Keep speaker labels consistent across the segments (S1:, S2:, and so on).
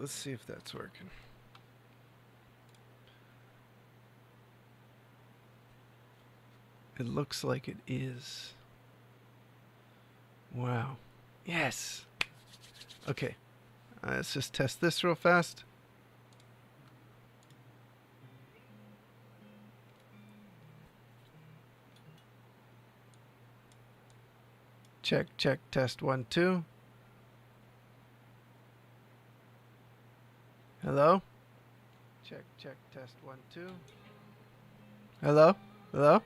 S1: let's see if that's working. It looks like it is. Wow. Yes. Okay. Let's just test this real fast. Check, check, test 1, 2. Hello? Check, check, test 1, 2. Hello? Hello?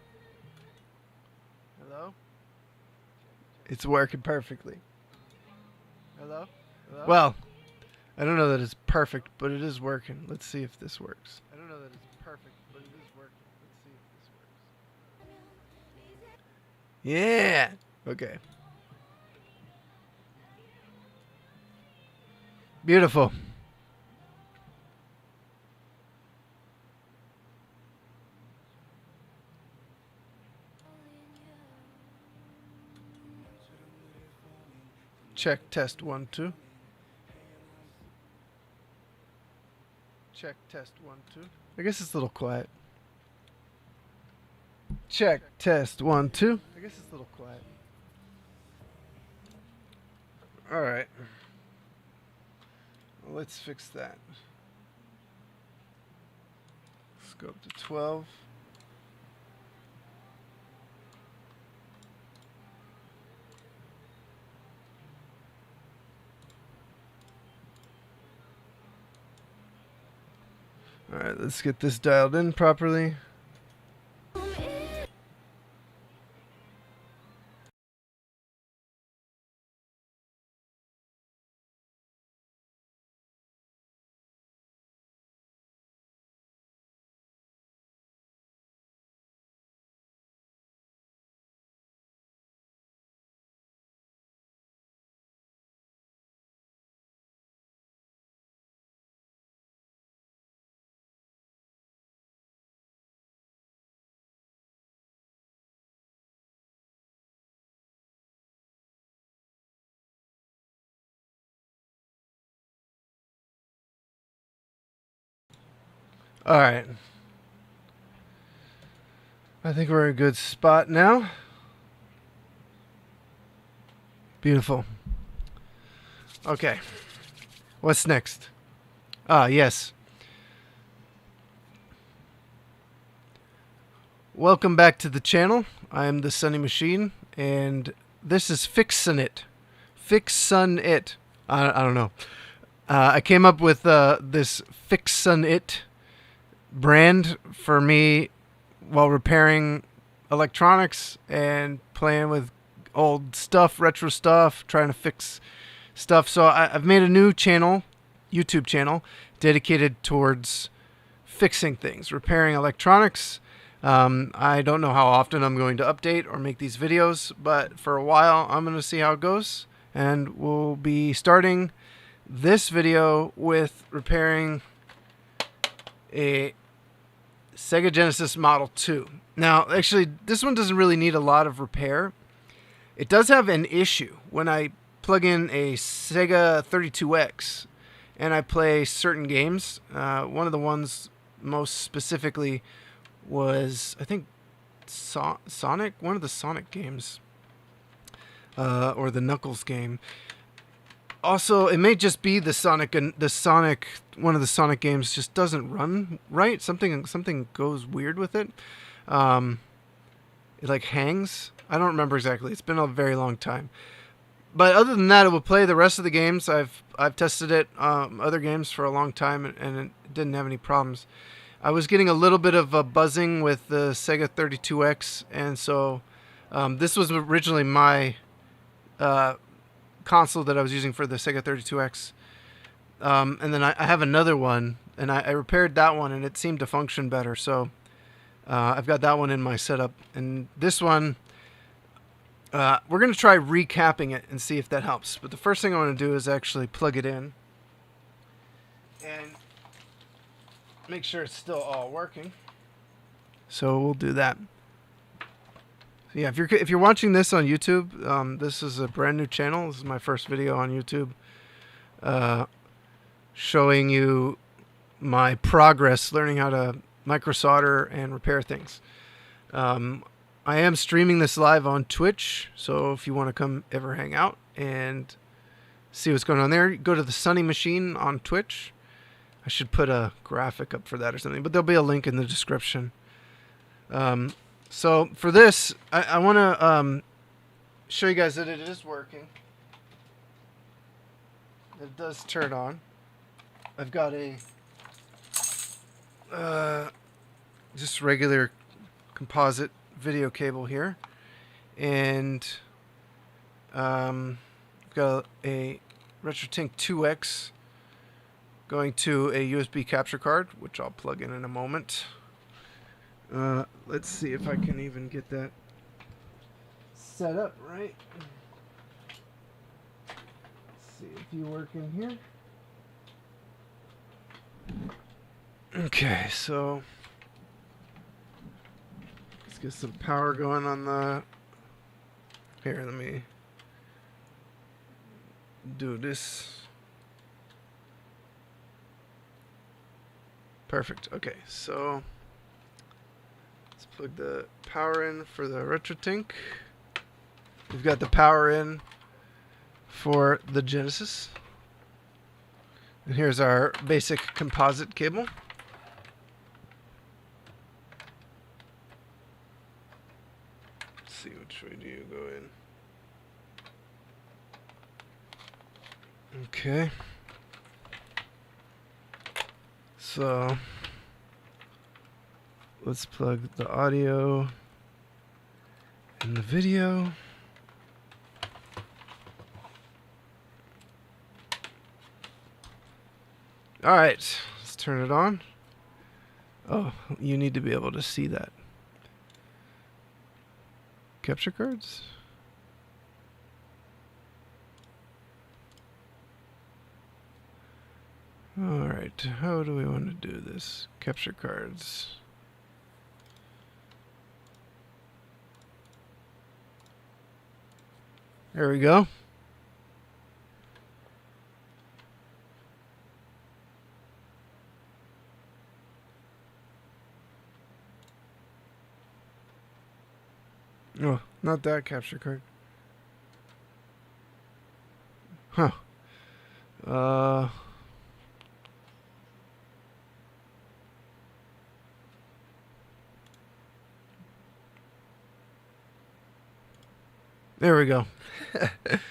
S1: Hello? It's working perfectly. Hello? Hello? Well, I don't know that it's perfect, but it is working. Let's see if this works. I don't know that it's perfect, but it is working. Let's see if this works. Yeah! Okay. Beautiful. Check, test 1, 2. Check, test 1, 2. I guess it's a little quiet. Check, test 1, 2. I guess it's a little quiet. Alright. Well, let's fix that. Let's go up to 12. Alright, let's get this dialed in properly. Alright. I think we're in a good spot now. Beautiful. Okay. What's next? Yes. Welcome back to the channel. I am the Sunny Machine, and this is Fixin' It. Fixin' It. I don't know. I came up with this Fixin' It brand for me while repairing electronics and playing with old stuff, retro stuff, trying to fix stuff. So I've made a new channel, YouTube channel, dedicated towards fixing things, repairing electronics. I don't know how often I'm going to update or make these videos, but for a while I'm going to see how it goes. And we'll be starting this video with repairing a Sega Genesis Model 2. Now, actually, this one doesn't really need a lot of repair. It does have an issue. When I plug in a Sega 32X and I play certain games, one of the ones most specifically was, I think, Sonic? One of the Sonic games. Or the Knuckles game. Also, it may just be the Sonic, one of the Sonic games just doesn't run right. Something goes weird with it. It like hangs. I don't remember exactly. It's been a very long time. But other than that, it will play the rest of the games. I've tested it, other games for a long time, and it didn't have any problems. I was getting a little bit of a buzzing with the Sega 32X, and so this was originally my console that I was using for the Sega 32X. And then I have another one, and I repaired that one, and it seemed to function better. So I've got that one in my setup. And this one, we're going to try recapping it and see if that helps. But the first thing I want to do is actually plug it in and make sure it's still all working. So we'll do that. So yeah, if you're watching this on YouTube, this is a brand new channel. This is my first video on YouTube. showing you my progress learning how to micro solder and repair things. I am streaming this live on Twitch, so if you want to come ever hang out and see what's going on there, go to the Sunny Machine on Twitch. I should put a graphic up for that or something, but there'll be a link in the description. So for this, I want to show you guys that it is working. It does turn on. I've got a just regular composite video cable here, and got a RetroTink 2X going to a USB capture card, which I'll plug in a moment. Let's see if I can even get that set up right. Let's see if you work in here. Okay, so let's get some power going on the... Here, let me do this. Perfect. Okay, so let's plug the power in for the RetroTink. We've got the power in for the Genesis. And here's our basic composite cable. Let's see, which way do you go in? Okay. So let's plug the audio and the video. All right, let's turn it on. Oh, you need to be able to see that. Capture cards. All right, how do we want to do this? Capture cards. There we go. Oh, not that capture card. Huh. There we go.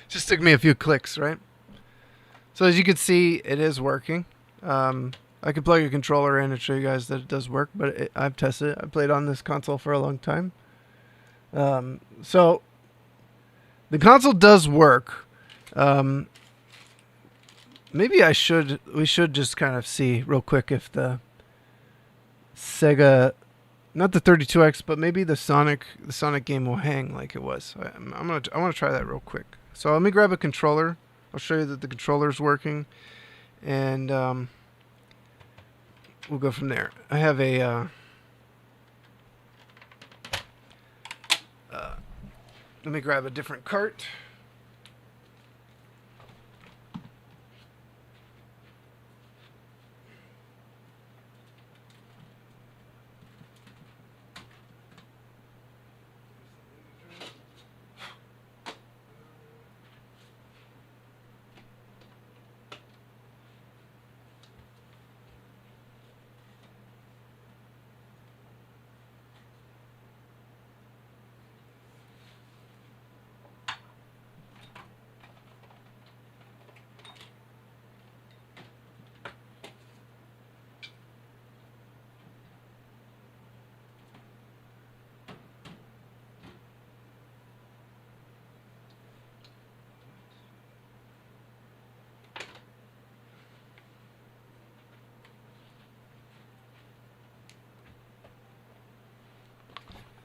S1: Just took me a few clicks, right? So as you can see, it is working. I could plug a controller in and show you guys that it does work, but I've tested it. I played on this console for a long time. So the console does work. Maybe we should just kind of see real quick if the Sega, not the 32X, but maybe the Sonic game will hang like it was. I want to try that real quick. So let me grab a controller. I'll show you that the controller is working, and we'll go from there. I have a let me grab a different cart.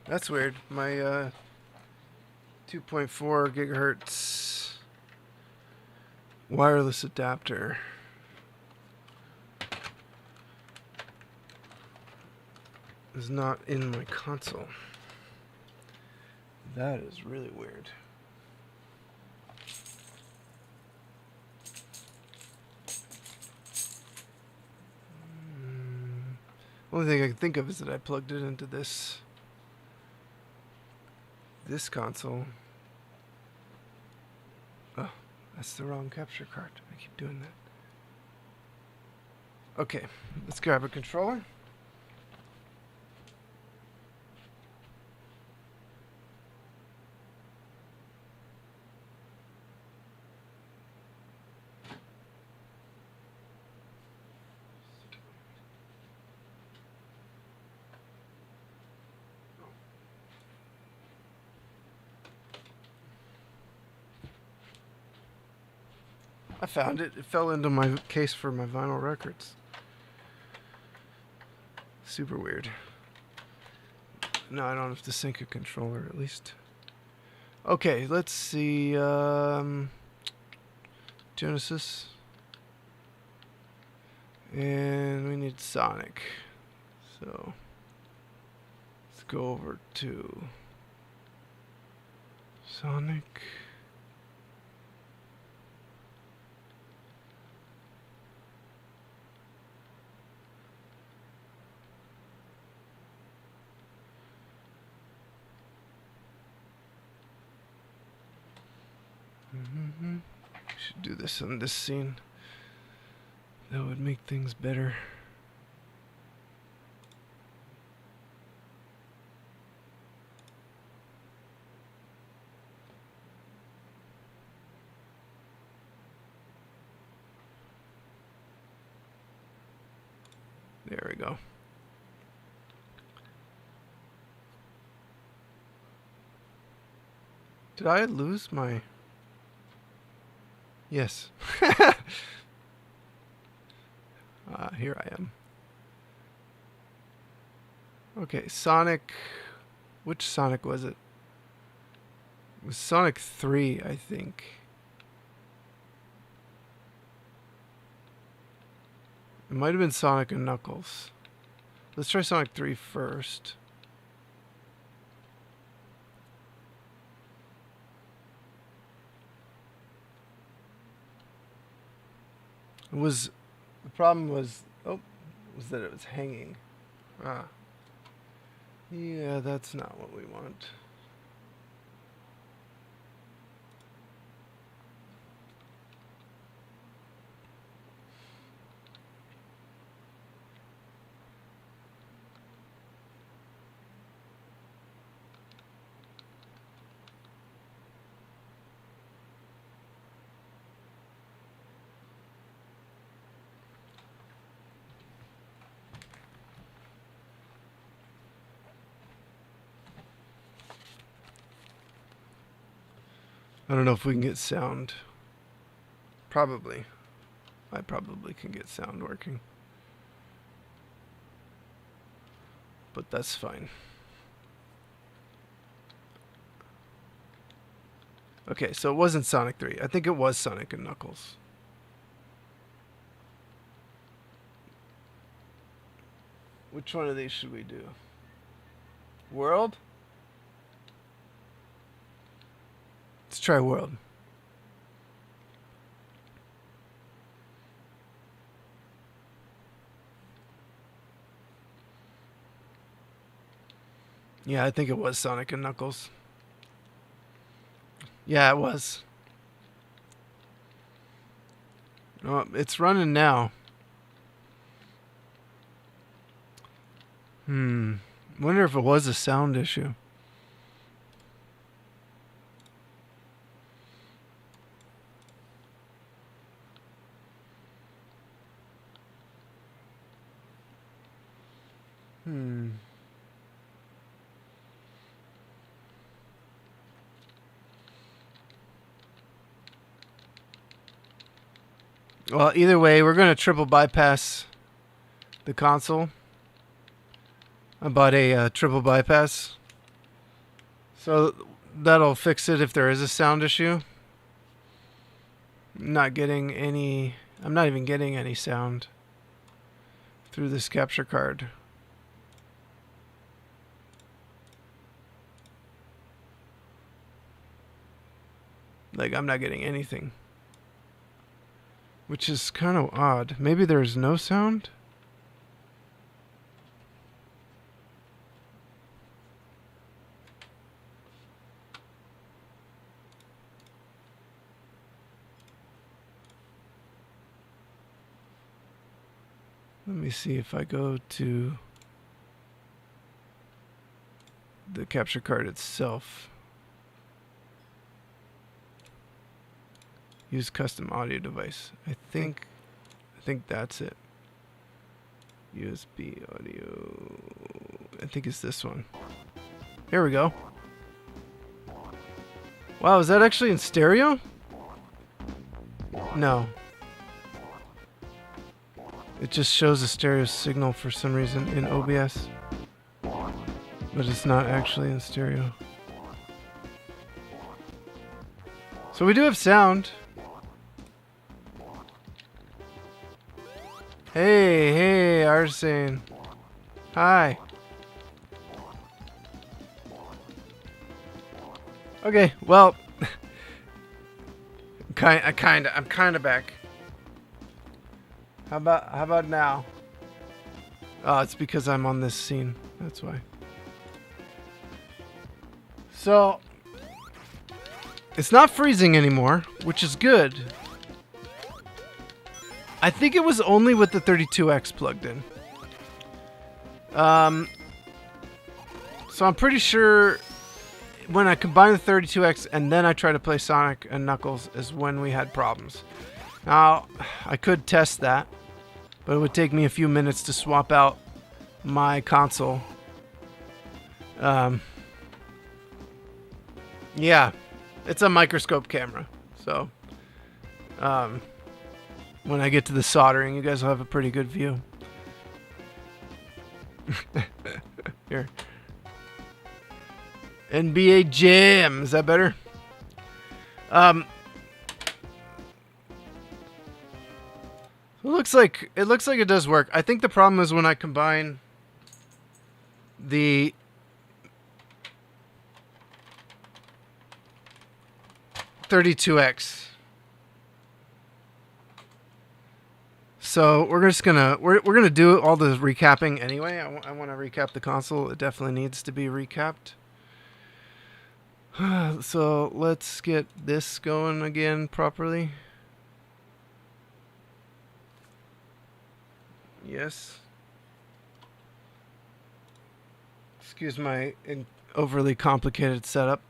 S1: That's weird. My 2.4 gigahertz wireless adapter is not in my console. That is really weird. Only thing I can think of is that I plugged it into this console. Oh, that's the wrong capture card. I keep doing that. Okay, let's grab a controller. I found it. It fell into my case for my vinyl records. Super weird. No, I don't have to sync a controller, at least. Okay, let's see. Genesis. And we need Sonic. So let's go over to Sonic. Should do this on this scene. That would make things better. There we go. Did I lose my... Yes. Here I am. Okay, Sonic. Which Sonic was it? It was Sonic 3, I think. It might have been Sonic and Knuckles. Let's try Sonic 3 first. The problem was that it was hanging. Yeah, that's not what we want. I don't know if we can get sound. Probably. I probably can get sound working. But that's fine. Okay, so it wasn't Sonic 3. I think it was Sonic and Knuckles. Which one of these should we do? World? Let's try World. Yeah, I think it was Sonic and Knuckles. Yeah, it was. Oh, it's running now. Wonder if it was a sound issue. Well, either way, we're going to triple bypass the console. I bought a triple bypass. So that'll fix it if there is a sound issue. I'm not even getting any sound through this capture card. Like, I'm not getting anything. Which is kind of odd. Maybe there's no sound? Let me see if I go to the capture card itself. Use custom audio device. I think that's it. USB audio. I think it's this one. Here we go. Wow, is that actually in stereo? No. It just shows a stereo signal for some reason in OBS. But it's not actually in stereo. So we do have sound. Hey, Arsene. Hi. Okay, well, I'm kind of back. How about now? Oh, it's because I'm on this scene. That's why. So, it's not freezing anymore, which is good. I think it was only with the 32X plugged in. So I'm pretty sure when I combine the 32X and then I try to play Sonic and Knuckles is when we had problems. Now, I could test that, but it would take me a few minutes to swap out my console. Yeah, it's a microscope camera, so when I get to the soldering, you guys will have a pretty good view. Here. NBA Jam. Is that better? It looks like it does work. I think the problem is when I combine the .32X. So we're gonna do all the recapping anyway. I want to recap the console. It definitely needs to be recapped. So let's get this going again properly. Yes. Excuse my overly complicated setup.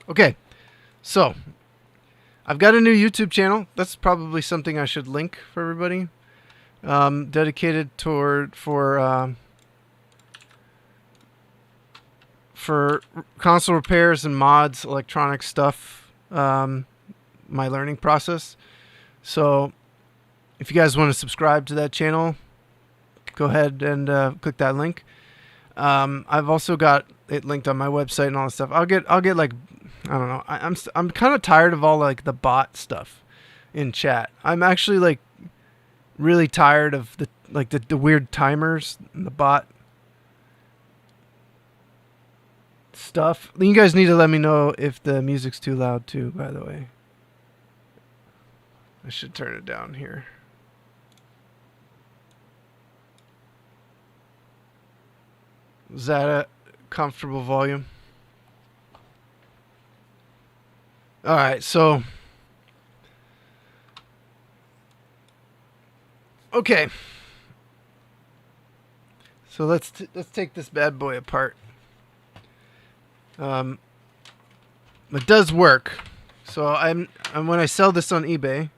S1: Okay, so I've got a new YouTube channel. That's probably something I should link for everybody. Dedicated for console repairs and mods, electronic stuff, my learning process. So if you guys want to subscribe to that channel, go ahead and click that link. I've also got it linked on my website and all that stuff. I'll get like, I don't know. I'm kind of tired of all like the bot stuff in chat. I'm actually like really tired of the weird timers and the bot stuff. You guys need to let me know if the music's too loud too, by the way. I should turn it down here. Is that a comfortable volume? Alright, so okay. So let's take this bad boy apart. It does work. So I'm when I sell this on eBay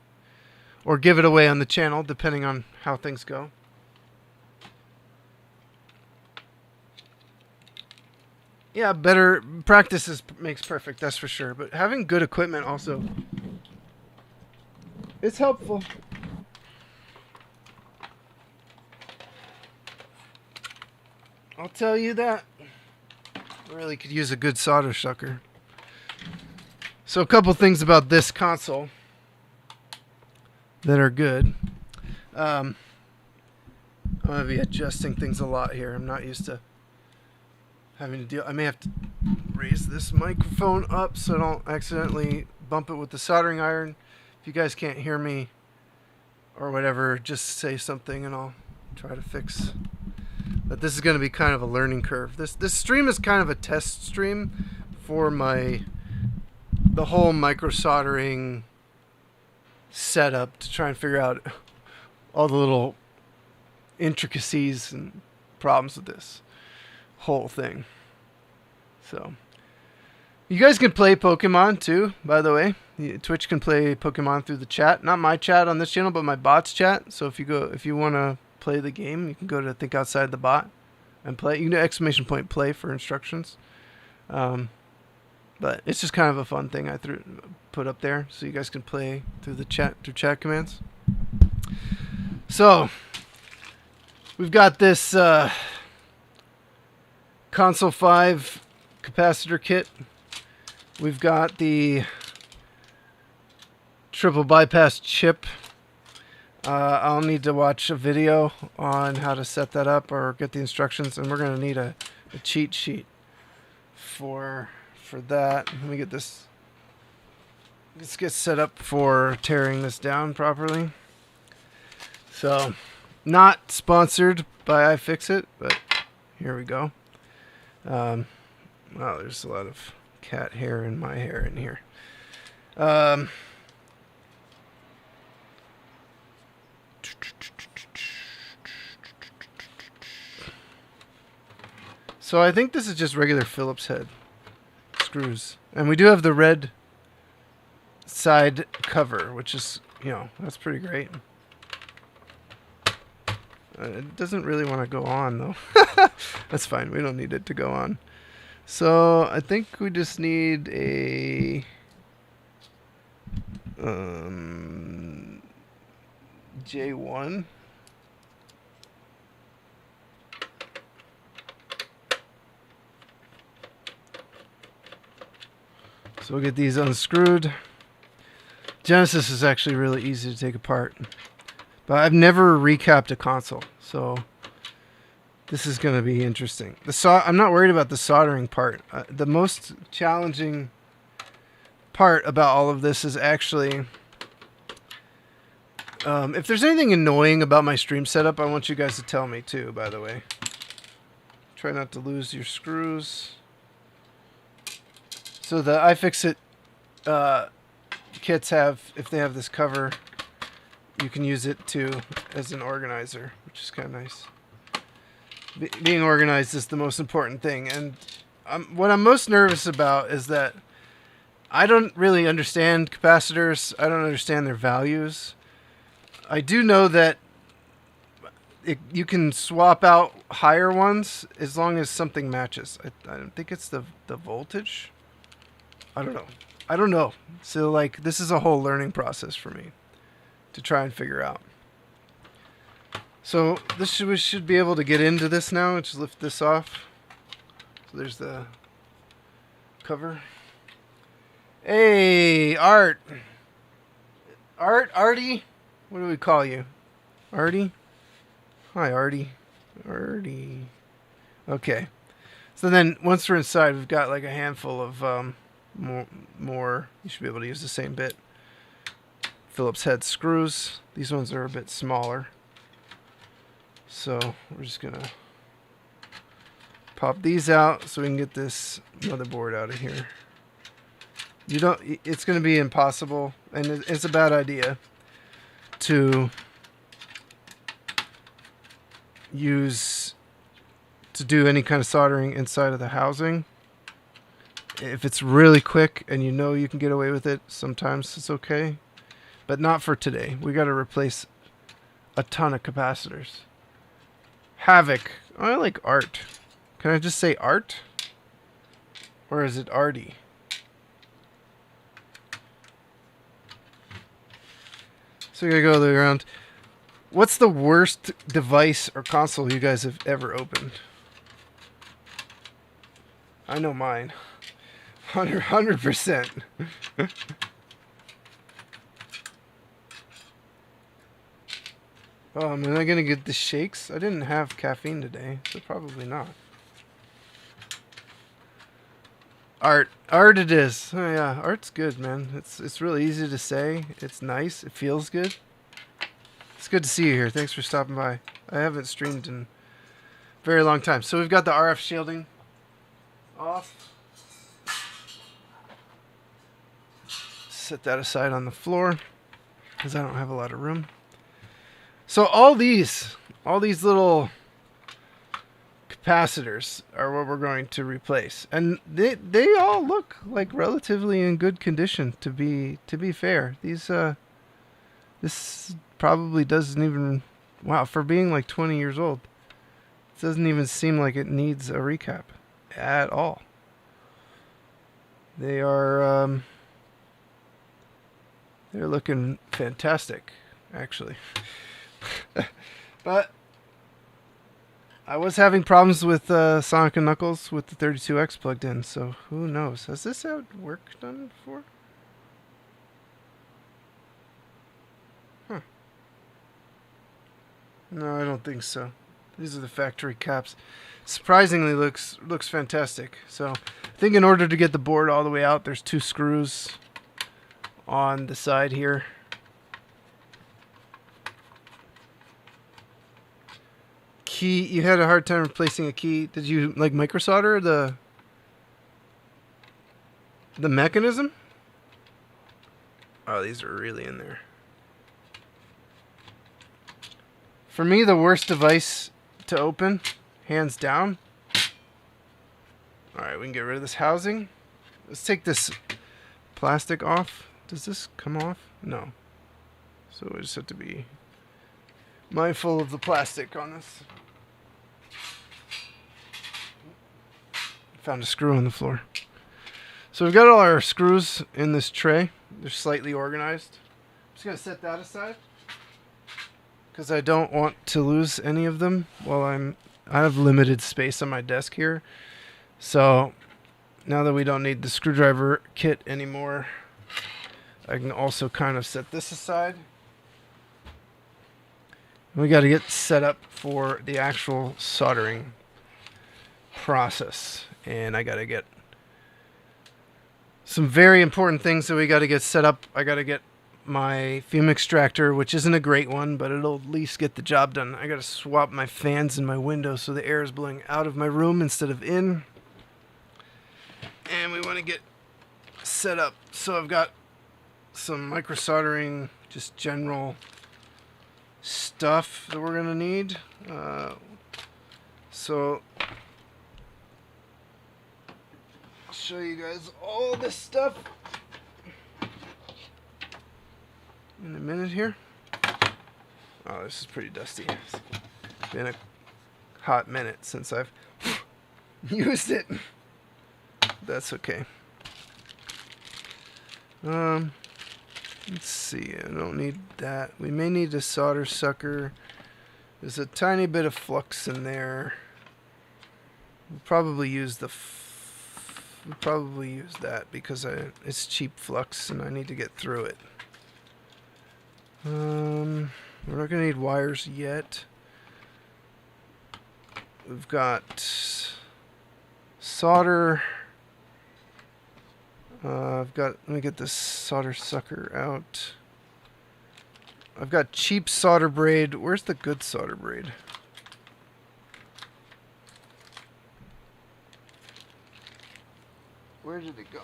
S1: or give it away on the channel, depending on how things go. Yeah, better practice makes perfect, that's for sure. But having good equipment also is helpful. I'll tell you that. Really could use a good solder sucker. So a couple things about this console that are good. I'm going to be adjusting things a lot here. I'm not used to having to deal. I may have to raise this microphone up so I don't accidentally bump it with the soldering iron. If you guys can't hear me or whatever, just say something and I'll try to fix. But this is going to be kind of a learning curve. This stream is kind of a test stream for the whole micro soldering setup to try and figure out all the little intricacies and problems with this whole thing. So, you guys can play Pokemon too, by the way. Twitch can play Pokemon through the chat. Not my chat on this channel, but my bot's chat. So if you want to play the game, you can go to Think Outside the Bot and play. You can do ! Play for instructions. But it's just kind of a fun thing I put up there so you guys can play through the chat commands. So we've got this Console 5 capacitor kit. We've got the triple bypass chip. I'll need to watch a video on how to set that up or get the instructions, and we're going to need a cheat sheet for that. Let me get this. Let's get set up for tearing this down properly. So, not sponsored by iFixit, but here we go. Wow, there's a lot of cat hair and my hair in here. So I think this is just regular Phillips head screws. And we do have the red side cover, which is, that's pretty great. It doesn't really want to go on, though. That's fine. We don't need it to go on. So I think we just need a J1. So we'll get these unscrewed. Genesis is actually really easy to take apart. But I've never recapped a console, so this is going to be interesting. I'm not worried about the soldering part. The most challenging part about all of this is actually... if there's anything annoying about my stream setup, I want you guys to tell me too, by the way. Try not to lose your screws. So the iFixit kits if they have this cover, you can use it as an organizer, which is kind of nice. Being organized is the most important thing, and what I'm most nervous about is that I don't really understand capacitors. I don't understand their values. I do know that you can swap out higher ones as long as something matches. I don't think it's the voltage. I don't know. So this is a whole learning process for me to try and figure out. So we should be able to get into this now. Just lift this off. So there's the cover. Hey, Art. Artie? What do we call you? Artie? Hi, Artie. Artie. Okay. So then once we're inside, we've got a handful of more. You should be able to use the same bit. Phillips head screws. These ones are a bit smaller. So we're just going to pop these out so we can get this motherboard out of here. It's going to be impossible, and it's a bad idea to do any kind of soldering inside of the housing. If it's really quick and you can get away with it, sometimes it's okay. But not for today. We got to replace a ton of capacitors. Havoc. Oh, I like Art. Can I just say Art? Or is it Artie? So we gotta go around. What's the worst device or console you guys have ever opened? I know mine. 100%. Am I gonna get the shakes? I didn't have caffeine today, so probably not. Art it is. Oh yeah, Art's good, man. It's really easy to say. It's nice. It feels good. It's good to see you here. Thanks for stopping by. I haven't streamed in a very long time. So we've got the RF shielding off. Set that aside on the floor because I don't have a lot of room. So all these little capacitors are what we're going to replace, and they all look like relatively in good condition. To be fair, these this probably doesn't even, wow, for being like 20 years old, it doesn't even seem like it needs a recap at all. They are they're looking fantastic, actually. But I was having problems with Sonic & Knuckles with the 32X plugged in, so who knows? Has this had work done before? Huh. No, I don't think so. These are the factory caps. Surprisingly looks fantastic. So I think in order to get the board all the way out, there's 2 screws on the side here. Key, you had a hard time replacing a key. Did you like microsolder the mechanism? Oh, these are really in there. For me, the worst device to open, hands down. Alright, we can get rid of this housing. Let's take this plastic off. Does this come off? No. So we just have to be mindful of the plastic on this. Found a screw on the floor. So we've got all our screws in this tray. They're slightly organized. I'm just going to set that aside, because I don't want to lose any of them while I have limited space on my desk here. So now that we don't need the screwdriver kit anymore, I can also kind of set this aside. We got to get set up for the actual soldering process, and I got to get some very important things that we got to get set up. I got to get my fume extractor, which isn't a great one, but it'll at least get the job done. I got to swap my fans in my window so the air is blowing out of my room instead of in. And we want to get set up. So I've got some micro soldering, just general stuff that we're going to need. So I'll show you guys all this stuff in a minute here. Oh, this is pretty dusty. It's been a hot minute since I've used it. That's okay. Let's see. I don't need that. We may need a solder sucker. There's a tiny bit of flux in there. We'll probably use that because it's cheap flux and I need to get through it. We're not gonna need wires yet. We've got solder. Let me get this solder sucker out. I've got cheap solder braid. Where's the good solder braid? Where did it go?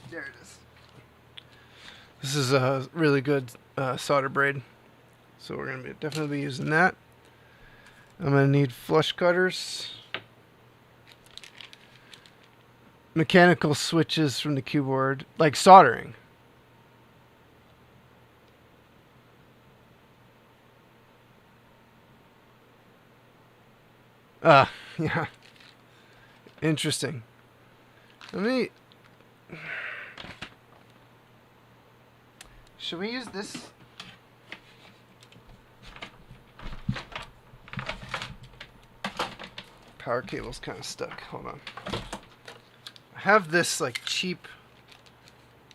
S1: There it is. This is a really good solder braid. So we're going to definitely be using that. I'm going to need flush cutters. Mechanical switches from the keyboard, like soldering. Yeah. Interesting. Should we use this? Power cable's kind of stuck. Hold on. I have this like cheap,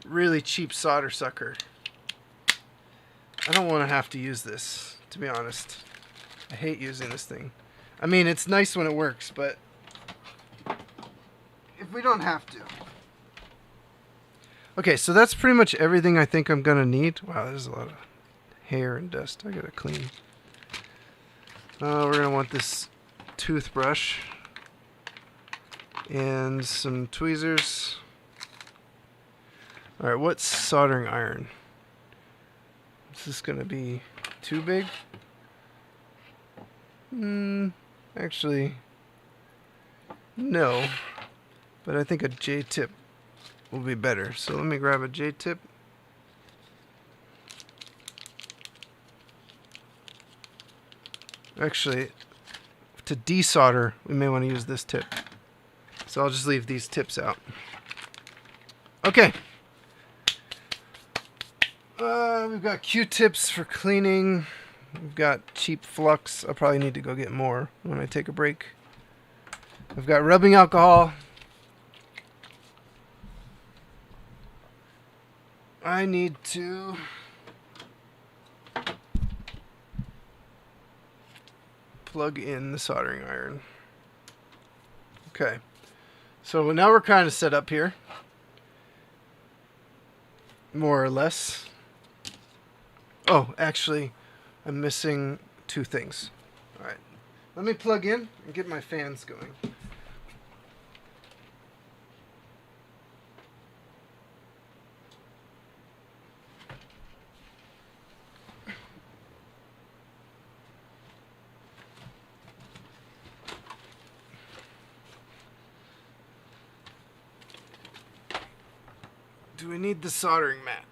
S1: really cheap solder sucker. I don't want to have to use this, to be honest. I hate using this thing. I mean, it's nice when it works, but if we don't have to. Okay, so that's pretty much everything I think I'm gonna need. Wow, there's a lot of hair and dust. I gotta clean. We're gonna want this toothbrush and some tweezers. Alright, what's soldering iron? This is gonna be too big? Actually, no. But I think a J-tip will be better. So let me grab a J-tip. Actually, to desolder, we may want to use this tip. So I'll just leave these tips out. Okay. We've got Q-tips for cleaning. We've got cheap flux. I'll probably need to go get more when I take a break. I've got rubbing alcohol. I need to plug in the soldering iron. Okay. So now we're kind of set up here. More or less. Oh, actually, I'm missing two things. Alright. Let me plug in and get my fans going. Do we need the soldering mat?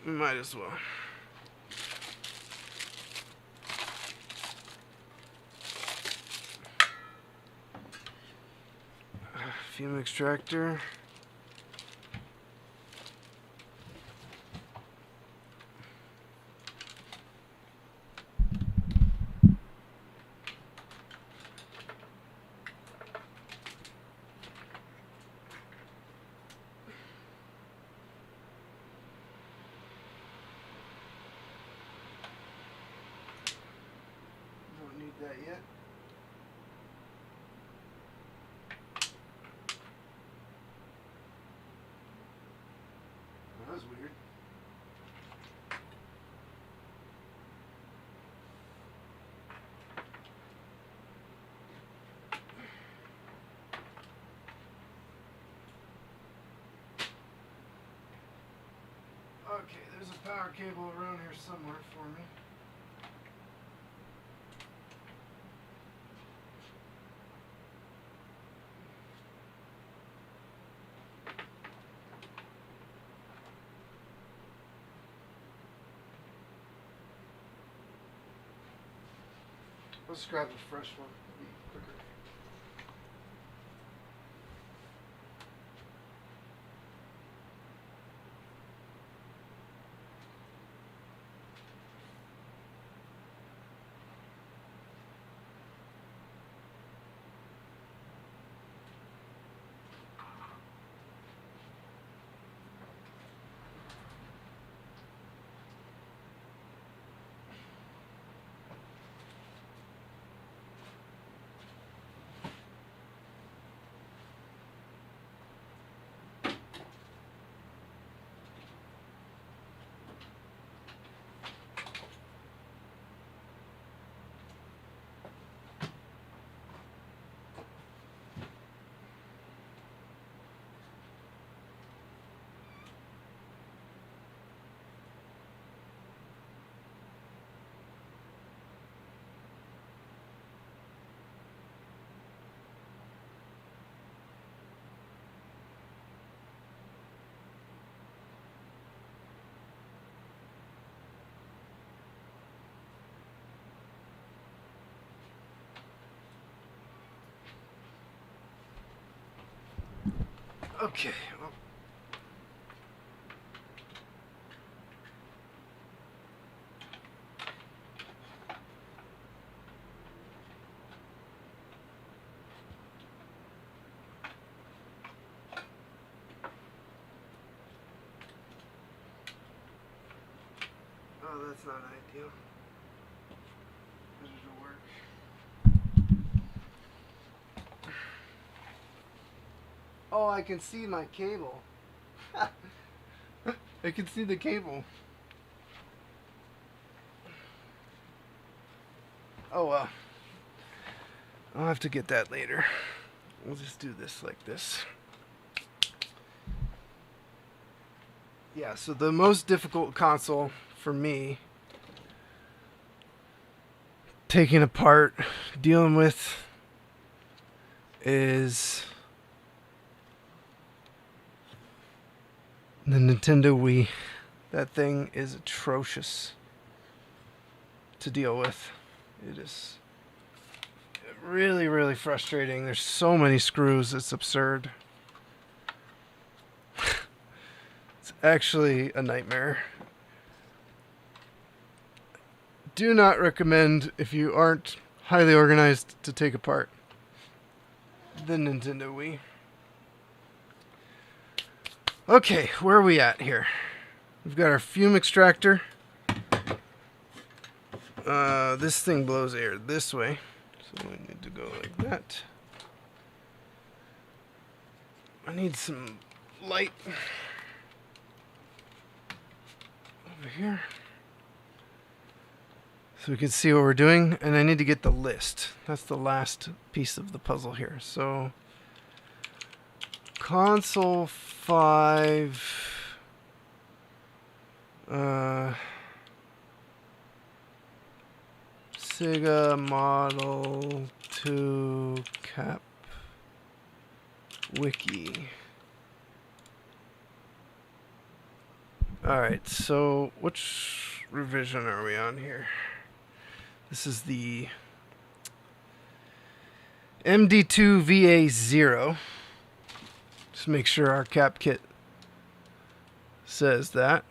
S1: We might as well. Fume extractor. Don't need that yet. That was weird. Okay, there's a power cable around here somewhere for me. Let's grab a fresh one. It'll be quicker. Okay. Well. Oh, that's not ideal. That doesn't work. Oh, I can see my cable. I can see the cable. Oh well. I'll have to get that later. We'll just do this like this. Yeah, so the most difficult console for me taking apart, dealing with is the Nintendo Wii. That thing is atrocious to deal with. It is really, really frustrating. There's so many screws, it's absurd. It's actually a nightmare. Do not recommend, if you aren't highly organized, to take apart the Nintendo Wii. Okay, where are we at here? We've got our fume extractor. This thing blows air this way, so we need to go like that. I need some light over here so we can see what we're doing, and I need to get the list. That's the last piece of the puzzle here. So console 5, Sega Model 2 Cap Wiki. Alright, so which revision are we on here? This is the MD2 VA0. Just make sure our cap kit says that.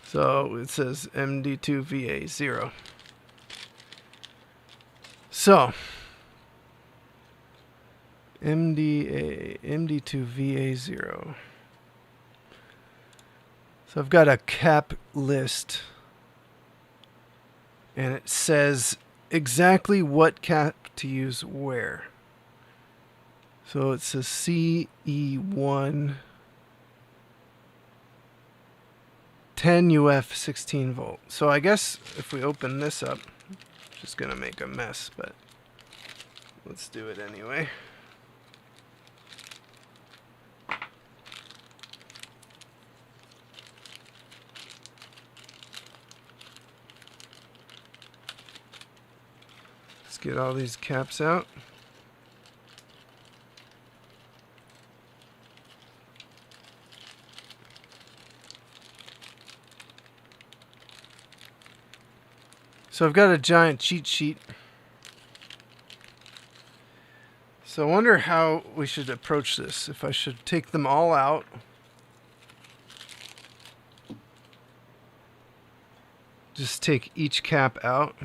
S1: So it says MD2 VA0. So MD2 VA0. So I've got a cap list, and it says exactly what cap to use where. So it says CE1 10 UF 16 volt. So I guess if we open this up, it's just gonna make a mess, but let's do it anyway. Let's get all these caps out. So I've got a giant cheat sheet. So I wonder how we should approach this. If I should take them all out, just take each cap out.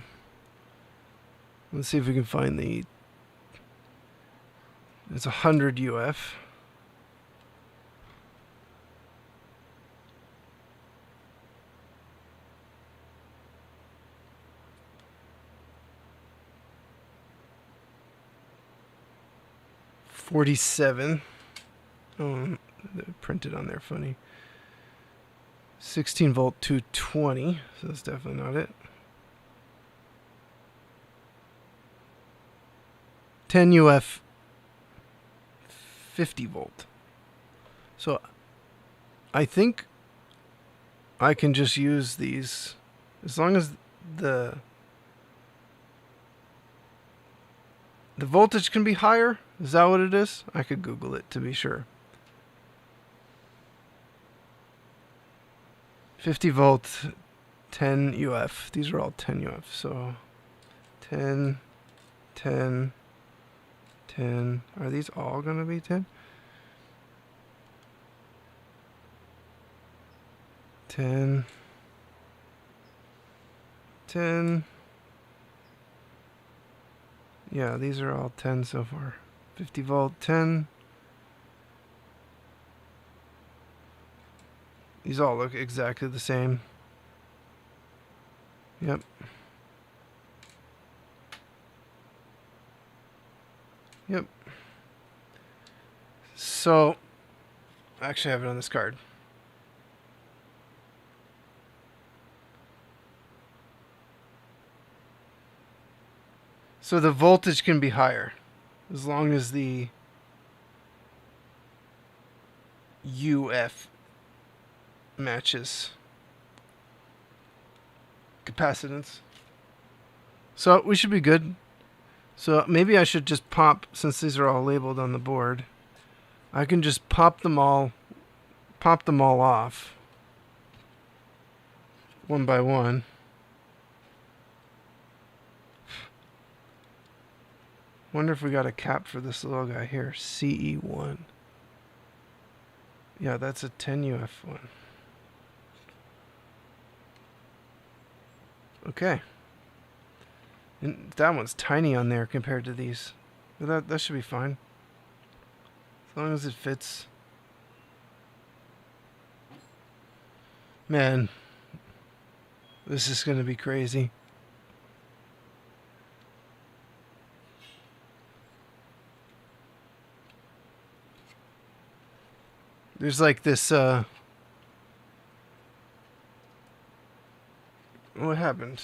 S1: Let's see if we can find it's 100 UF. $47. Oh, they're printed on there funny. 16 volt 220, so that's definitely not it. 10 UF 50 volt. So I think I can just use these as long as the voltage can be higher. Is that what it is? I could Google it to be sure. 50 volt, 10 UF. These are all 10 UF. So 10, 10, 10. Are these all going to be 10? 10, 10. Yeah, these are all 10 so far. 50 volt, 10. These all look exactly the same. Yep. Yep. So, I actually have it on this card. So the voltage can be higher as long as the UF matches capacitance. So we should be good. So maybe I should just pop, since these are all labeled on the board, I can just pop them all off one by one. Wonder if we got a cap for this little guy here, CE1. Yeah, that's a 10UF1. Okay. And that one's tiny on there compared to these. But that should be fine. As long as it fits. Man, this is going to be crazy. There's like this, what happened?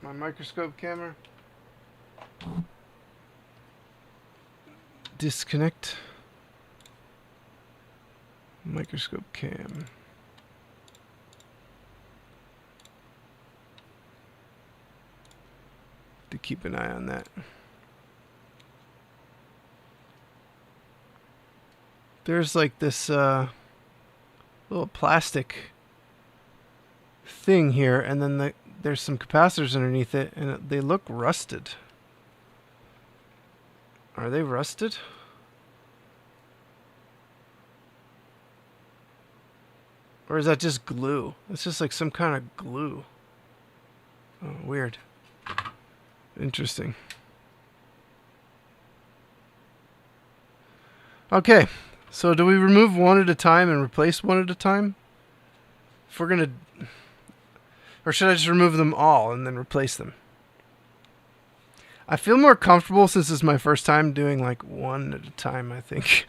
S1: My microscope camera? Disconnect. Microscope cam. To keep an eye on that. There's like this little plastic thing here, and then there's some capacitors underneath it, and they look rusted. Are they rusted? Or is that just glue? It's just like some kind of glue. Oh, weird. Interesting. Okay. So do we remove one at a time and replace one at a time? If we're gonna... Or should I just remove them all and then replace them? I feel more comfortable since it's my first time doing like one at a time, I think.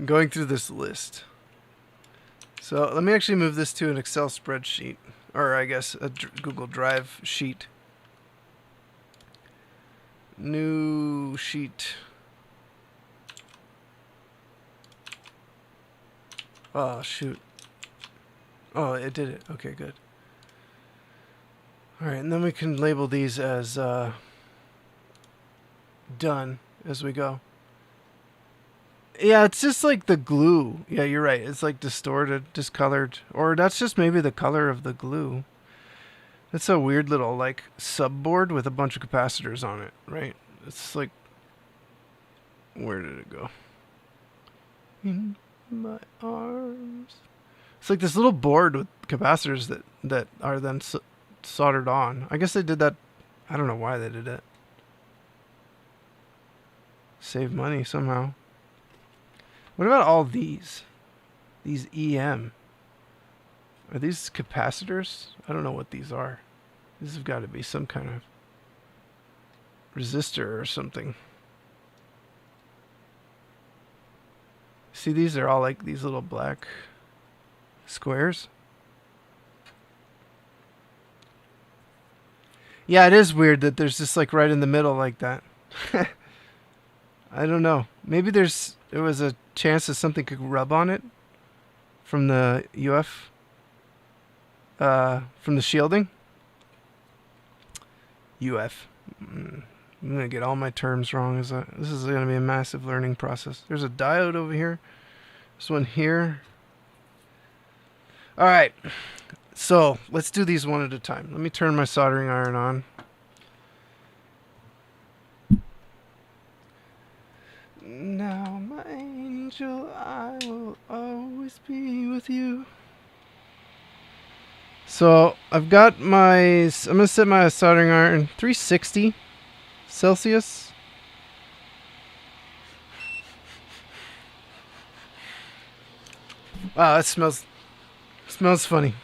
S1: Going through this list. So let me actually move this to an Excel spreadsheet. Or I guess a Google Drive sheet. New sheet. Oh, shoot. Oh, it did it. Okay, good. Alright, and then we can label these as done as we go. Yeah, it's just like the glue. Yeah, you're right. It's like distorted, discolored. Or that's just maybe the color of the glue. It's a weird little like subboard with a bunch of capacitors on it, right? It's like... Where did it go? In my arms. It's like this little board with capacitors that are then soldered on. I guess they did that. I don't know why they did it. Save money somehow. What about all these? These EM. Are these capacitors? I don't know what these are. These have got to be some kind of resistor or something. See, these are all like these little black squares. Yeah, it is weird that there's just like right in the middle like that. I don't know. Maybe there was a chance that something could rub on it from the UF, from the shielding. UF. I'm gonna get all my terms wrong. This is gonna be a massive learning process. There's a diode over here. This one here. All right. So let's do these one at a time. Let me turn my soldering iron on. Now, my angel, I will always be with you. So I've got my... I'm going to set my soldering iron 360 Celsius. Wow, that smells funny.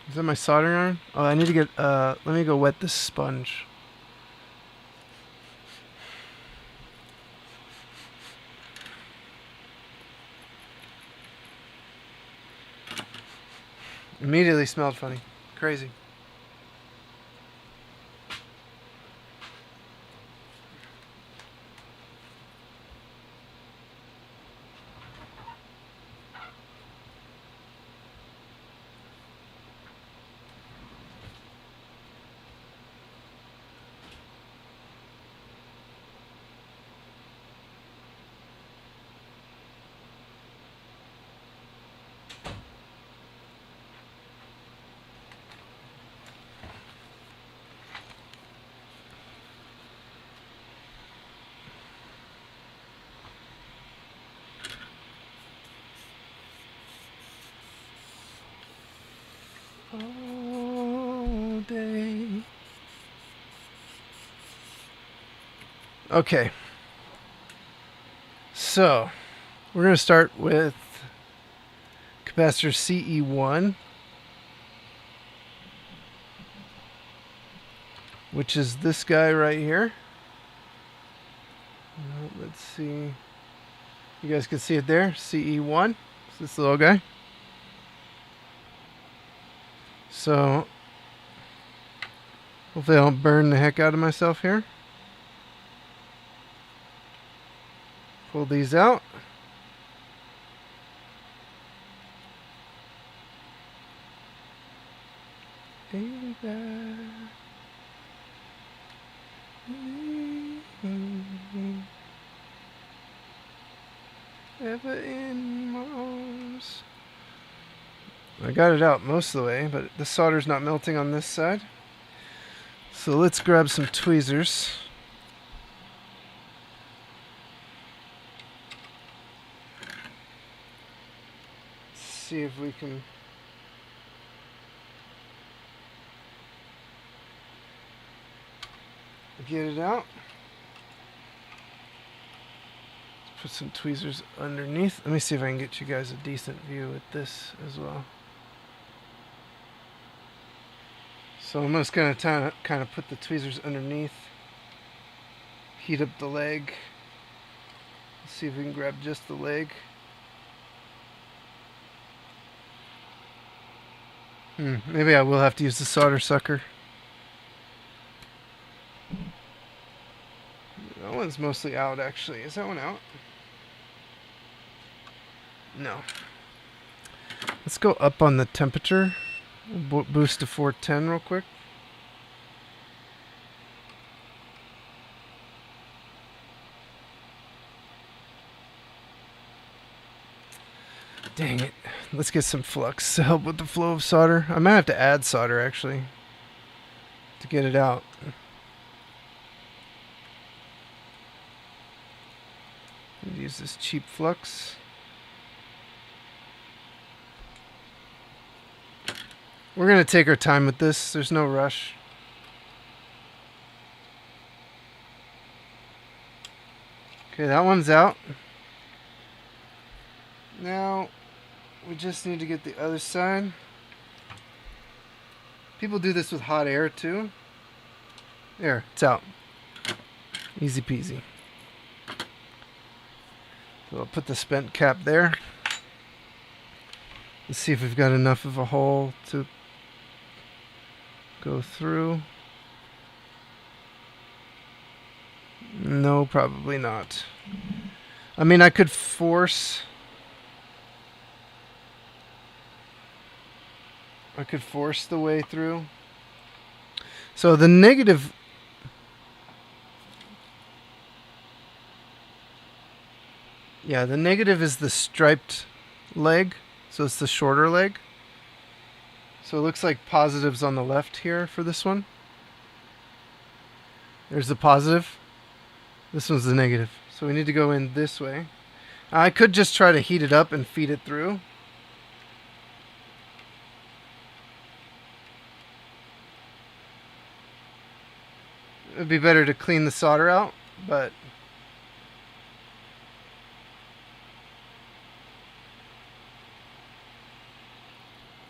S1: Is that my soldering iron? Oh, I need to get... let me go wet this sponge. Immediately smelled funny. Crazy. day. Okay. So, we're going to start with capacitor CE1, which is this guy right here. Let's see. You guys can see it there. CE1. It's this little guy. So, hopefully I don't burn the heck out of myself here. Pull these out. Ever in my arms. I got it out most of the way, but the solder's not melting on this side. So let's grab some tweezers. See if we can get it out. Let's put some tweezers underneath. Let me see if I can get you guys a decent view with this as well. So I'm just going to kind of put the tweezers underneath, heat up the leg. Let's see if we can grab just the leg. Maybe I will have to use the solder sucker. That one's mostly out, actually. Is that one out? No. Let's go up on the temperature. Boost to 410 real quick. Dang it. Let's get some flux to help with the flow of solder. I might have to add solder, actually, to get it out. Use this cheap flux. We're going to take our time with this. There's no rush. Okay, that one's out. Now, we just need to get the other side. People do this with hot air too. There, it's out. Easy peasy. So I'll put the spent cap there. Let's see if we've got enough of a hole to go through. No, probably not. I mean, I could force the way through. So the negative, yeah, the negative is the striped leg. So it's the shorter leg. So it looks like positive's on the left here for this one. There's the positive. This one's the negative. So we need to go in this way. I could just try to heat it up and feed it through. It'd be better to clean the solder out, but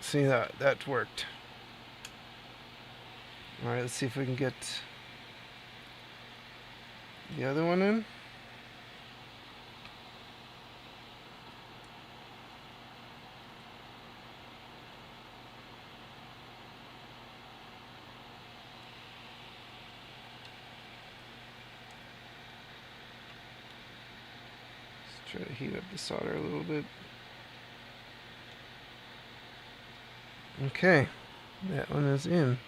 S1: see, that worked. Alright, let's see if we can get the other one in. Let's try to heat up the solder a little bit. Okay, that one is in.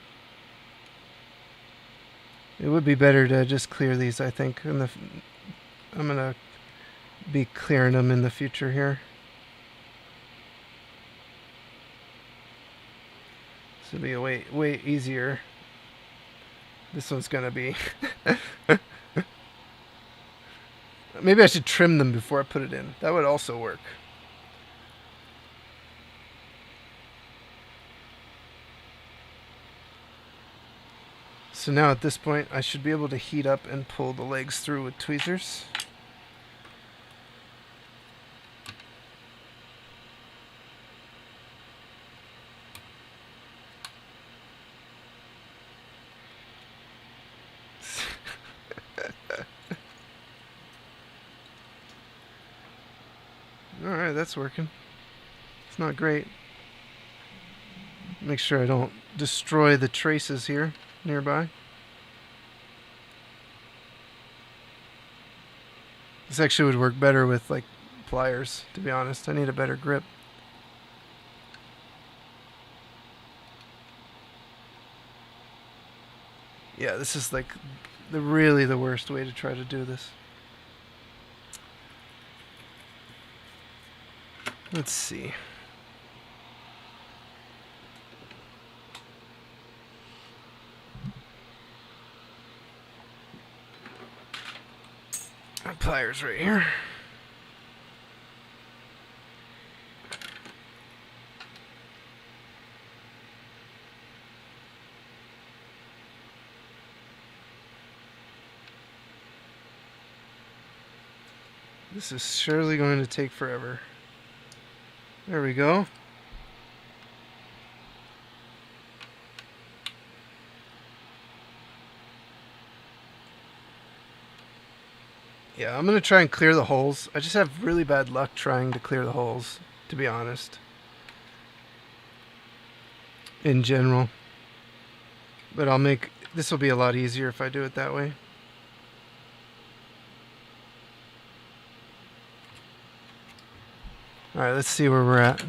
S1: It would be better to just clear these, I think. I'm going to be clearing them in the future here. This will be way easier. This one's going to be... Maybe I should trim them before I put it in. That would also work. So now at this point I should be able to heat up and pull the legs through with tweezers. Alright, that's working. It's not great. Make sure I don't destroy the traces here nearby. This actually would work better with like pliers, to be honest. I need a better grip. Yeah, this is like really the worst way to try to do this. Let's see. My pliers right here. This is surely going to take forever. There we go. Yeah, I'm going to try and clear the holes. I just have really bad luck trying to clear the holes, to be honest. In general. But this will be a lot easier if I do it that way. Alright, let's see where we're at.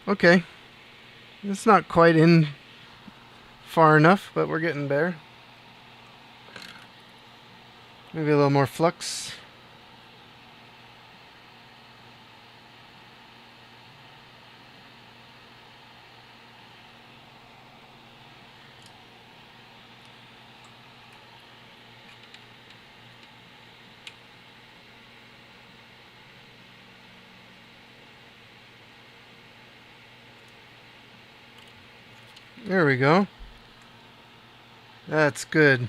S1: Okay. It's not quite in far enough, but we're getting there. Maybe a little more flux. There we go. That's good.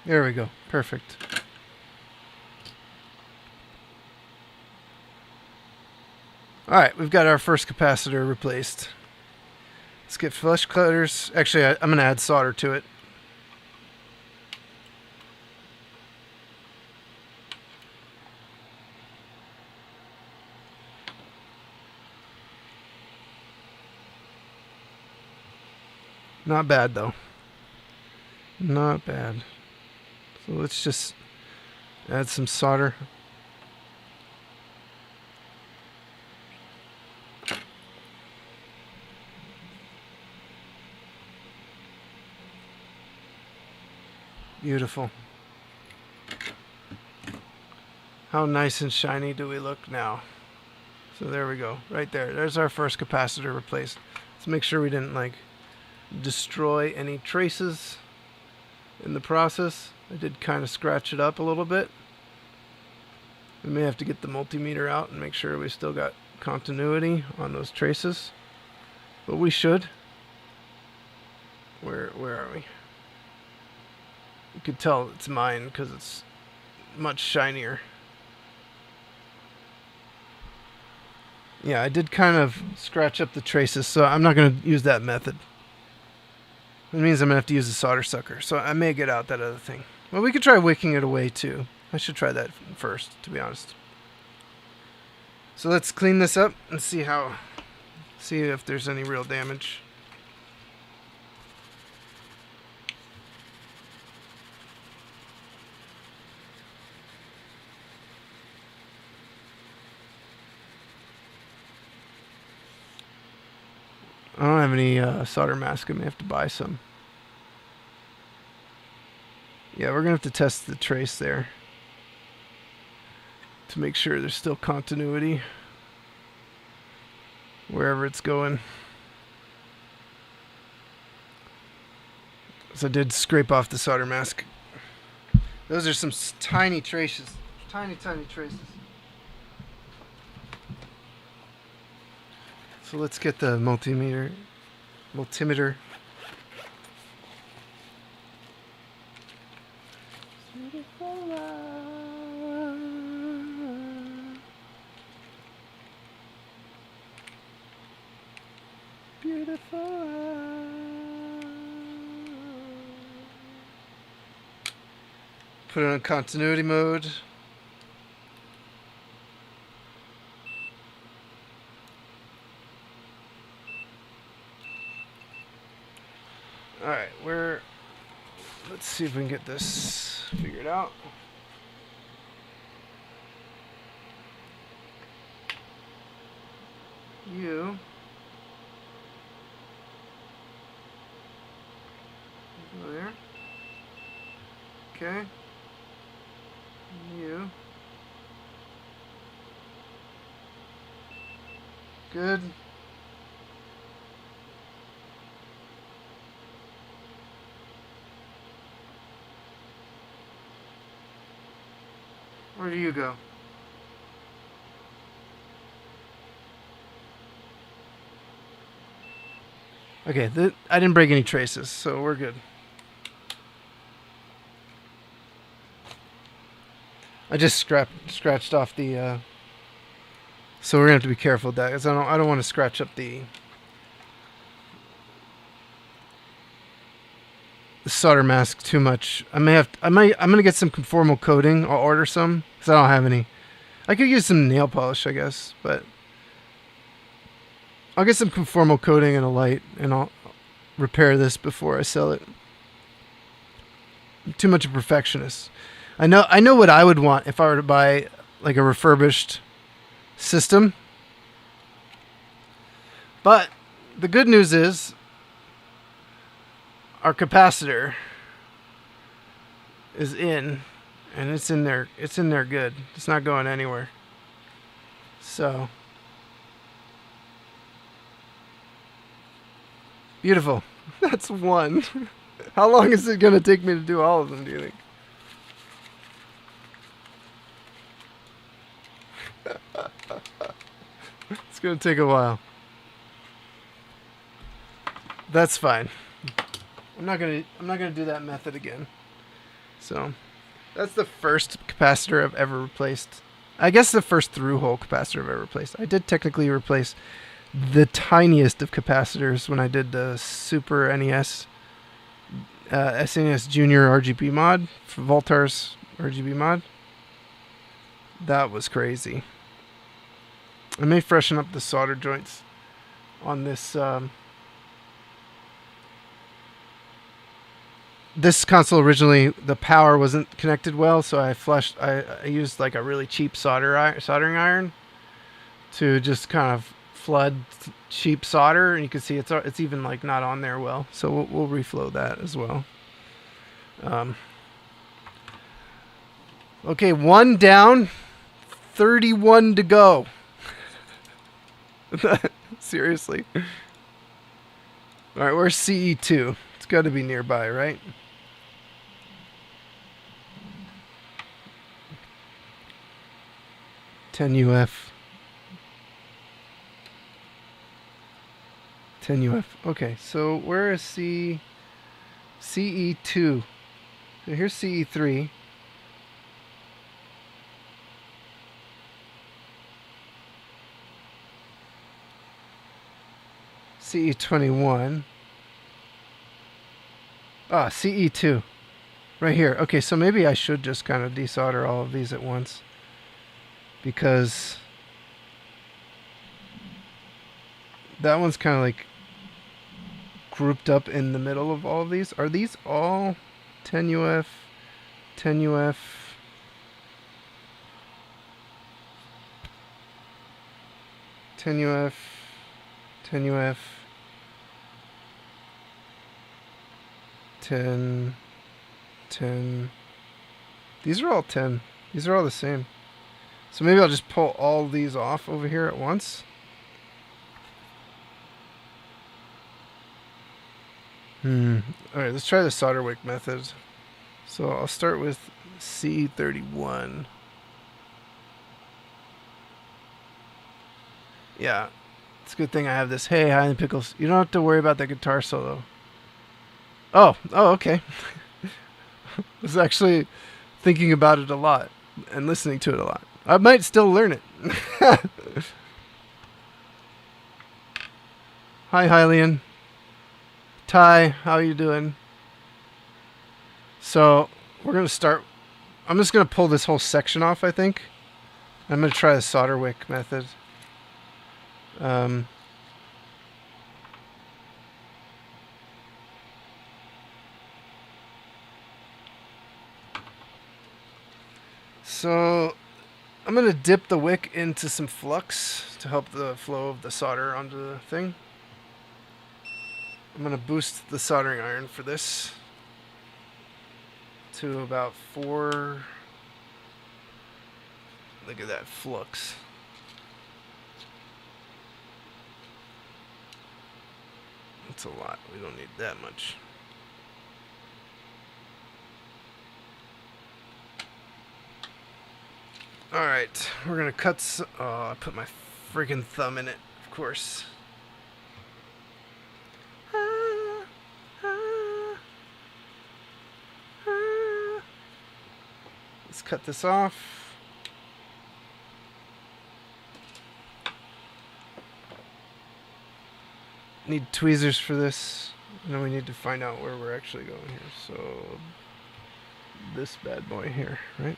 S1: There we go. Perfect. Alright, we've got our first capacitor replaced. Let's get flush cutters. Actually, I'm going to add solder to it. Not bad, though. Not bad. So let's just add some solder. Beautiful. How nice and shiny do we look now? So there we go. Right there. There's our first capacitor replaced. Let's make sure we didn't destroy any traces in the process. I did kind of scratch it up a little bit. We may have to get the multimeter out and make sure we still got continuity on those traces. But we should. Where are we? You could tell it's mine because it's much shinier. Yeah, I did kind of scratch up the traces, so I'm not going to use that method. It means I'm going to have to use a solder sucker, so I may get out that other thing. Well, we could try wicking it away too. I should try that first, to be honest. So let's clean this up and see if there's any real damage. I don't have any solder mask. I may have to buy some. Yeah, we're going to have to test the trace there to make sure there's still continuity wherever it's going. So I did scrape off the solder mask. Those are some tiny traces. Tiny traces. So let's get the multimeter. Beautiful. Put it on continuity mode. Alright, let's see if we can get this figured out. You. Go there. Okay. You. Good. Where do you go? Okay, I didn't break any traces, so we're good. I just scratched off the. So we're gonna have to be careful with that, because I don't want to scratch up the solder mask too much. I'm gonna get some conformal coating. I'll order some because I don't have any. I could use some nail polish, I guess, but I'll get some conformal coating and a light, and I'll repair this before I sell it. I'm too much of a perfectionist. I know what I would want if I were to buy like a refurbished system. But the good news is our capacitor is in, and it's in there good. It's not going anywhere. So beautiful. That's one. How long is it going to take me to do all of them, do you think? It's going to take a while. That's fine. I'm not going to do that method again. So, that's the first capacitor I've ever replaced. I guess the first through-hole capacitor I've ever replaced. I did technically replace the tiniest of capacitors when I did the Super NES SNES Junior RGB mod for Voltar's RGB mod. That was crazy. I may freshen up the solder joints on this this console. Originally the power wasn't connected well, so I used like a really cheap soldering iron to just kind of flood cheap solder, and you can see it's even like not on there well, so we'll reflow that as well. Okay, 1 down, 31 to go. Seriously. Alright, where's CE2? It's got to be nearby, right? $10 UF. Okay, so where is CE2? So here's CE3. CE21. Ah, CE2. Right here. Okay, so maybe I should just kind of desolder all of these at once, because that one's kind of like grouped up in the middle of all of these. Are these all 10 UF, 10 UF, 10 UF, 10 UF, 10, 10. These are all 10. These are all the same. So maybe I'll just pull all these off over here at once. Alright, let's try the solder wick method. So I'll start with C31. Yeah, it's a good thing I have this. Hey, hi, and pickles. You don't have to worry about the guitar solo. Oh, okay. I was actually thinking about it a lot and listening to it a lot. I might still learn it. Hi, Hylian. Ty, how you doing? So we're gonna start. I'm just gonna pull this whole section off. I think I'm gonna try the solder wick method. So I'm going to dip the wick into some flux to help the flow of the solder onto the thing. I'm going to boost the soldering iron for this to about 4. Look at that flux. That's a lot. We don't need that much. Alright, we're going to cut... Oh, I put my freaking thumb in it, of course. Let's cut this off. Need tweezers for this. And then we need to find out where we're actually going here. So, this bad boy here, right?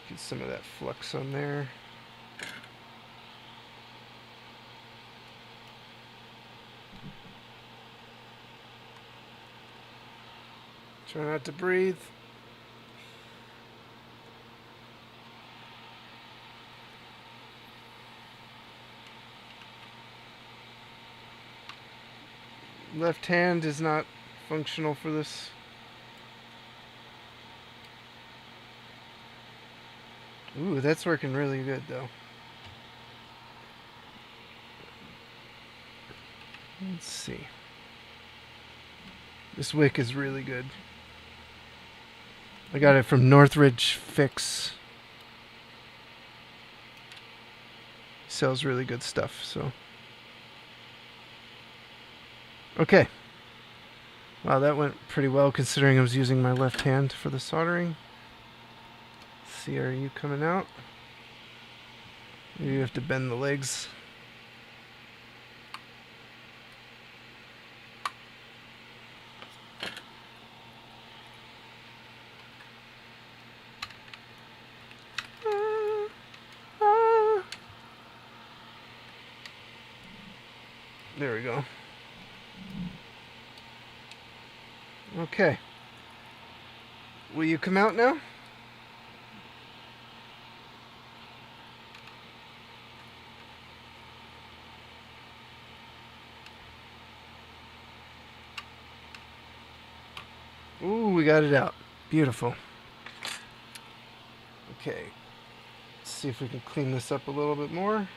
S1: Get some of that flux on there. Try not to breathe. Left hand is not functional for this. Ooh, that's working really good though. Let's see. This wick is really good. I got it from Northridge Fix. Sells really good stuff, so. Okay. Wow, that went pretty well considering I was using my left hand for the soldering. Let's see, are you coming out? Maybe you have to bend the legs. There we go. Okay. Will you come out now? Ooh, we got it out. Beautiful. Okay. Let's see if we can clean this up a little bit more.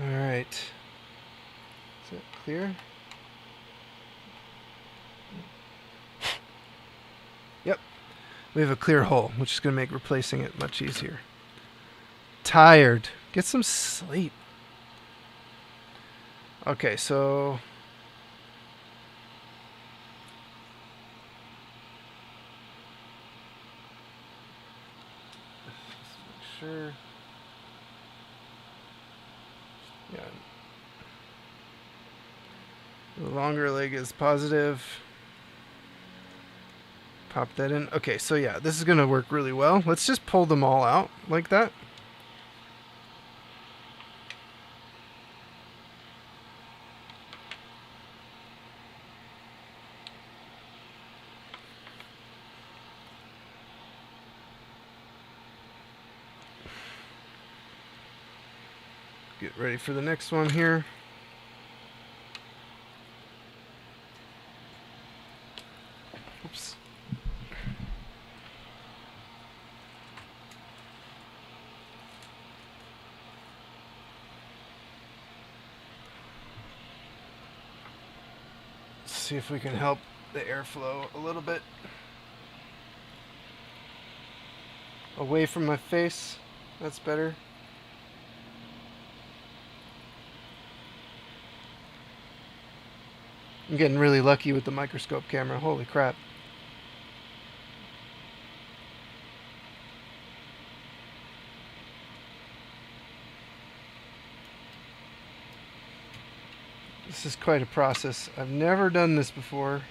S1: Alright. Is that clear? Yep. We have a clear hole, which is going to make replacing it much easier. Tired. Get some sleep. Okay, so... Just make sure... Yeah. The longer leg is positive. Pop that in. Okay, so yeah, this is going to work really well. Let's just pull them all out like that. get ready for the next one here. Oops. Let's see if we can help the airflow a little bit away from my face. That's better. I'm getting really lucky with the microscope camera. Holy crap. This is quite a process. I've never done this before.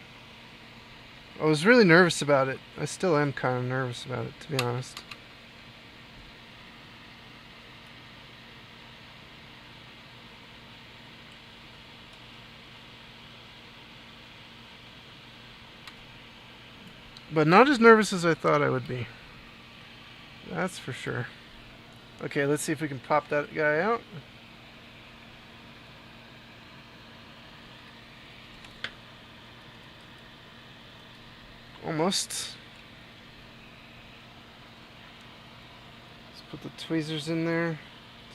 S1: I was really nervous about it. I still am kind of nervous about it, to be honest. But not as nervous as I thought I would be. That's for sure. Okay, let's see if we can pop that guy out. Almost. Let's put the tweezers in there.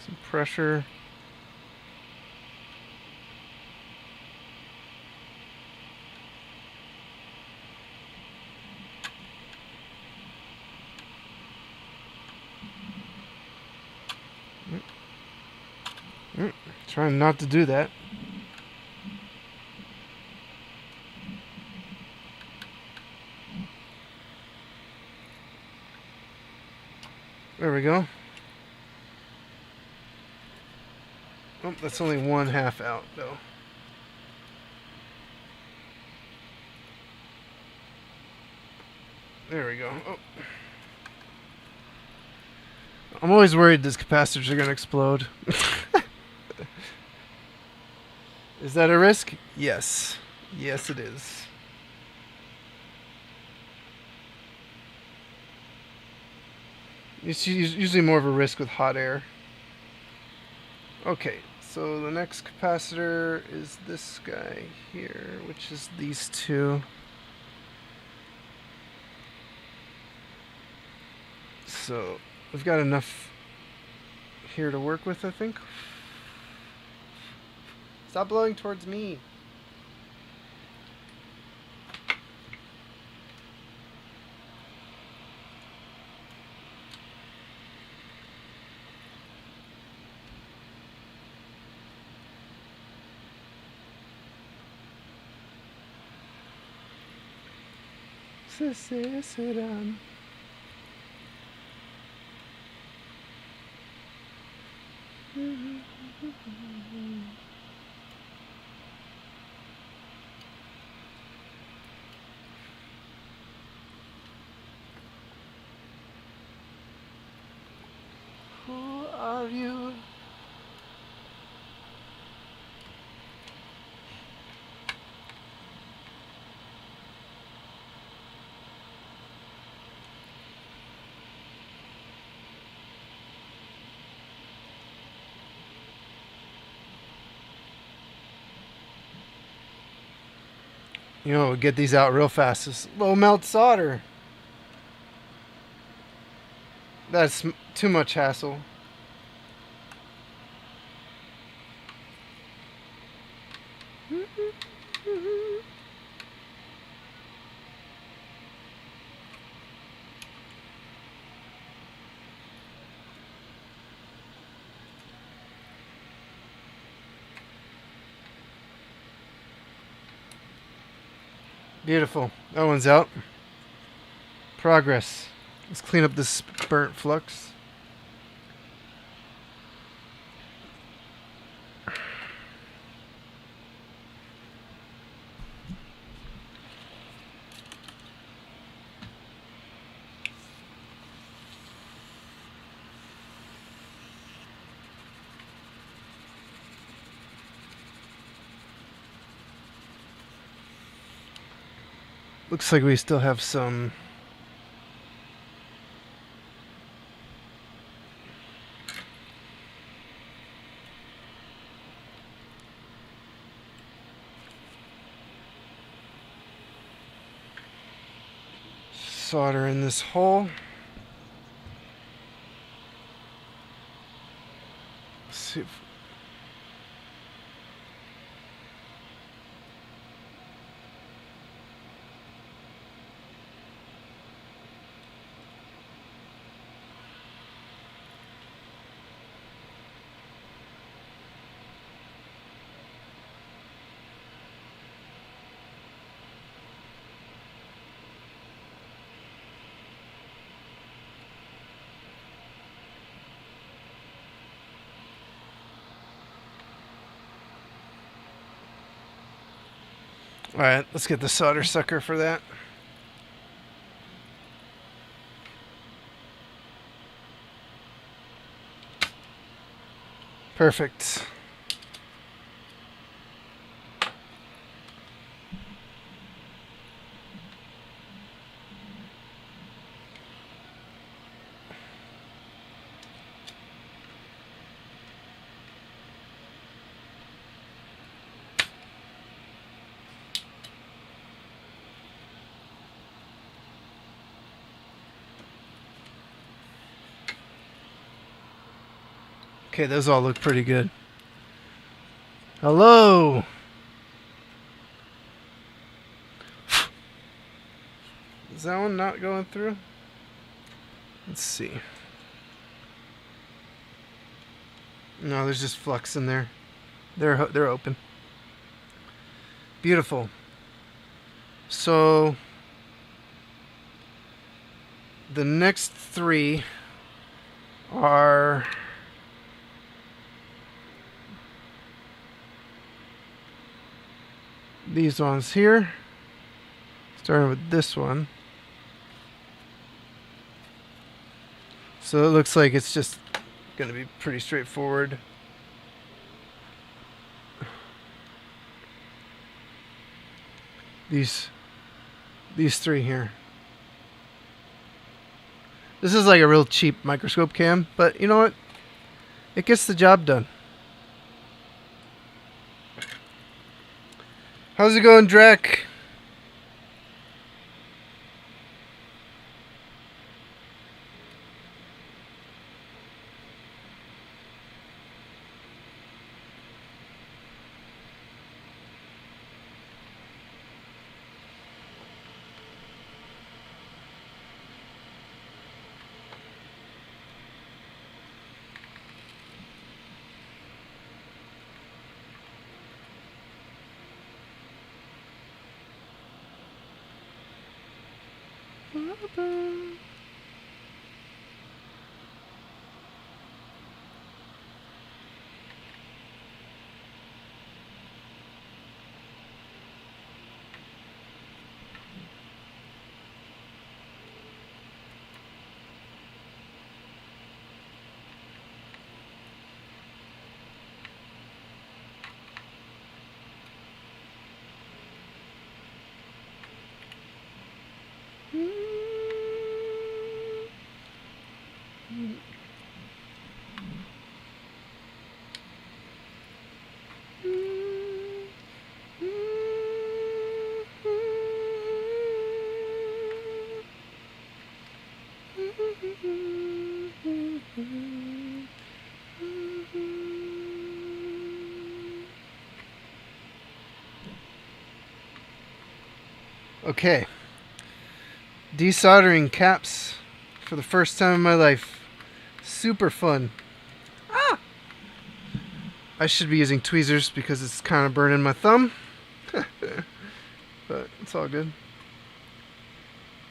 S1: Some pressure. Trying not to do that. There we go. Oh, that's only 1/2 out, though. There we go. Oh. I'm always worried these capacitors are going to explode. Is that a risk? Yes. Yes, it is. It's usually more of a risk with hot air. Okay, so the next capacitor is this guy here, which is these two. So we've got enough here to work with, I think. Stop blowing towards me. Who are you? You know, get these out real fast. This low melt solder. That's too much hassle. Beautiful. That one's out. Progress. Let's clean up this burnt flux. Looks like we still have some solder in this hole. Let's see if Alright, let's get the solder sucker for that. Perfect. Okay, those all look pretty good. Hello! Is that one not going through? Let's see. No, there's just flux in there. They're open. Beautiful. So the next three are these ones here, starting with this one. So it looks like it's just going to be pretty straightforward. These three here. This is like a real cheap microscope cam, but you know what? It gets the job done. How's it going, Drek? Okay. Desoldering caps for the first time in my life. Super fun. Ah! I should be using tweezers because it's kind of burning my thumb. But it's all good.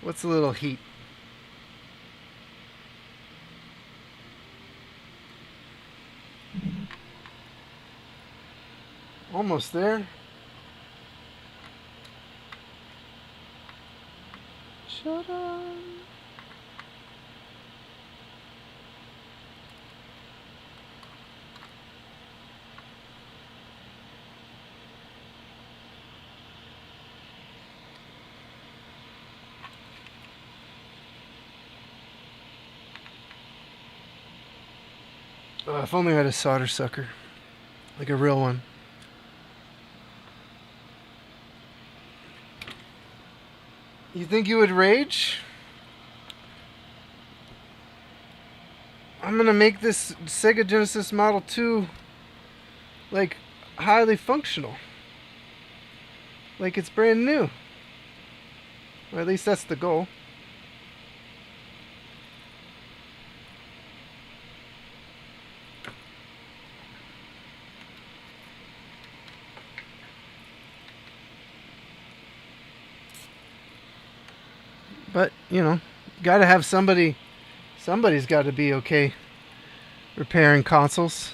S1: What's a little heat? Almost there. Shut up. If only I had a solder sucker. Like a real one. You think you would rage? I'm gonna make this Sega Genesis Model 2 like highly functional. Like it's brand new. Or at least that's the goal. But, you know, gotta have somebody's gotta be okay repairing consoles.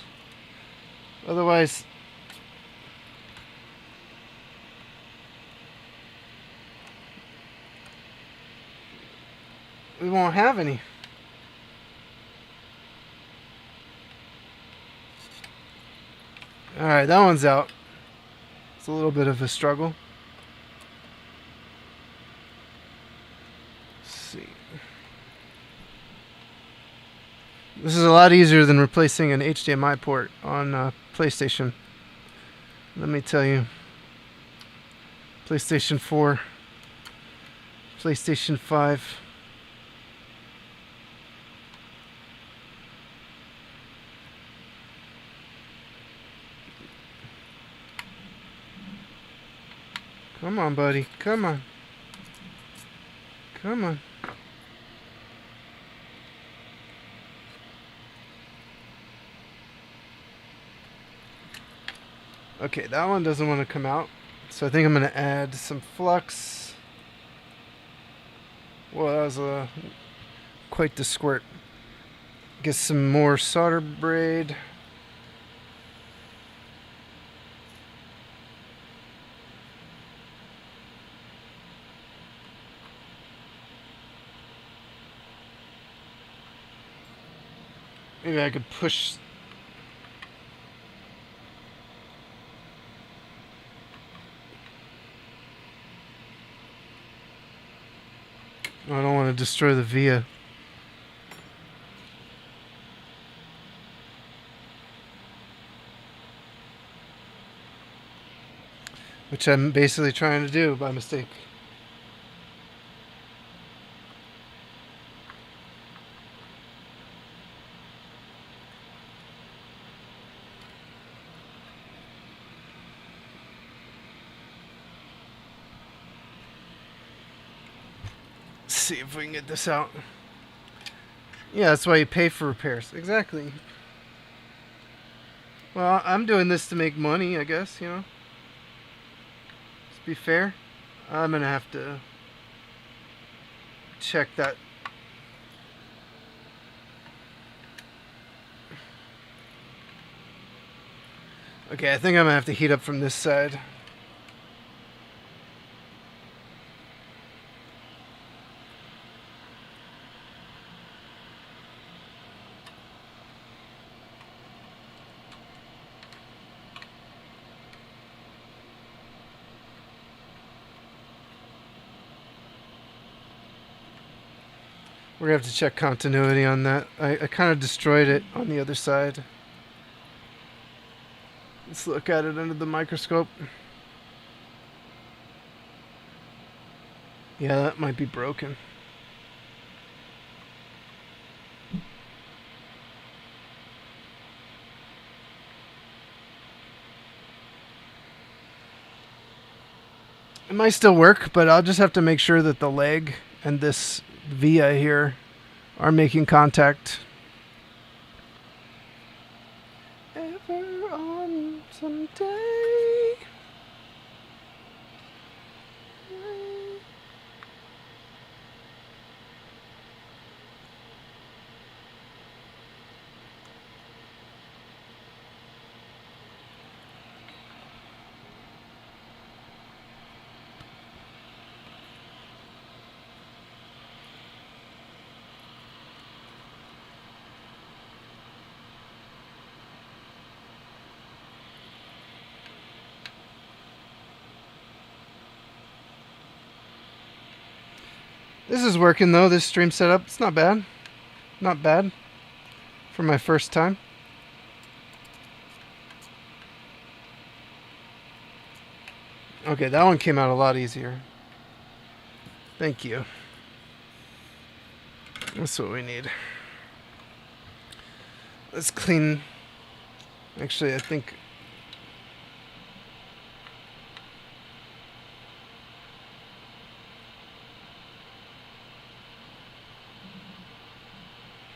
S1: Otherwise, we won't have any. Alright, that one's out. It's a little bit of a struggle. This is a lot easier than replacing an HDMI port on PlayStation. Let me tell you. PlayStation 4, PlayStation 5. Come on, buddy. Come on. Come on. Okay, that one doesn't want to come out. So I think I'm going to add some flux. Well, that was quite the squirt. Get some more solder braid. Maybe I could push. I don't want to destroy the VIA. Which I'm basically trying to do by mistake. See if we can get this out. Yeah, that's why you pay for repairs. Exactly. Well, I'm doing this to make money, I guess, you know. Let's be fair. I'm gonna have to check that. Okay, I think I'm gonna have to heat up from this side. We're going to have to check continuity on that. I kind of destroyed it on the other side. Let's look at it under the microscope. Yeah, that might be broken. It might still work, but I'll just have to make sure that the leg and this VIA here are making contact. Ever on someday. This is working though, this stream setup. It's not bad. Not bad for my first time. Okay, that one came out a lot easier. Thank you. That's what we need. Let's clean. Actually, I think.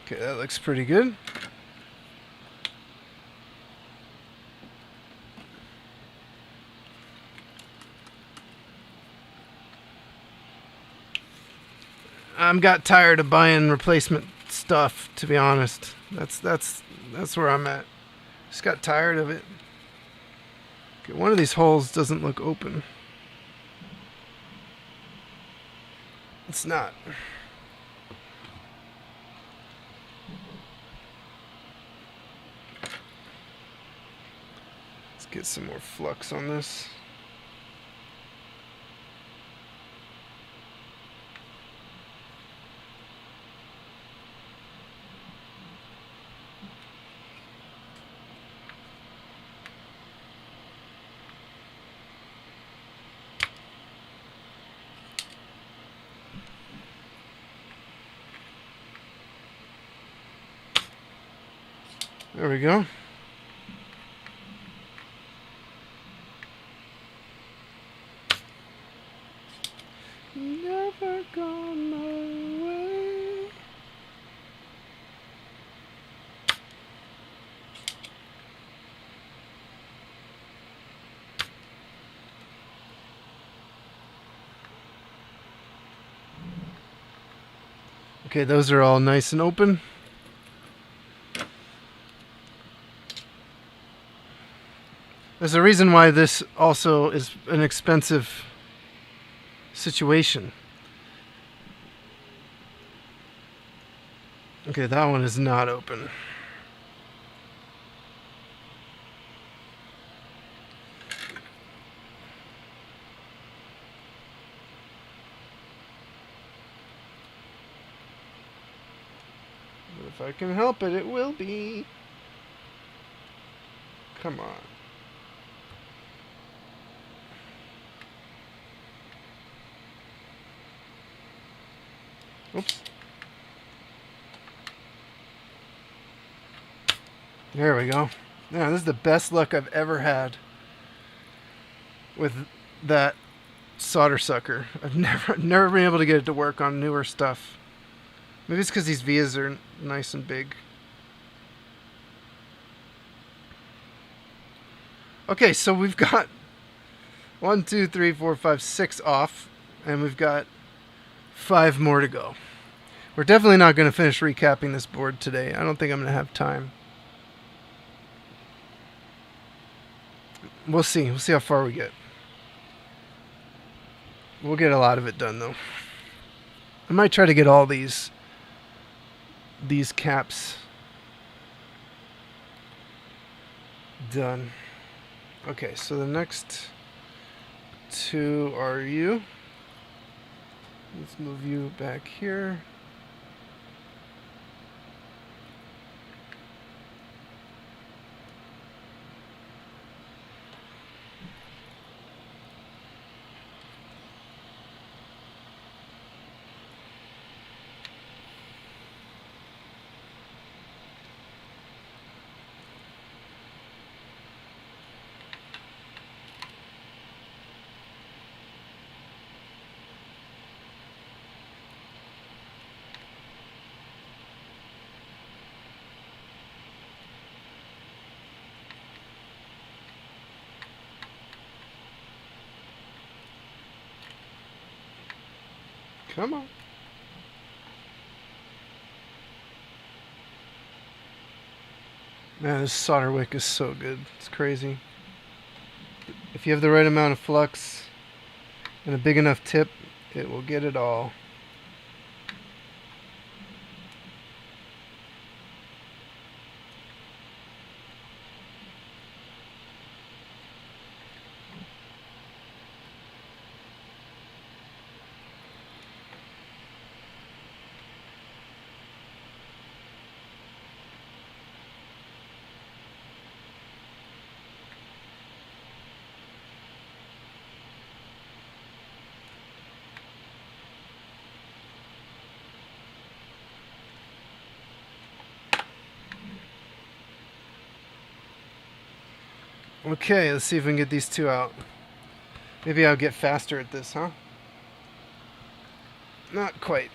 S1: Okay, that looks pretty good. I'm got tired of buying replacement stuff, to be honest. That's where I'm at. Just got tired of it. Okay, one of these holes doesn't look open. It's not. Let's get some more flux on this. There we go. Never gone my way. Okay, those are all nice and open. There's a reason why this also is an expensive situation. Okay, that one is not open. But if I can help it, it will be. Come on. Oops. There we go. Yeah, this is the best luck I've ever had with that solder sucker. I've never been able to get it to work on newer stuff. Maybe it's because these vias are nice and big. Okay, so we've got 1, 2, 3, 4, 5, 6 off, and we've got 5 more to go. We're definitely not going to finish recapping this board today. I don't think I'm going to have time. We'll see. We'll see how far we get. We'll get a lot of it done, though. I might try to get all these caps done. Okay, so the next 2 are you. Let's move you back here. Come on. Man, this solder wick is so good. It's crazy. If you have the right amount of flux and a big enough tip, it will get it all. Okay, let's see if we can get these two out. Maybe I'll get faster at this, huh? Not quite.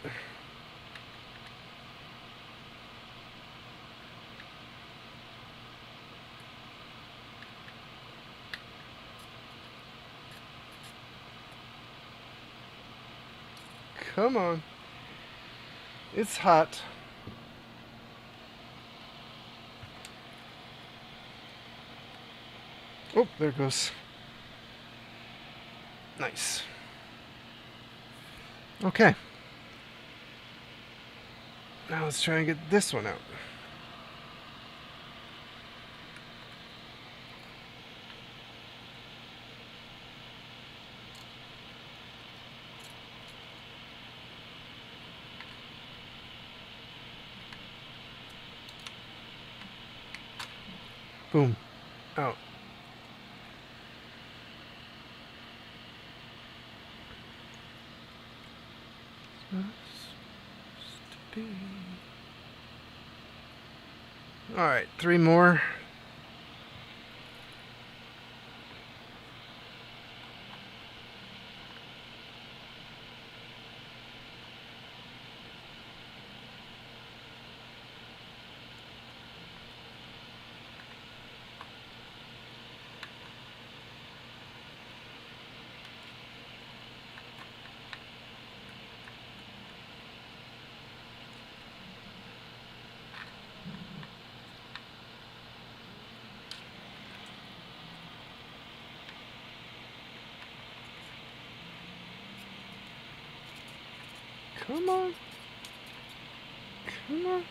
S1: Come on. It's hot. Oh, there it goes. Nice. Okay. Now let's try and get this one out. Boom. Out. Alright, 3 more. Come on. Come on.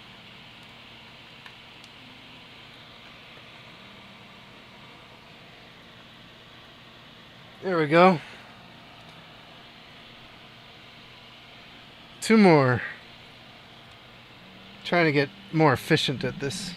S1: There we go. 2 more. Trying to get more efficient at this.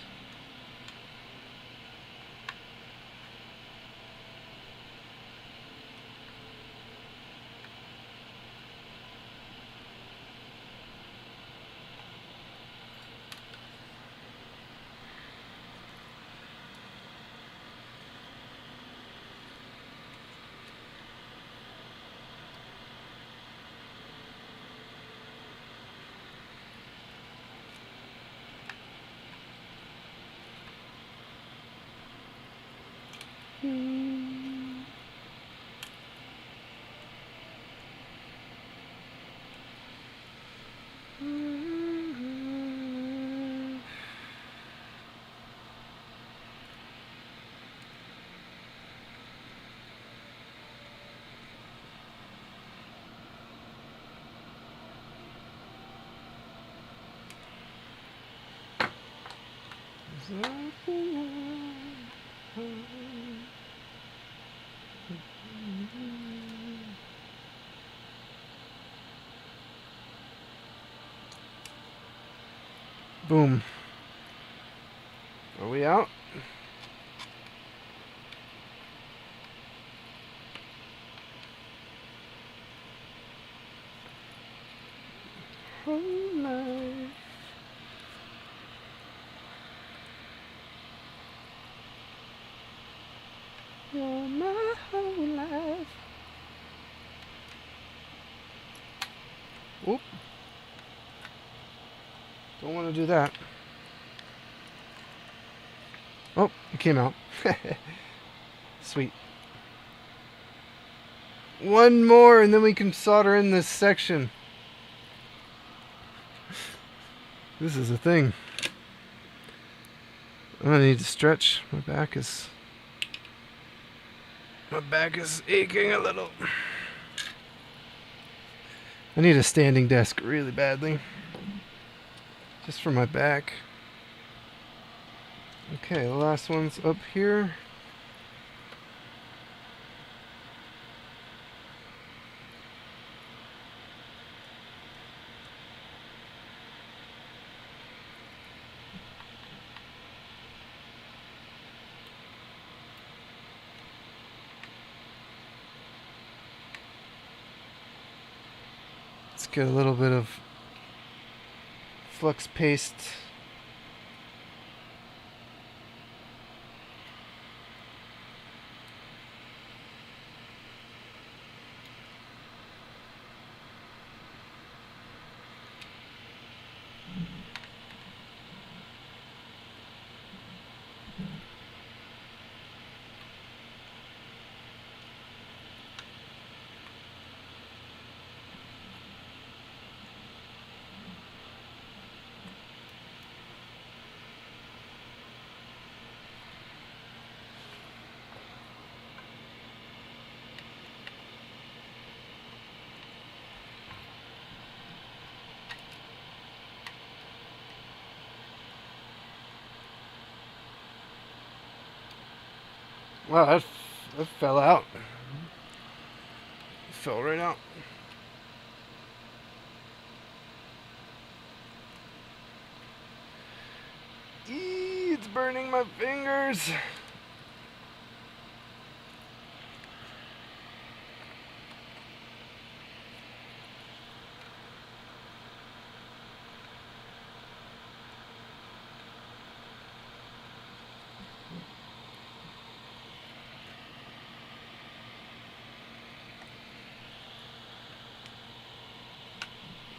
S1: Boom. Are we out? Whole life. You're my whole life. Whoop. Don't want to do that. Oh, it came out. Sweet. 1 more and then we can solder in this section. This is a thing. I'm gonna need to stretch. My back is aching a little. I need a standing desk really badly. Just for my back. Okay, the last one's up here. Let's get a little bit of flux paste. Wow, that fell out. It fell right out. Eee, it's burning my fingers.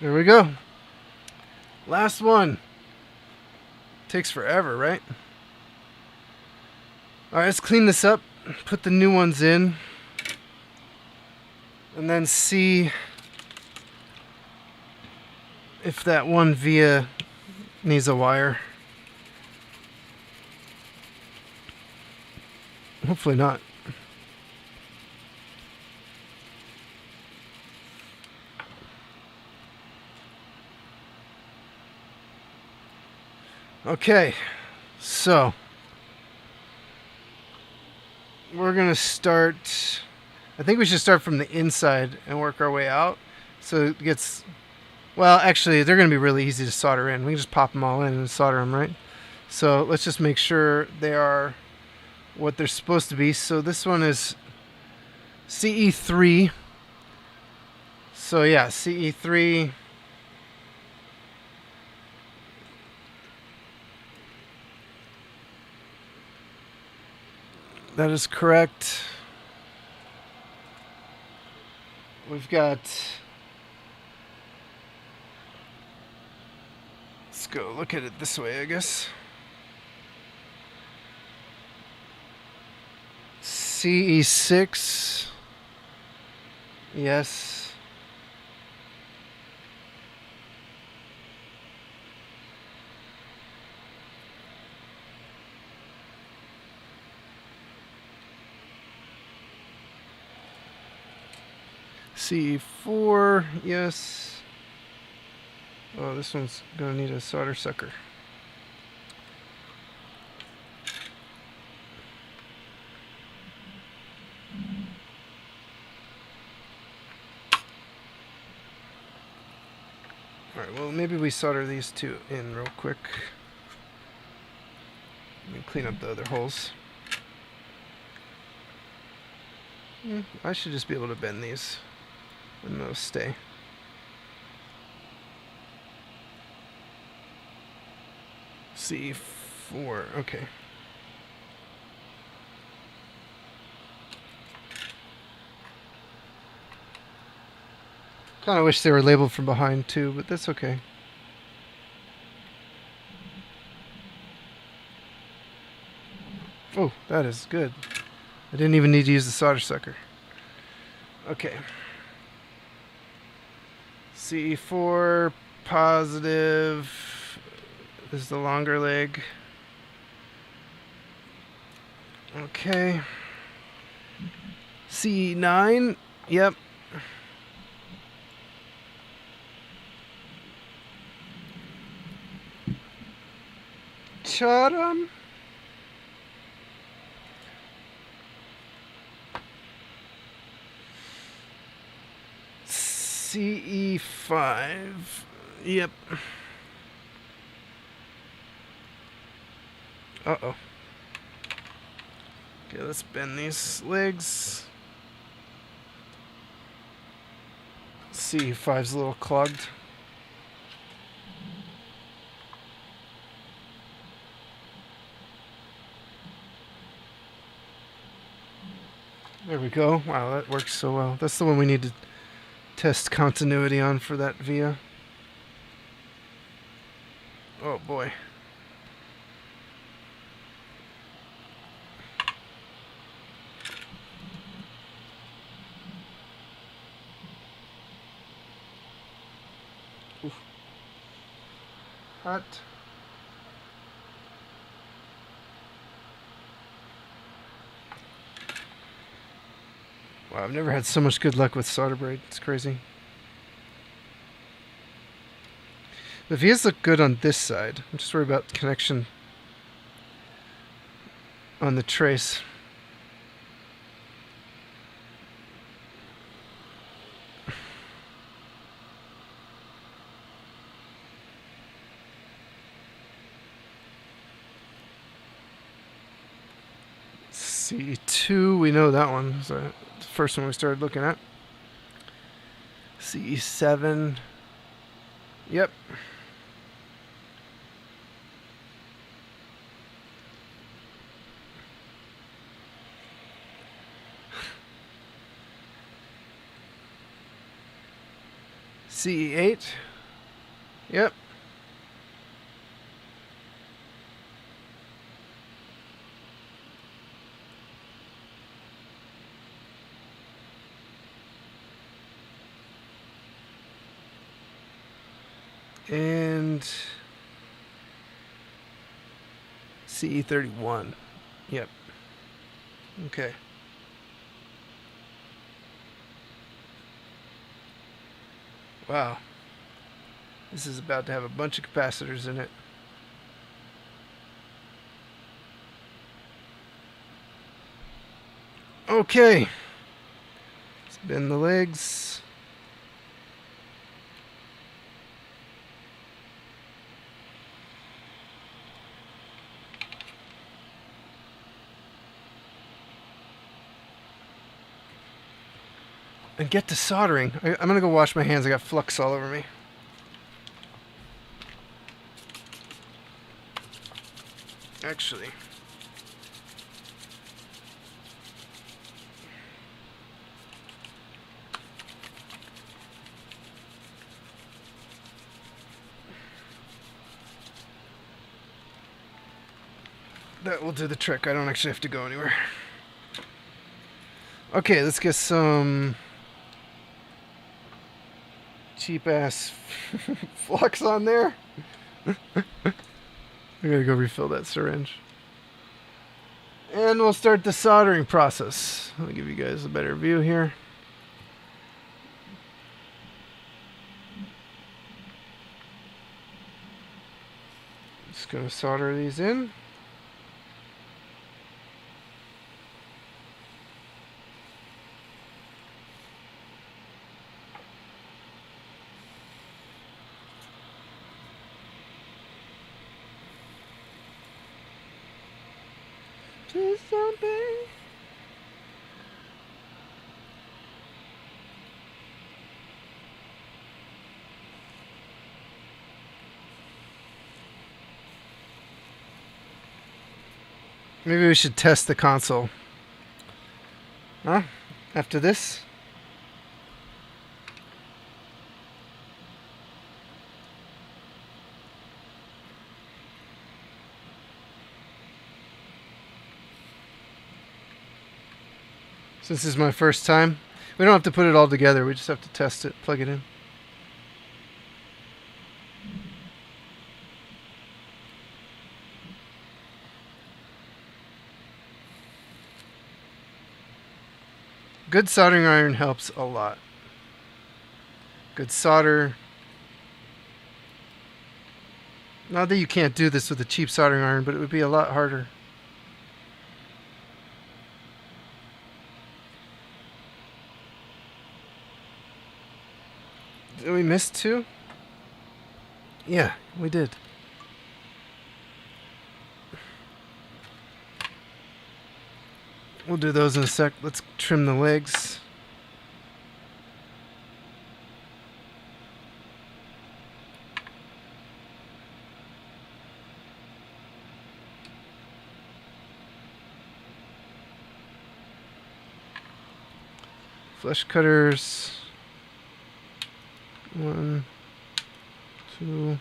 S1: There we go. Last one. Takes forever, right? Alright, let's clean this up. Put the new ones in. And then see if that one via needs a wire. Hopefully not. Okay, so we're gonna start. I think we should start from the inside and work our way out. So it gets. Well, actually, they're gonna be really easy to solder in. We can just pop them all in and solder them, right? So let's just make sure they are what they're supposed to be. So this one is CE3. So yeah, CE3. That is correct. We've got. Let's go look at it this way, I guess. CE6. Yes. CE4. Yes. Oh, this one's gonna need a solder sucker. Alright, well, maybe we solder these two in real quick. Let me clean up the other holes. I should just be able to bend these and they'll stay. C4, okay. Kind of wish they were labeled from behind too, but that's okay. Oh, that is good. I didn't even need to use the solder sucker. Okay. CE4 positive. This is the longer leg. Okay. CE9. Yep. Chatham. CE5. Yep. Uh-oh. Okay, let's bend these legs. CE5's a little clogged. There we go. Wow, that works so well. That's the one we need to test continuity on for that VIA. Oh boy. Oof. Hot. Wow, I've never had so much good luck with solder braid. It's crazy. The Vias look good on this side. I'm just worried about connection on the trace. CE2, we know that one. So the first one we started looking at. CE7. Yep. CE8. Yep. And CE31. Yep. Okay. Wow. This is about to have a bunch of capacitors in it. Okay. Spin the legs. And get to soldering. I'm gonna go wash my hands. I got flux all over me. Actually, that will do the trick. I don't actually have to go anywhere. Okay, let's get some cheap ass flux on there. I gotta go refill that syringe. And we'll start the soldering process. I'll give you guys a better view here. Just gonna solder these in. To something. Maybe we should test the console. Huh? After this? Since this is my first time, we don't have to put it all together. We just have to test it, plug it in. Good soldering iron helps a lot. Good solder. Not that you can't do this with a cheap soldering iron, but it would be a lot harder. Did we miss two? Yeah, we did. We'll do those in a sec. Let's trim the legs. Flesh cutters. 1, 2.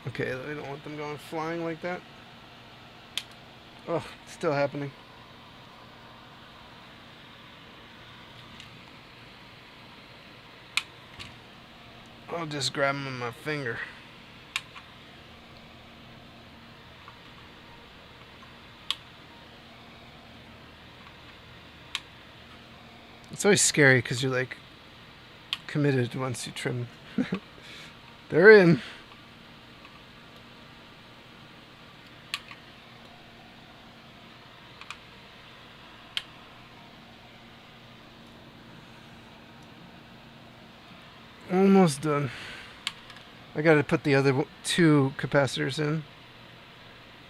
S1: Okay, I don't want them going flying like that. Oh, it's still happening. I'll just grab them with my finger. It's always scary because you're like committed once you trim. They're in. Almost done. I gotta put the other two capacitors in,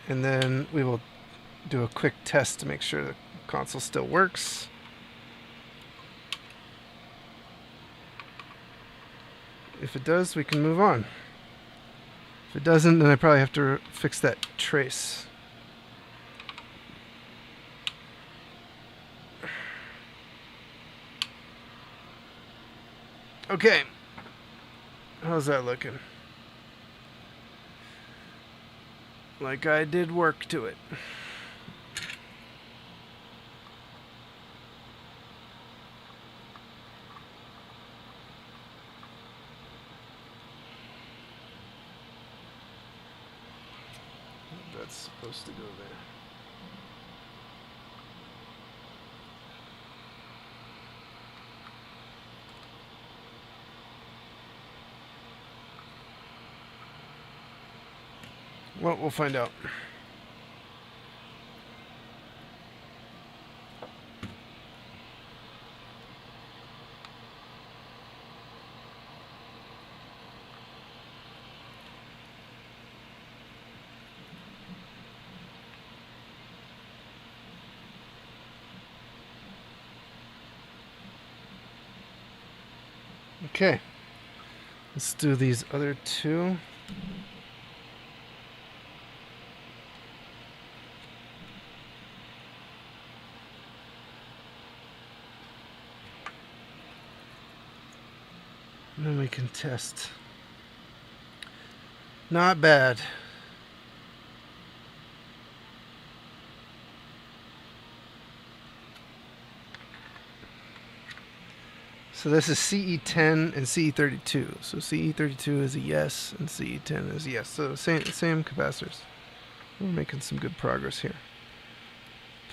S1: and then we will do a quick test to make sure the console still works. If it does, we can move on. If it doesn't, then I probably have to fix that trace. Okay. How's that looking? Like I did work to it. That's supposed to go there. Well, we'll find out. Okay. Let's do these other two. And then we can test. Not bad. So this is CE10 and CE32. So CE32 is a yes and CE10 is a yes. So same capacitors. We're making some good progress here.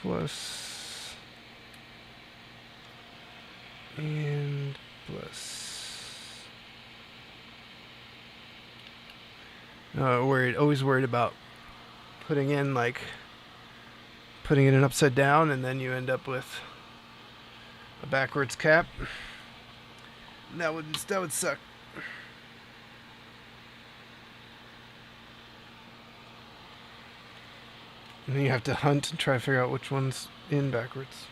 S1: Plus and plus. Always worried about putting it in upside down, and then you end up with a backwards cap. That would suck. And then you have to hunt and try to figure out which one's in backwards.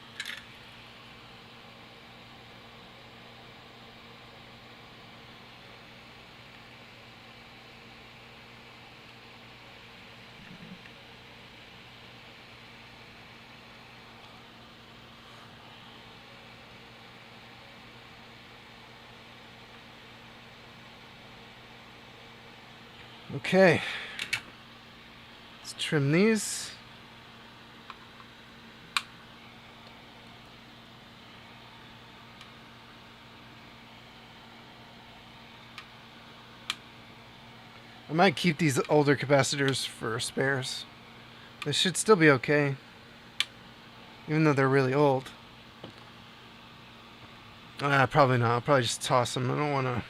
S1: Okay, let's trim these. I might keep these older capacitors for spares. They should still be okay, even though they're really old. Probably not. I'll probably just toss them. I don't want to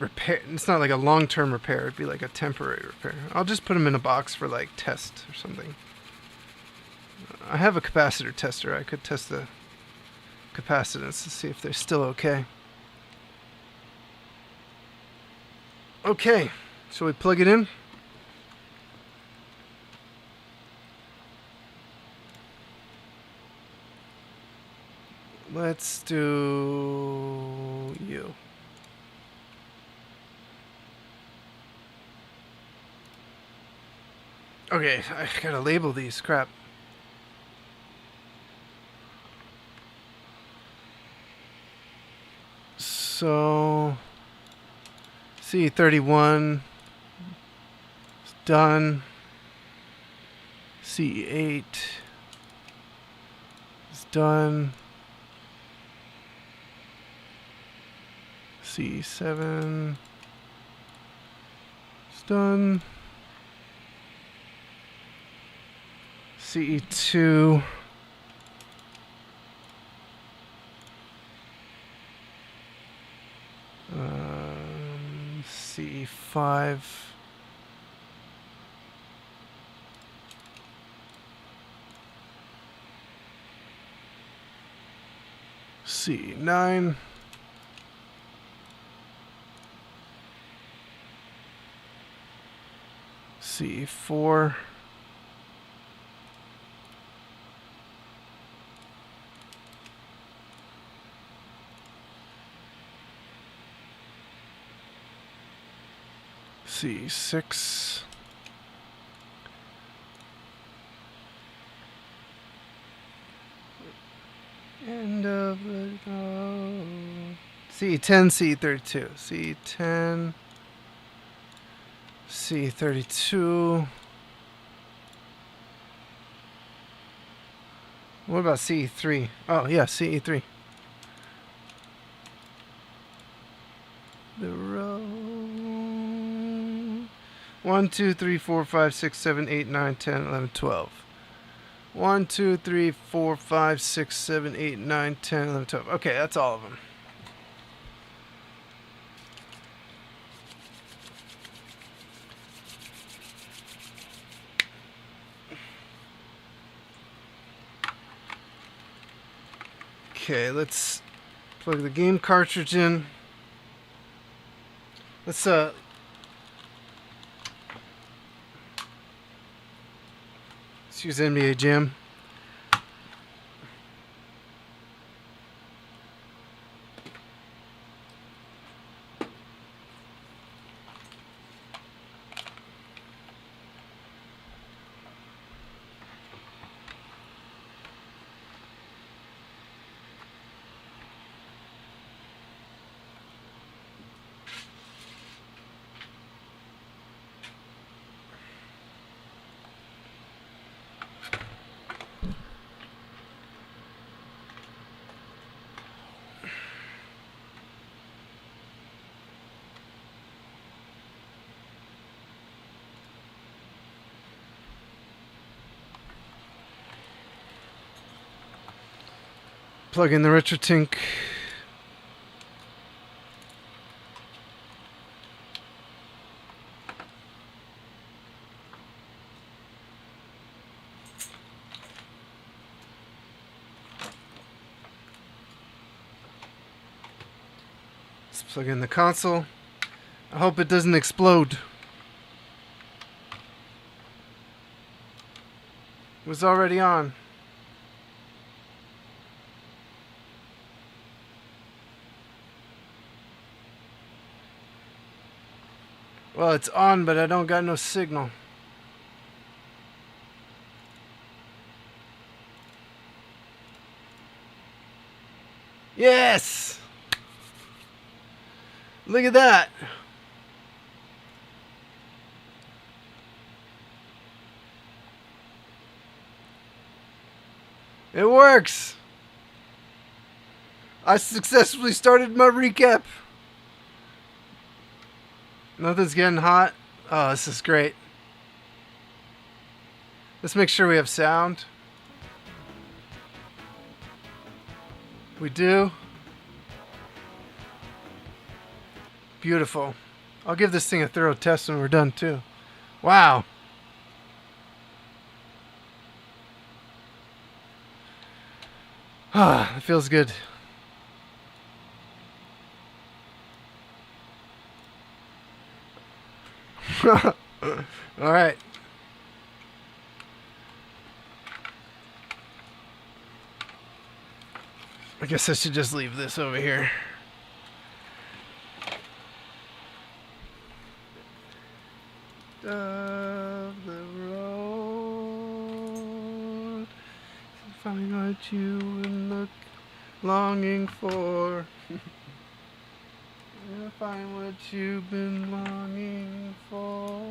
S1: repair. It's not like a long-term repair. It'd be like a temporary repair. I'll just put them in a box for like test or something. I have a capacitor tester. I could test the capacitance to see if they're still okay. Okay, shall we plug it in? Let's do you. Okay, I gotta label these. Crap. So C31 is done. C8 is done. C7 is done. CE2 CE5 CE9 CE4 see, 6. End of the C10, C32, C10, C32. What about CE3? Oh yeah, CE3. The row. 1, 2, 3, 4, 5, 6, 7, 8, 9, 10, 11, 12. 1, 2, 3, 4, 5, 6, 7, 8, 9, 10, 11, 12. Okay, that's all of them. Okay, let's plug the game cartridge in. Let's use NBA Jam. Plug in the RetroTink. Let's plug in the console. I hope it doesn't explode. It was already on. Well, it's on, but I don't got no signal. Yes! Look at that. It works. I successfully started my recap. Nothing's getting hot. Oh, this is great. Let's make sure we have sound. We do. Beautiful. I'll give this thing a thorough test when we're done too. Wow. Ah, it feels good. All right. I guess I should just leave this over here. Of the road, find what you look longing for. Find what you've been longing for.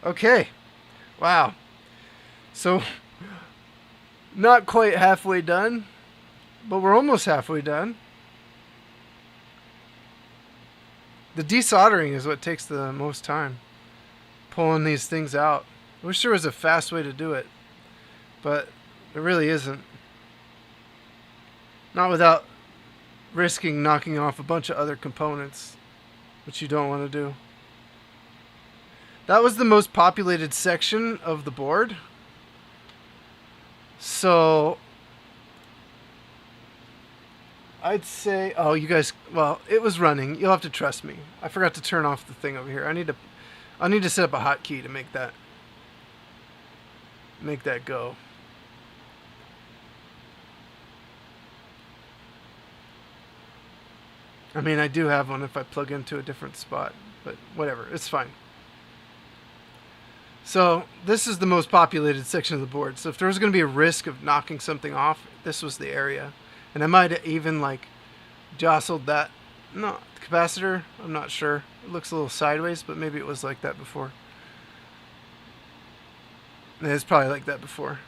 S1: Okay. Wow. So, not quite halfway done, but we're almost halfway done. The desoldering is what takes the most time. Pulling these things out. I wish there was a fast way to do it, but there really isn't. Not without risking knocking off a bunch of other components, which you don't want to do. That was the most populated section of the board. So I'd say, oh, you guys, well, it was running. You'll have to trust me. I forgot to turn off the thing over here. I need to set up a hotkey to make that go. I mean, I do have one if I plug into a different spot, but whatever, it's fine. So this is the most populated section of the board. So if there was going to be a risk of knocking something off, this was the area. And I might have even like jostled that. No, the capacitor, I'm not sure. It looks a little sideways, but maybe it was like that before. It's probably like that before.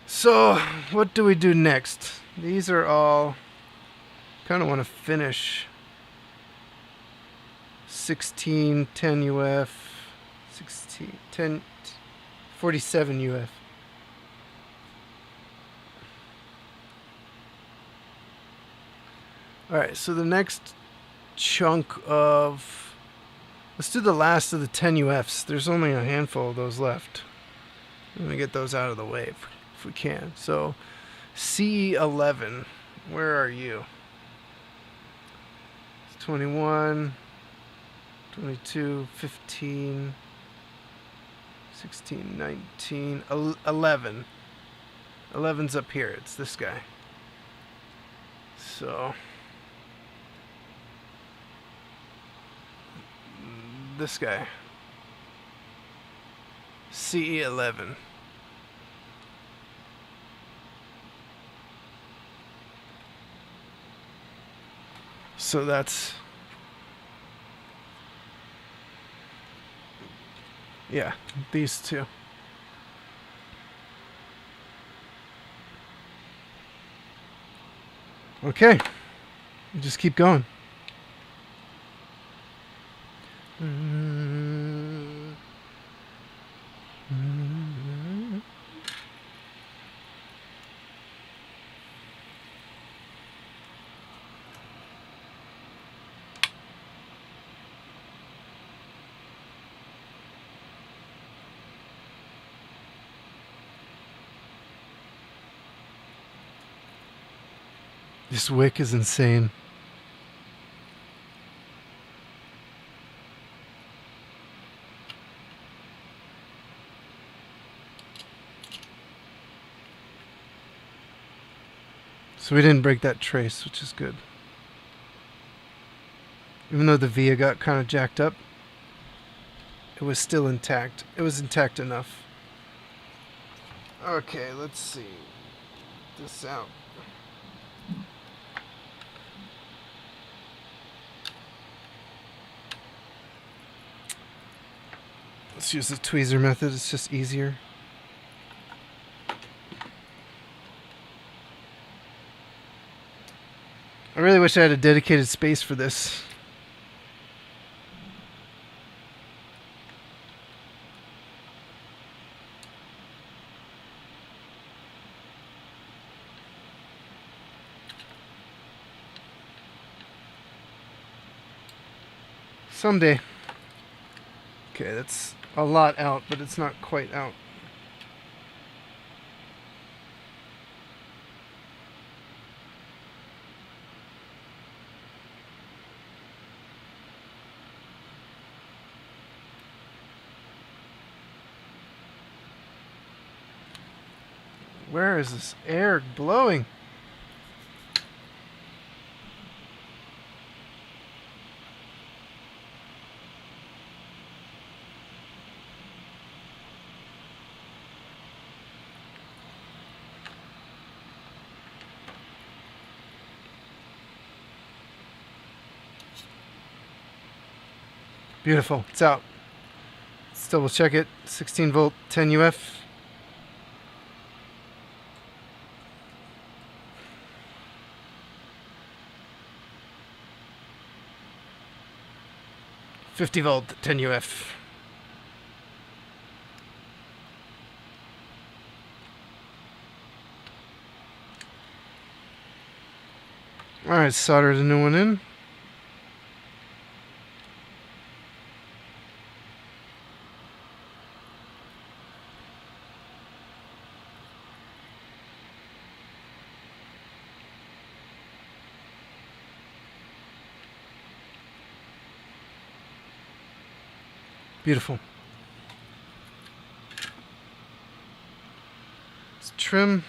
S1: So what do we do next? These are all kind of want to finish 16 10 UF 16 10 47 UF. All right, so the next chunk of, let's do the last of the 10 UFs. There's only a handful of those left. Let me get those out of the way if we can. So C11, where are you? It's 21, 22, 15, 16, 19, 11. 11's up here. It's this guy. So this guy. CE11. So that's, yeah, these two. Okay, just keep going. This wick is insane. So we didn't break that trace, which is good. Even though the VA got kind of jacked up, it was still intact. It was intact enough. Okay, let's see this out. Let's use the tweezer method, it's just easier. I really wish I had a dedicated space for this. Someday. Okay, that's a lot out, but it's not quite out. Where is this air blowing? Beautiful. It's out. Let's double check it. 16 volt, 10 UF. $50 volt, 10 UF. Alright, solder the new one in. Beautiful. Let's trim.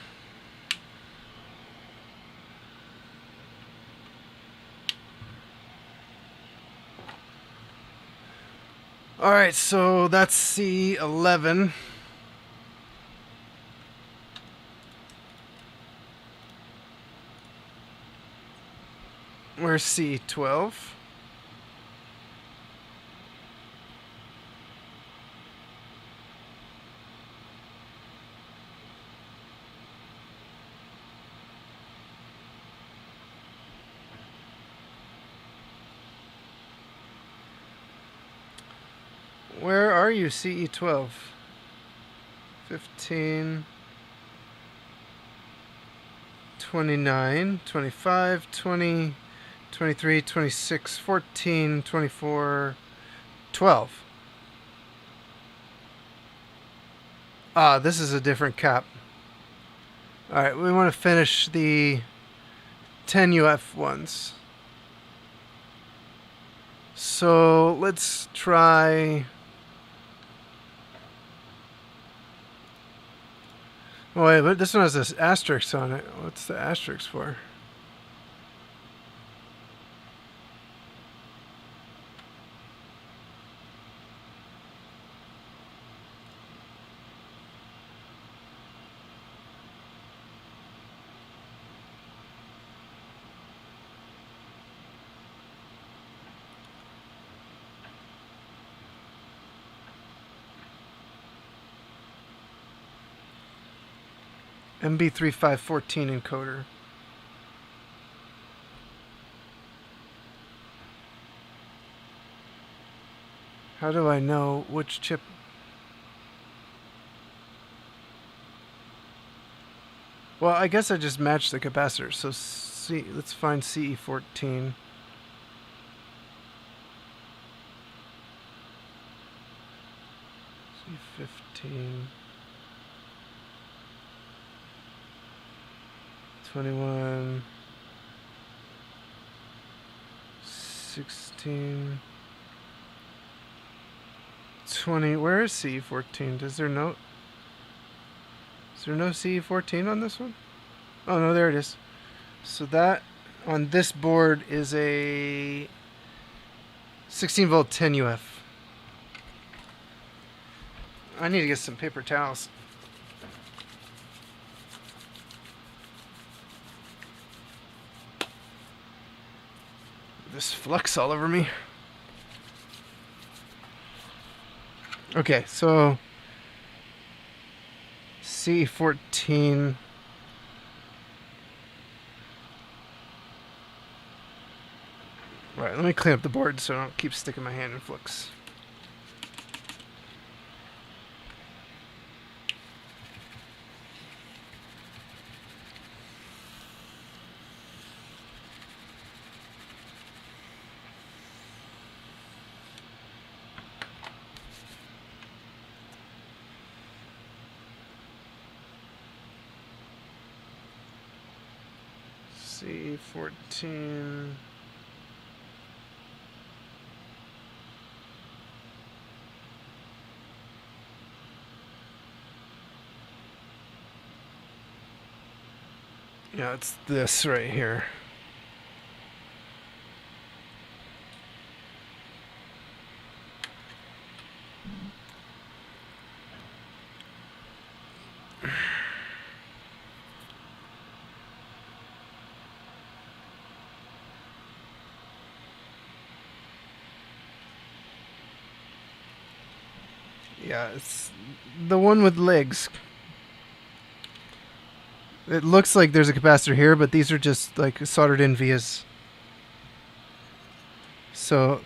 S1: Alright, so that's C11. Where's C12? Where are you, CE12? 15, 29, 25, 20, 23, 26, 14, 24, 12. Ah, this is a different cap. Alright, we want to finish the 10 UF ones. So let's try... Oh, wait, but this one has this asterisk on it. What's the asterisk for? MB3514 encoder. How do I know which chip? Well, I guess I just matched the capacitor. So let's find CE14. C15. 21. 16. 20. Where is CE14? Is there no CE14 on this one? Oh no, there it is. So that on this board is a 16 volt 10 UF. I need to get some paper towels. This flux all over me. Okay, so C14. Right, let me clean up the board so I don't keep sticking my hand in flux. C14. Yeah, it's this right here. Yeah, it's the one with legs. It looks like there's a capacitor here, but these are just like soldered in vias. So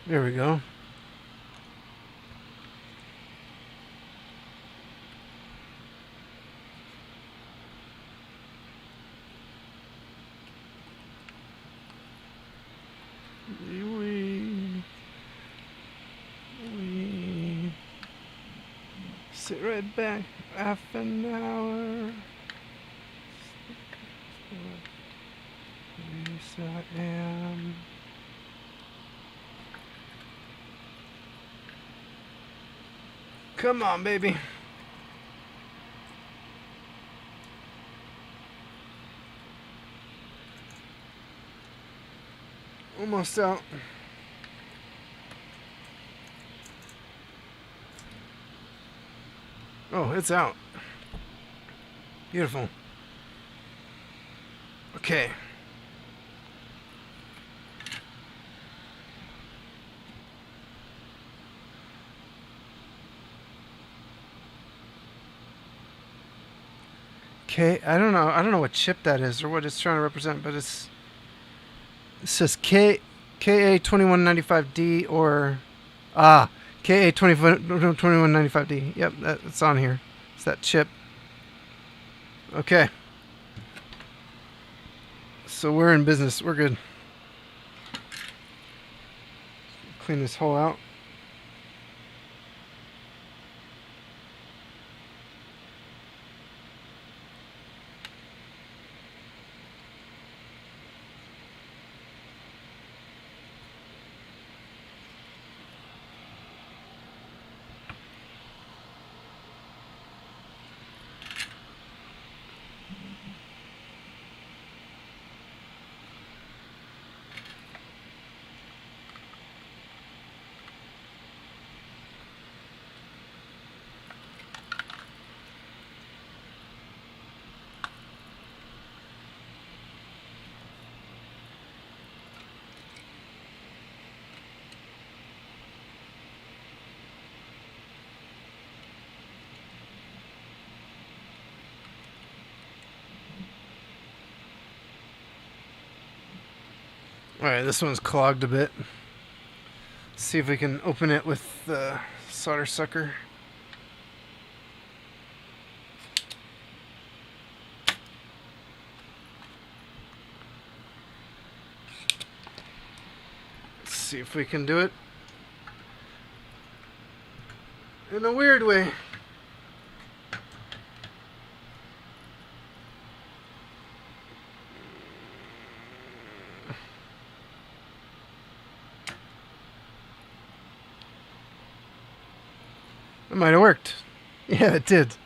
S1: There we go. We sit right back, half an hour. Yes, I am. Come on, baby. Almost out. Oh, it's out. Beautiful. Okay. Okay, I don't know what chip that is or what it's trying to represent, but it says KA2195D or KA2195D. Yep, it's on here. It's that chip. Okay. So we're in business. We're good. Clean this hole out. Alright, this one's clogged a bit. Let's see if we can open it with the solder sucker. Let's see if we can do it in a weird way. It might have worked. Yeah, it did.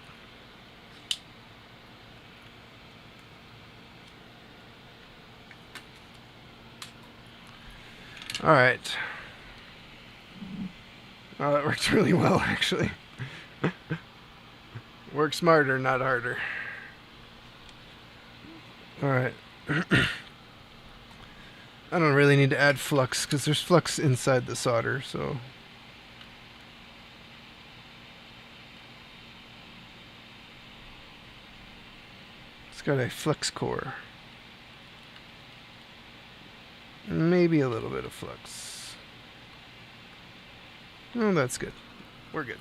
S1: Alright. Oh, that worked really well, actually. Work smarter, not harder. Alright. I don't really need to add flux, because there's flux inside the solder, so... It's got a flux core. Maybe a little bit of flux. Oh, that's good. We're good.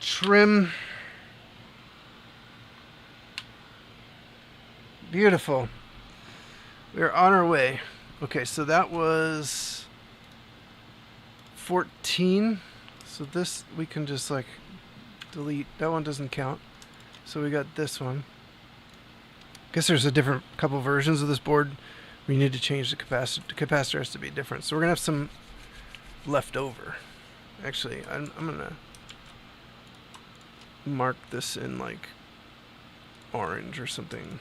S1: Trim. Beautiful. We're on our way. Okay, so that was 14. So this we can just like delete. That one doesn't count. So we got this one. Guess there's a different couple versions of this board. We need to change the capacitor. The capacitor has to be different. So we're gonna have some left over. Actually, I'm gonna mark this in like orange or something,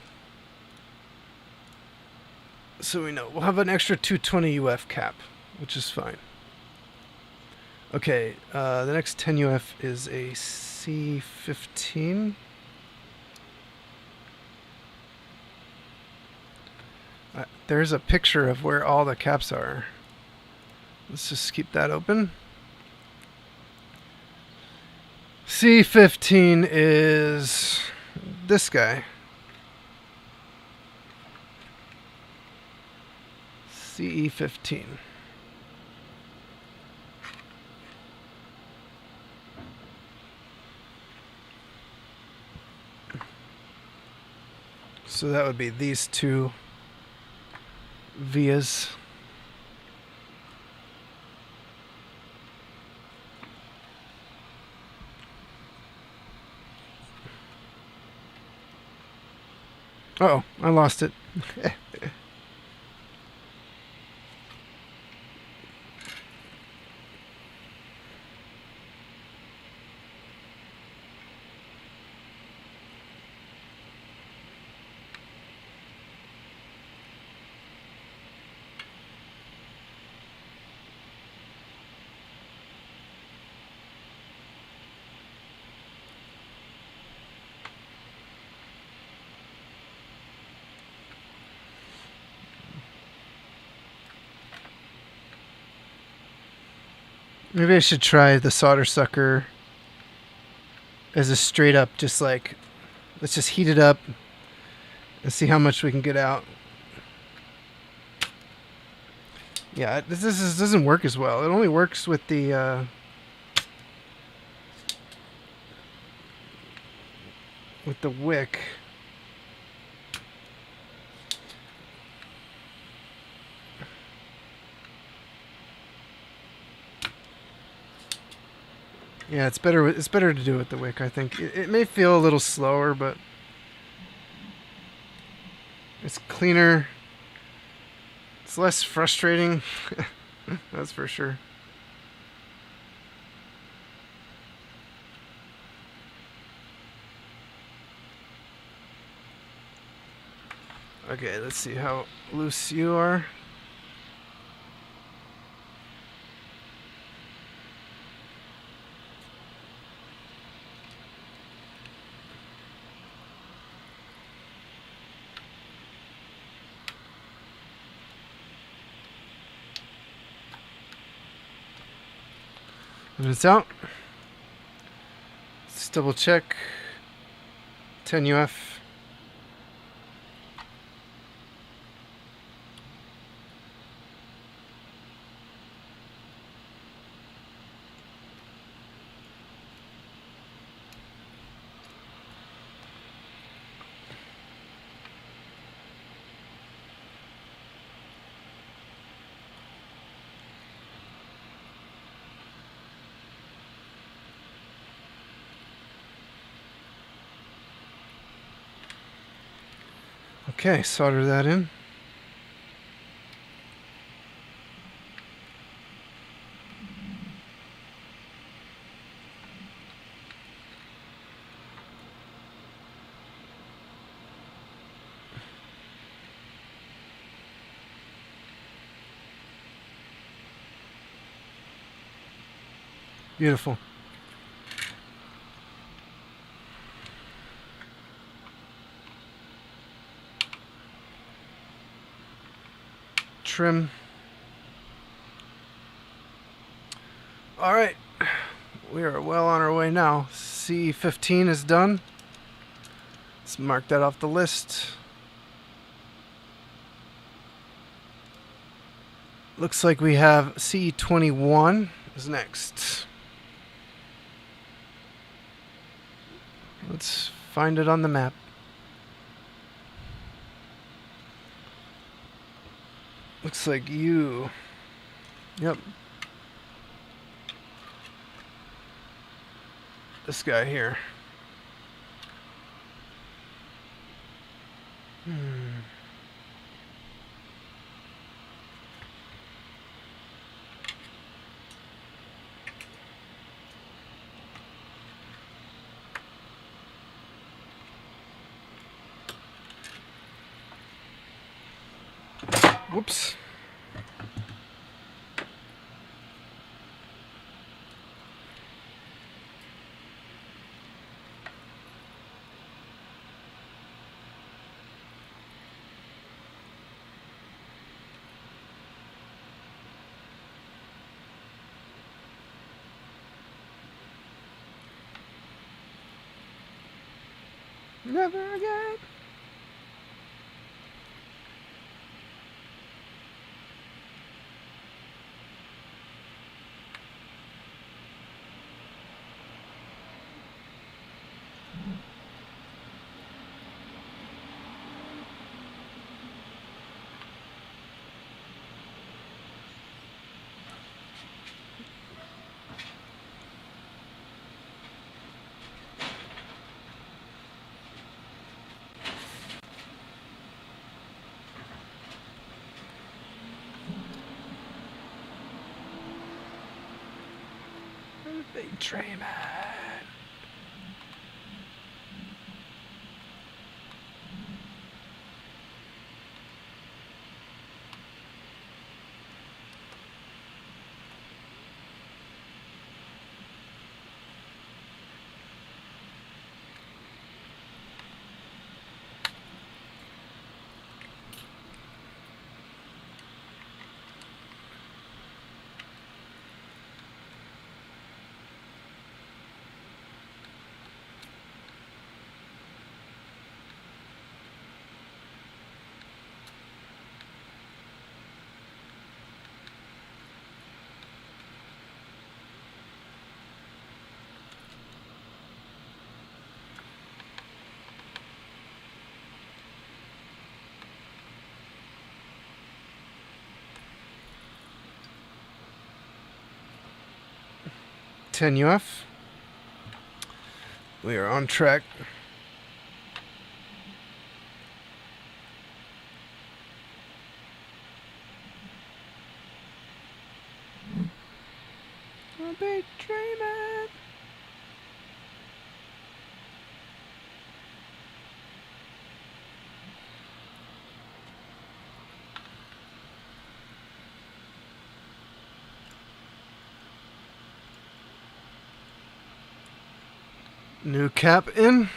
S1: so we know. We'll have an extra 220 UF cap, which is fine. Okay, the next 10 UF is a C15. There's a picture of where all the caps are. Let's just keep that open. C15 is this guy. CE15. So that would be these two vias. Uh-oh, I lost it. Maybe I should try the solder sucker as a straight up, just like, let's just heat it up and see how much we can get out. Yeah, this doesn't work as well. It only works with the wick. Yeah, it's better. It's better to do it with the wick, I think. It may feel a little slower, but it's cleaner. It's less frustrating. That's for sure. Okay, let's see how loose you are. And it's out. Let's double check. 10 UF. Okay, solder that in. Beautiful. Trim. All right, we are well on our way now. C15 is done. Let's mark that off the list. Looks like we have C21 is next. Let's find it on the map. Looks like you. Yep. This guy here. Whoops. Never again. Betrayman. Continue off. We are on track. Betrayman. New cap in.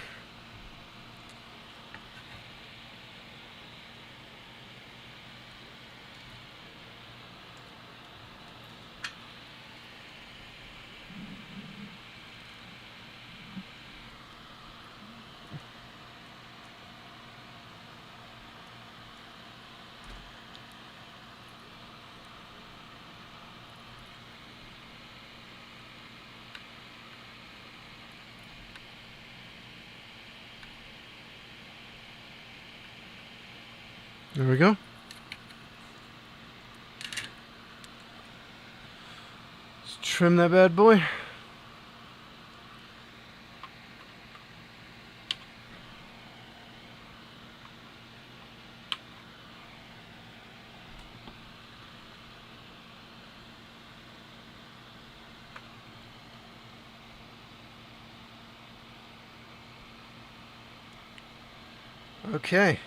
S1: There we go. Let's trim that bad boy. Okay.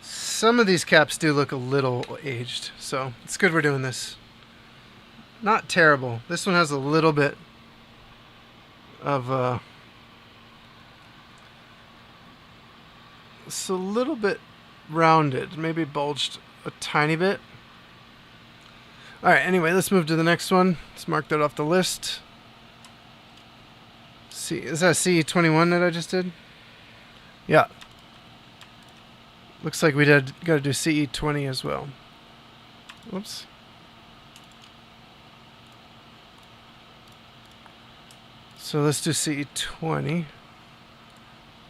S1: Some of these caps do look a little aged, so it's good we're doing this. Not terrible. This one has a little bit of it's a little bit rounded, maybe bulged a tiny bit. Alright, anyway, let's move to the next one. Let's mark that off the list. See, is that CE21 that I just did? Yeah. Looks like we got to do CE20 as well. Whoops. So let's do CE20.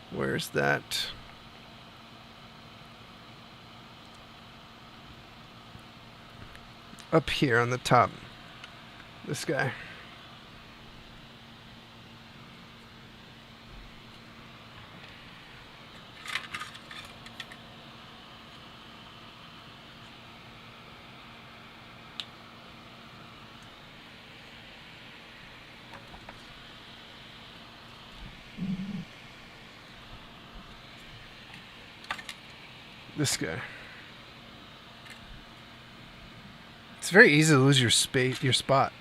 S1: Where's that? Up here on the top. This guy. This guy. It's very easy to lose your spot.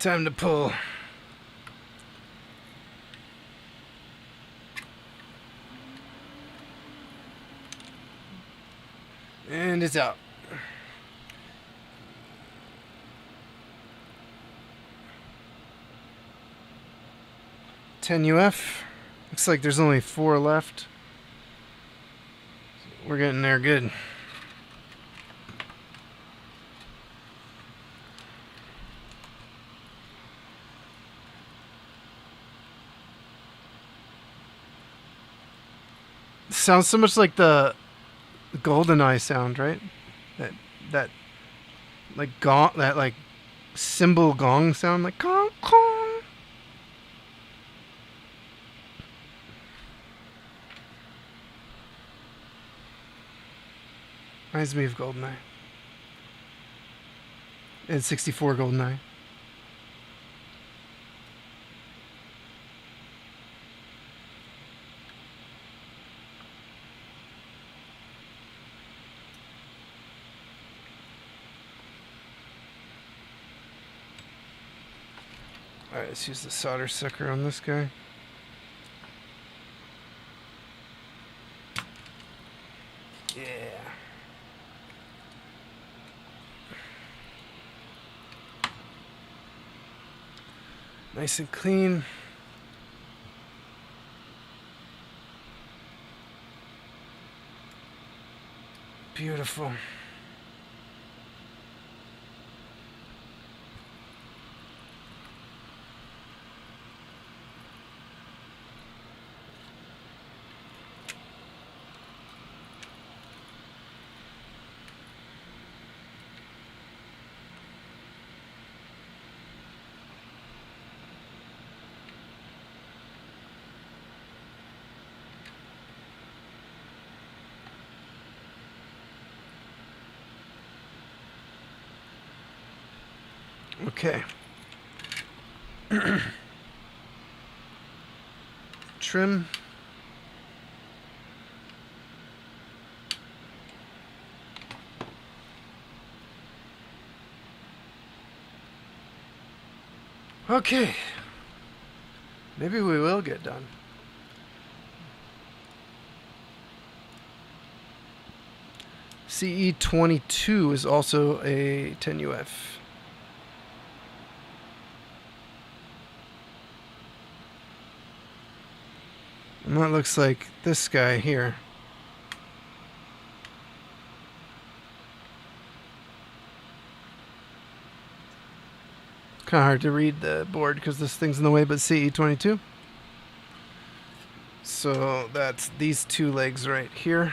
S1: Time to pull. And it's out. $10 UF. Looks like there's only 4 left. We're getting there good. Sounds so much like the GoldenEye sound, right? That like gong, that like cymbal gong sound, like gong gong. Reminds me of GoldenEye. And 64 GoldenEye. Alright, let's use the solder sucker on this guy. Yeah. Nice and clean. Beautiful. Okay. Trim. Okay. Maybe we will get done. CE22 is also a 10 UF. And that looks like this guy here. Kind of hard to read the board because this thing's in the way, but CE22. So that's these 2 legs right here.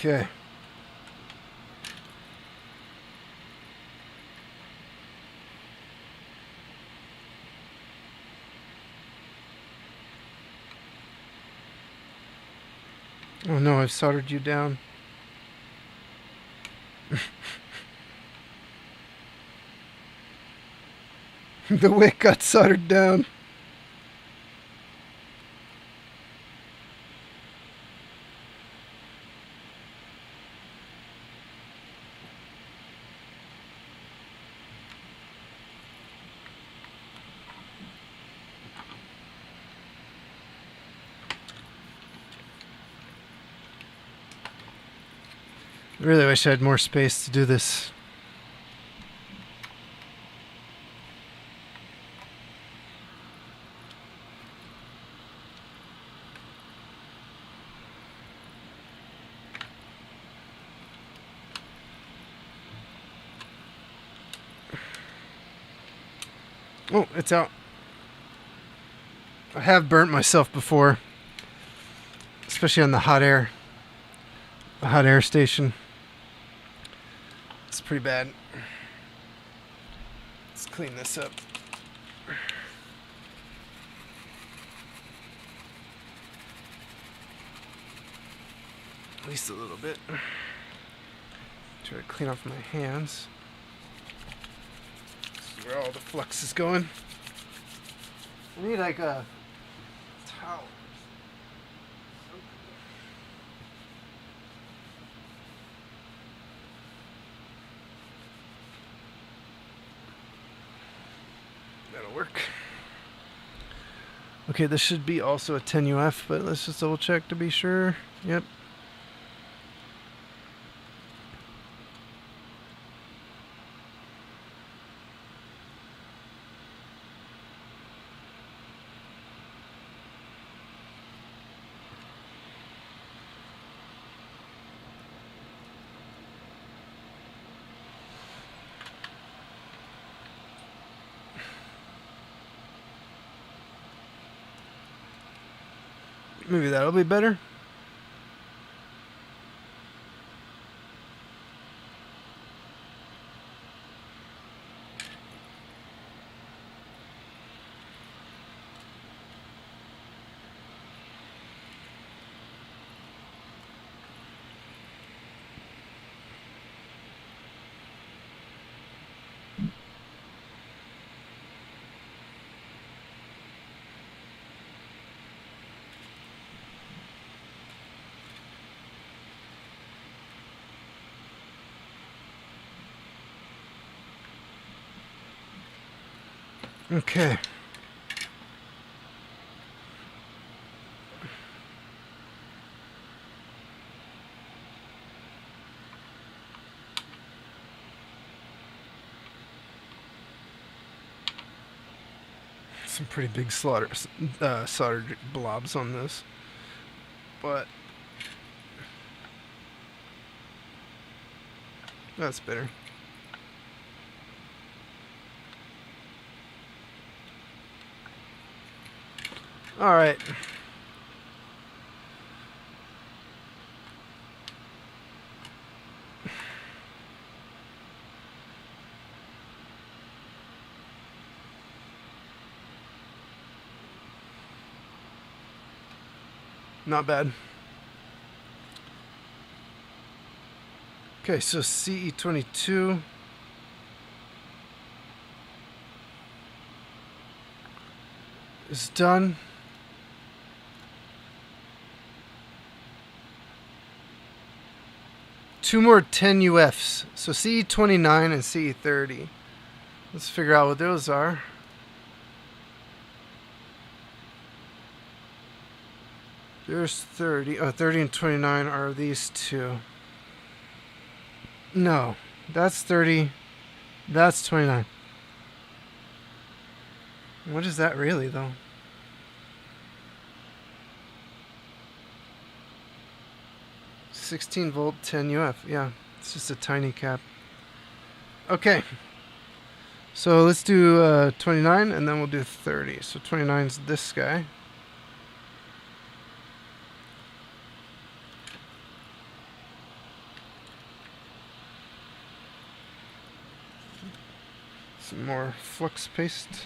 S1: Okay. Oh no, I've soldered you down. The wick got soldered down. I really wish I had more space to do this. Oh, it's out. I have burnt myself before, especially on the hot air station. It's pretty bad. Let's clean this up. At least a little bit. Try to clean off my hands. This is where all the flux is going. I need like a towel. That'll work. Okay, this should be also a 10UF, but let's just double check to be sure. Yep. Maybe that'll be better. Okay. Some pretty big soldered blobs on this, but that's better. All right. Not bad. Okay, so CE22. Is done. Two more 10UFs. So CE29 and CE30. Let's figure out what those are. There's 30. Oh, 30 and 29 are these two. No, that's 30. That's 29. What is that really, though? $16 volt 10UF. Yeah, it's just a tiny cap. Okay. So let's do 29 and then we'll do 30. So 29 is this guy. Some more flux paste.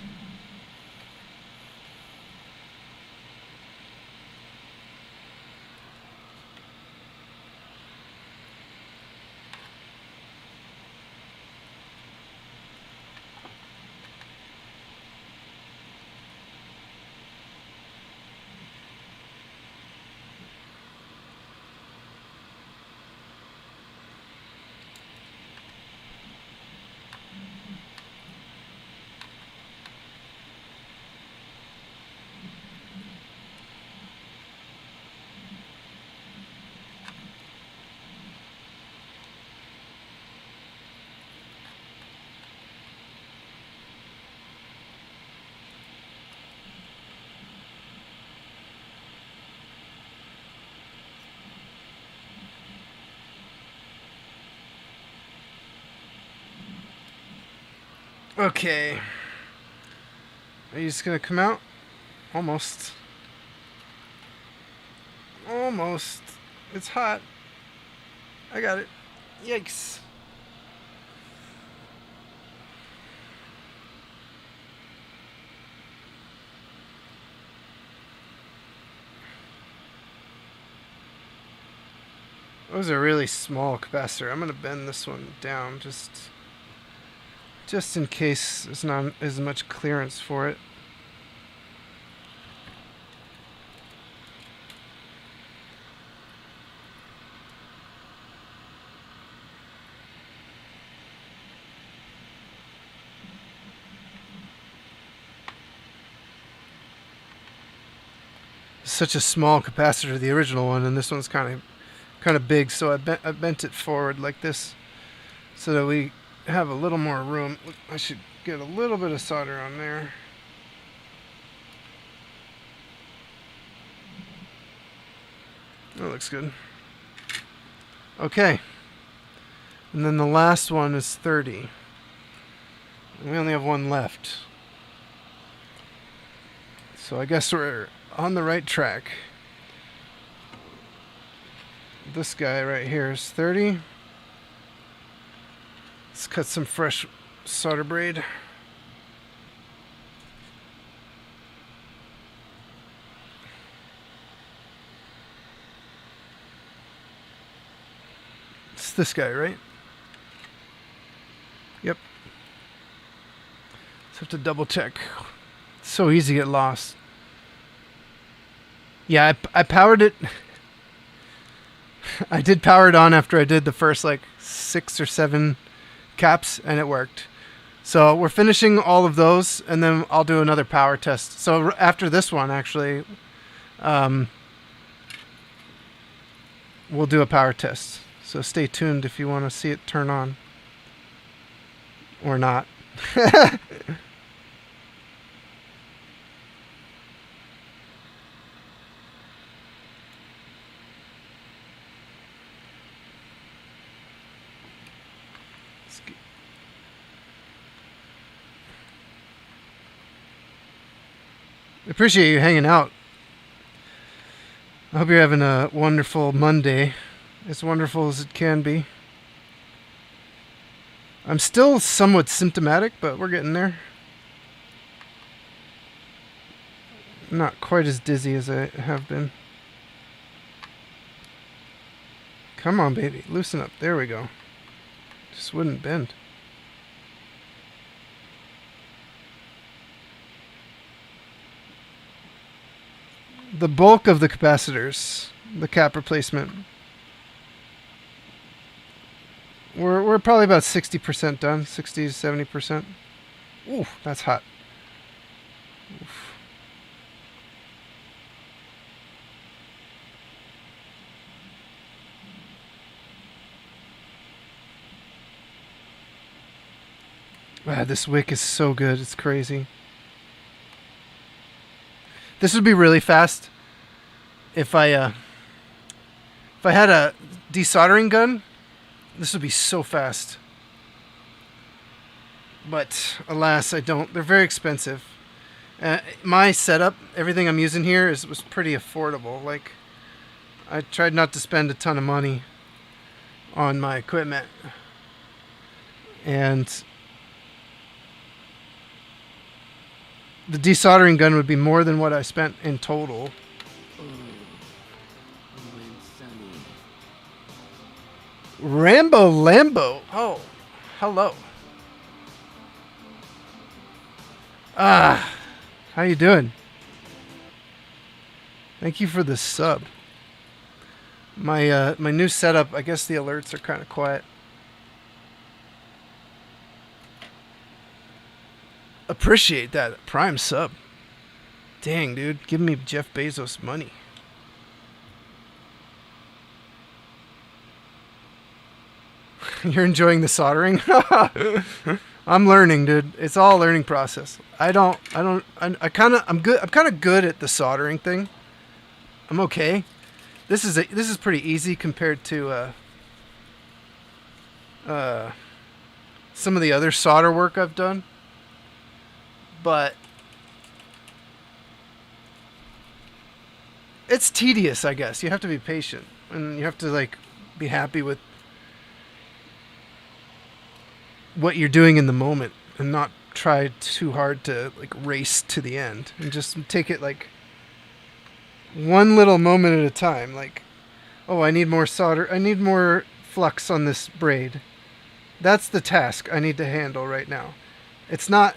S1: Okay. Are you just gonna come out? Almost. Almost. It's hot. I got it. Yikes. That was a really small capacitor. I'm gonna bend this one down just in case there's not as much clearance for it. Such a small capacitor, the original one, and this one's kind of big, so I bent it forward like this so that we have a little more room. I should get a little bit of solder on there. That looks good. Okay, and then the last one is 30. We only have one left, so I guess we're on the right track. This guy right here is 30. Let's cut some fresh solder braid. It's this guy, right? Yep. Just have to double check. It's so easy to get lost. Yeah, I powered it. I did power it on after I did the first like 6 or 7 caps, and it worked. So we're finishing all of those, and then I'll do another power test. So after this one, actually, we'll do a power test. So stay tuned if you want to see it turn on. Or not. Appreciate you hanging out. I hope you're having a wonderful Monday. As wonderful as it can be. I'm still somewhat symptomatic, but we're getting there. Not quite as dizzy as I have been. Come on, baby. Loosen up. There we go. Just wouldn't bend. The bulk of the capacitors, the cap replacement, we're probably about 60% done, 60 to 70%. Ooh, that's hot. Oof. Wow, this wick is so good, it's crazy. This would be really fast if I had a desoldering gun. This would be so fast. But alas, I don't. They're very expensive. My setup, everything I'm using here was pretty affordable. Like, I tried not to spend a ton of money on my equipment. And the desoldering gun would be more than what I spent in total. Rambo Lambo. Oh, hello. How you doing? Thank you for the sub. My new setup, I guess the alerts are kind of quiet. Appreciate that Prime sub. Dang, dude, give me Jeff Bezos money. You're enjoying the soldering? I'm learning, dude. It's all a learning process. I'm kind of good at the soldering thing. I'm okay. This is pretty easy compared to some of the other solder work I've done. But it's tedious, I guess. You have to be patient, and you have to like be happy with what you're doing in the moment, and not try too hard to like race to the end, and just take it like one little moment at a time. Like Oh, I need more solder. I need more flux on this braid. That's the task I need to handle right now. It's not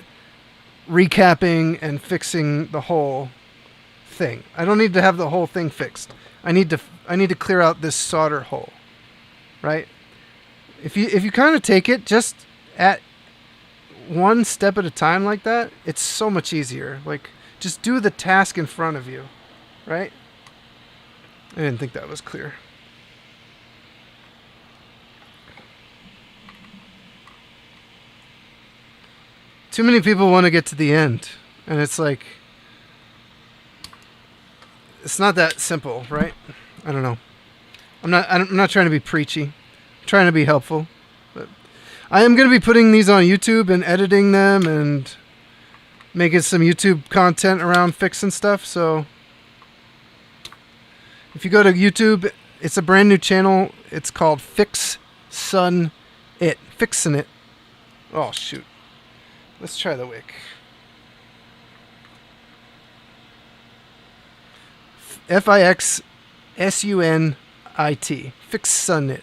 S1: recapping and fixing the whole thing. I don't need to have the whole thing fixed. I need to clear out this solder hole. Right? If you kind of take it just at one step at a time like that, it's so much easier. Like, just do the task in front of you. Right? I didn't think that was clear. Too many people want to get to the end, and it's like, it's not that simple, right? I don't know. I'm not trying to be preachy. I'm trying to be helpful. But I am going to be putting these on YouTube and editing them and making some YouTube content around fixing stuff. So if you go to YouTube, it's a brand new channel. It's called Fixin' It. Fixin' It. Oh, shoot. Let's try the wick. Fixsunit. Fixsunit.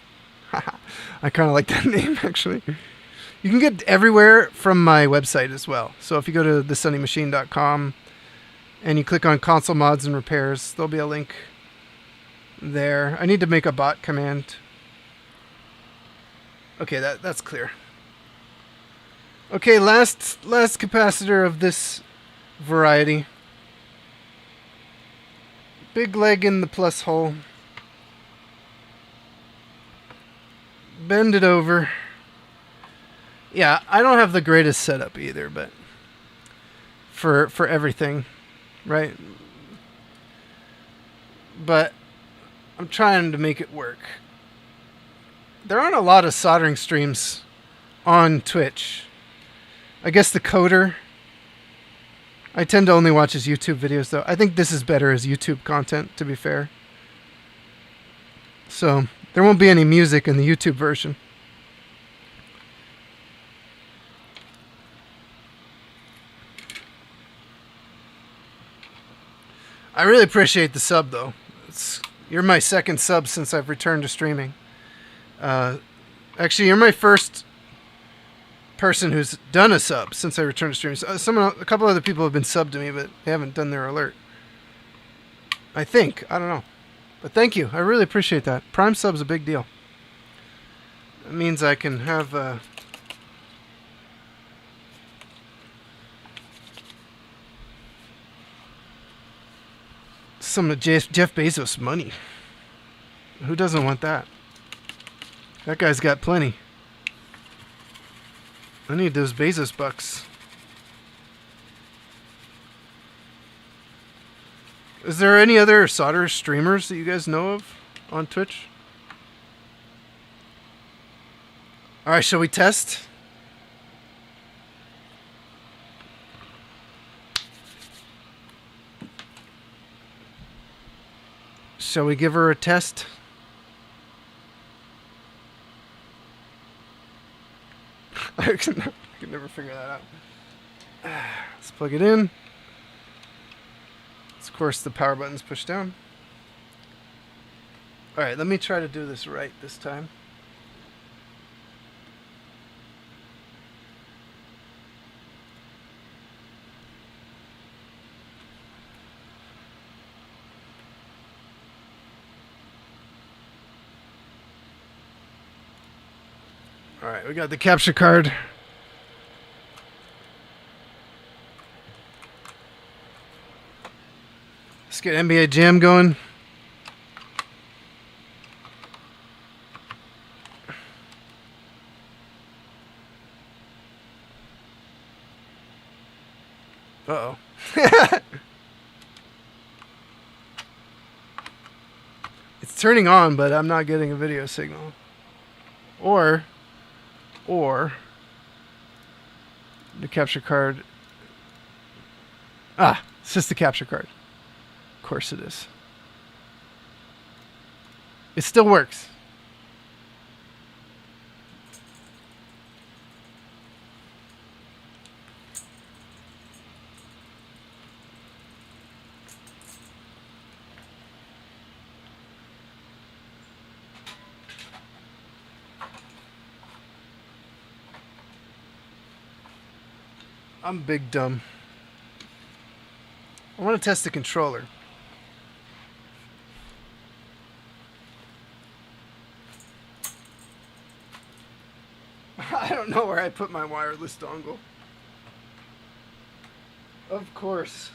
S1: I kind of like that name, actually. You can get everywhere from my website as well. So if you go to thesunnymachine.com and you click on console mods and repairs, there'll be a link there. I need to make a bot command. Okay, that's clear. Okay, last capacitor of this variety. Big leg in the plus hole. Bend it over. Yeah, I don't have the greatest setup either, but for everything, right? But I'm trying to make it work. There aren't a lot of soldering streams on Twitch. I guess the coder. I tend to only watch his YouTube videos, though. I think this is better as YouTube content, to be fair. So there won't be any music in the YouTube version. I really appreciate the sub, though. You're my second sub since I've returned to streaming. Actually, you're my first person who's done a sub since I returned to streaming. A couple other people have been subbed to me, but they haven't done their alert. I think. I don't know. But thank you. I really appreciate that. Prime sub's a big deal. It means I can have some of Jeff Bezos' money. Who doesn't want that? That guy's got plenty. I need those Bezos bucks. Is there any other solder streamers that you guys know of on Twitch? Alright, shall we test? Shall we give her a test? I can never figure that out. Let's plug it in. Of course, the power button's pushed down. Alright, let me try to do this right this time. Alright, we got the capture card. Let's get NBA Jam going. Uh-oh. It's turning on, but I'm not getting a video signal. Or the capture card. Ah, it's just the capture card. Of course it is. It still works. I'm big dumb. I want to test the controller. I don't know where I put my wireless dongle. Of course.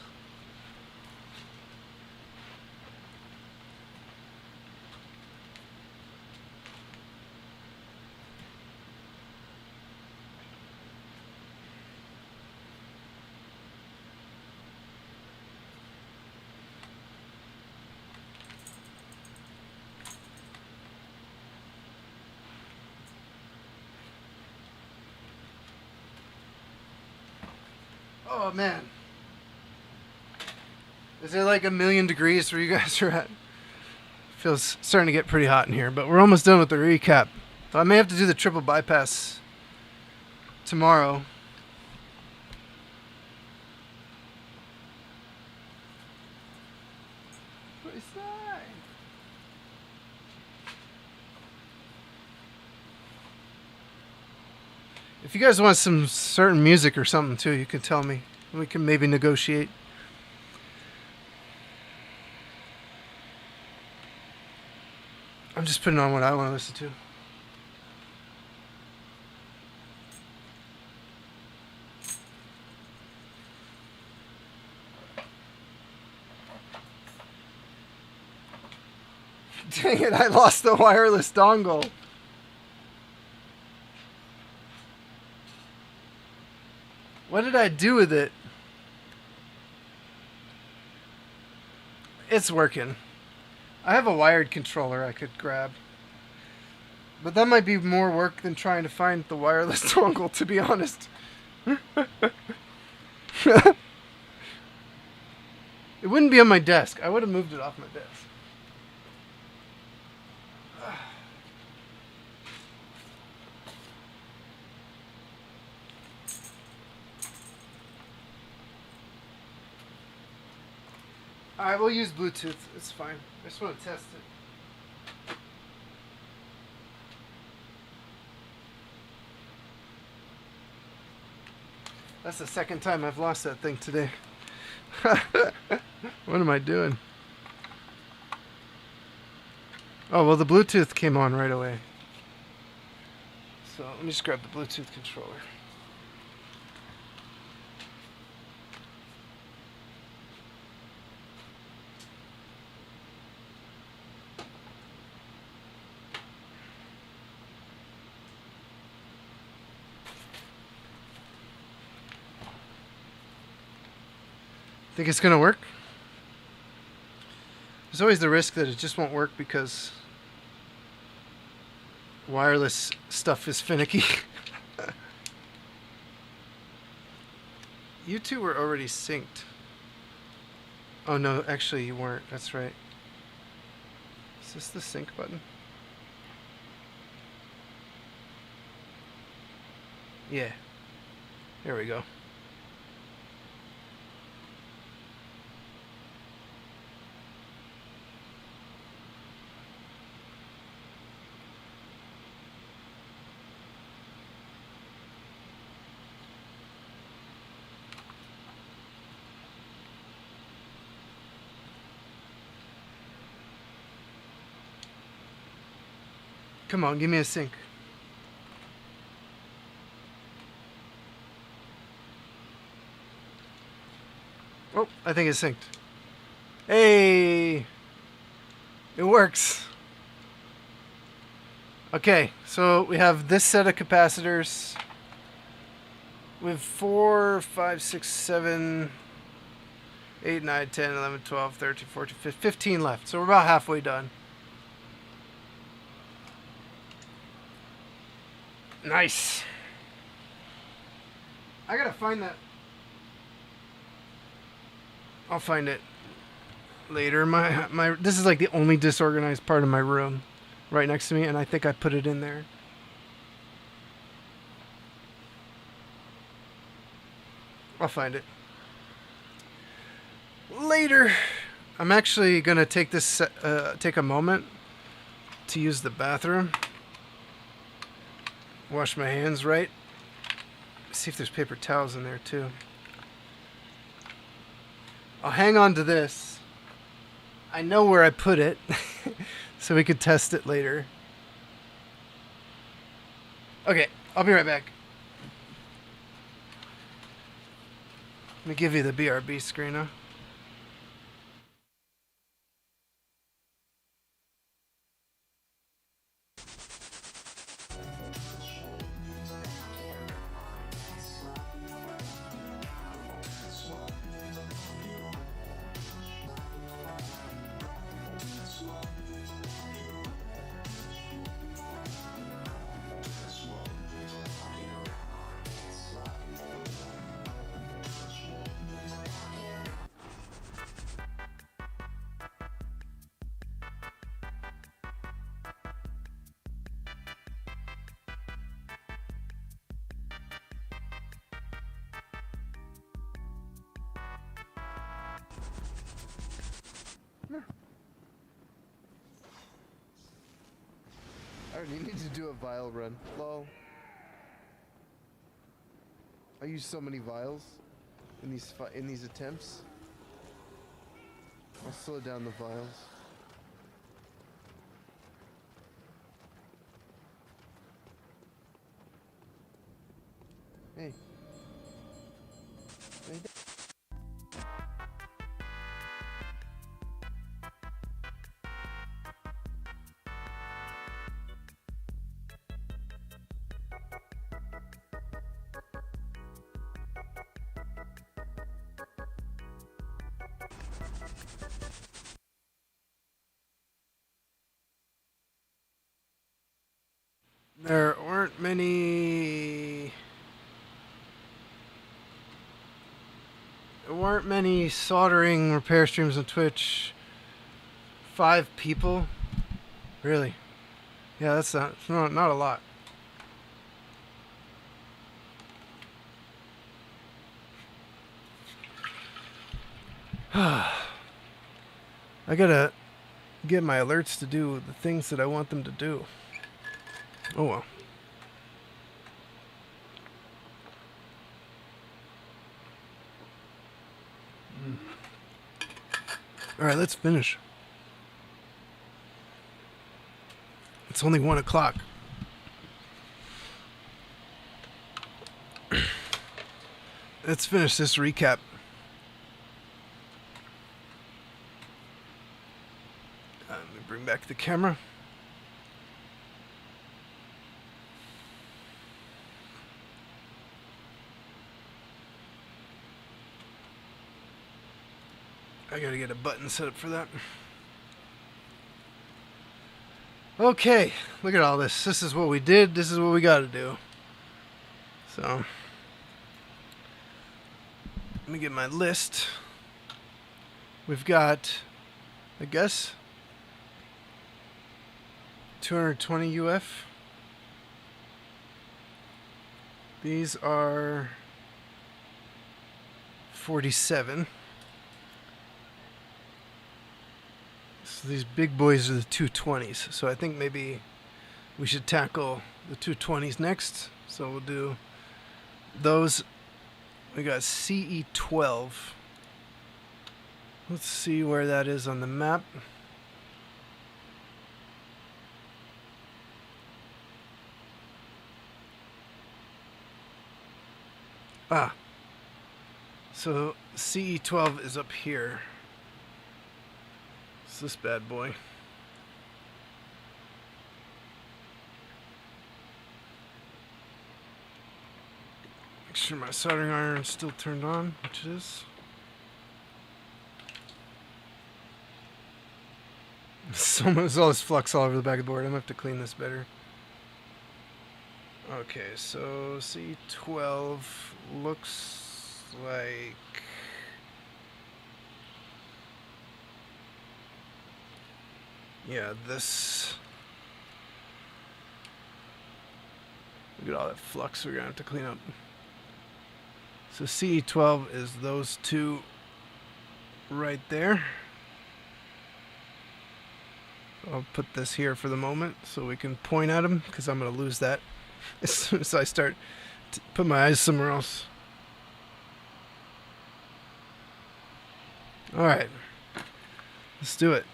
S1: Oh man. Is it like 1,000,000 degrees where you guys are at? Feels starting to get pretty hot in here, but we're almost done with the recap. So I may have to do the triple bypass tomorrow. What is that? If you guys want some certain music or something too, you can tell me. We can maybe negotiate. I'm just putting on what I want to listen to. Dang it, I lost the wireless dongle. What did I do with it? It's working. I have a wired controller I could grab. But that might be more work than trying to find the wireless dongle, to be honest. It wouldn't be on my desk. I would have moved it off my desk. Alright, we'll use Bluetooth. It's fine. I just want to test it. That's the second time I've lost that thing today. What am I doing? Oh, well, the Bluetooth came on right away. So let me just grab the Bluetooth controller. Think it's gonna work? There's always the risk that it just won't work because wireless stuff is finicky. You two were already synced. Oh no, actually you weren't. That's right. Is this the sync button? Yeah. There we go. Come on, give me a sync. Oh, I think it's synced. Hey! It works. Okay, so we have this set of capacitors. We have 4, 5, 6, 7, 8, 9, 10, 11, 12, 13, 14, 15 left. So we're about halfway done. Nice. I gotta find that. I'll find it later. This is like the only disorganized part of my room, right next to me, and I think I put it in there. I'll find it later. I'm actually gonna take this take a moment to use the bathroom. Wash my hands right See if there's paper towels in there too. I'll hang on to this. I know where I put it, so we could test it later. Okay, I'll be right back. Let me give you the BRB screen now. I already need to do a vial run. Lol. I use so many vials in these attempts. I'll slow down the vials. Hey. Hey. There weren't many soldering repair streams on Twitch. 5 people? Really? Yeah, that's not a lot. I gotta get my alerts to do the things that I want them to do. Oh well. Alright, let's finish. It's only 1 o'clock. Let's finish this recap. Let me bring back the camera. I gotta get a button set up for that. Okay, look at all this. This is what we did. This is what we gotta do. So, let me get my list. We've got, I guess, 220 UF. These are 47. So these big boys are the 220s. So I think maybe we should tackle the 220s next. So we'll do those. We got CE12. Let's see where that is on the map. Ah. So CE12 is up here. It's this bad boy. Make sure my soldering iron's still turned on, which it is. There's all this flux all over the back of the board. I'm gonna have to clean this better. Okay, so C12 looks like this. Look at all that flux we're gonna have to clean up. So CE12 is those two right there. I'll put this here for the moment so we can point at them, because I'm going to lose that as soon as I start put my eyes somewhere else. Alright. Let's do it.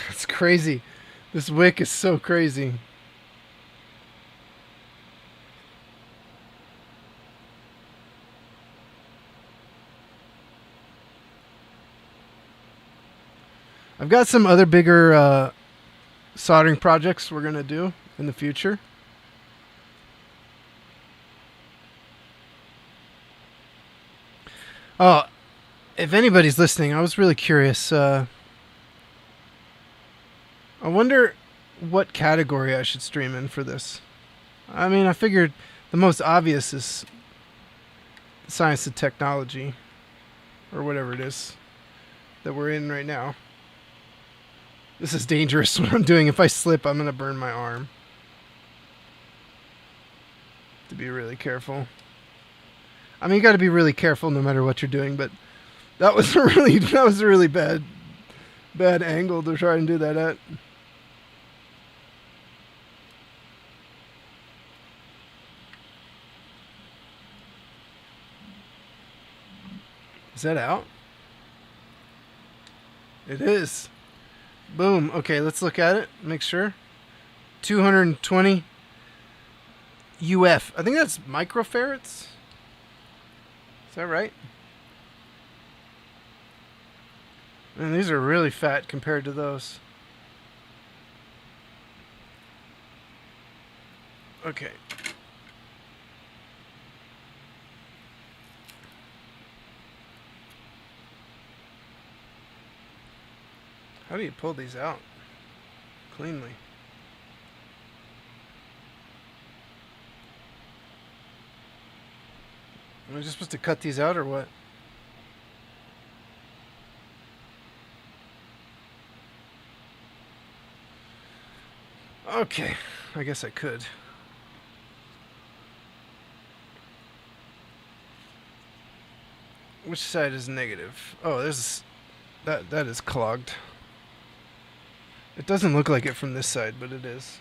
S1: It's crazy. This wick is so crazy. I've got some other bigger soldering projects we're going to do in the future. Oh, if anybody's listening, I was really curious. I wonder what category I should stream in for this. I mean, I figured the most obvious is science and technology, or whatever it is that we're in right now. This is dangerous what I'm doing. If I slip, I'm going to burn my arm. To be really careful. I mean, you got to be really careful no matter what you're doing, but that was a really bad angle to try and do that at. Is that out? It is. Boom. Okay, let's look at it. Make sure. 220 UF. I think that's microfarads. Is that right? And these are really fat compared to those. Okay. How do you pull these out cleanly? Am I just supposed to cut these out or what? Okay, I guess I could. Which side is negative? Oh, there's that is clogged. It doesn't look like it from this side, but it is.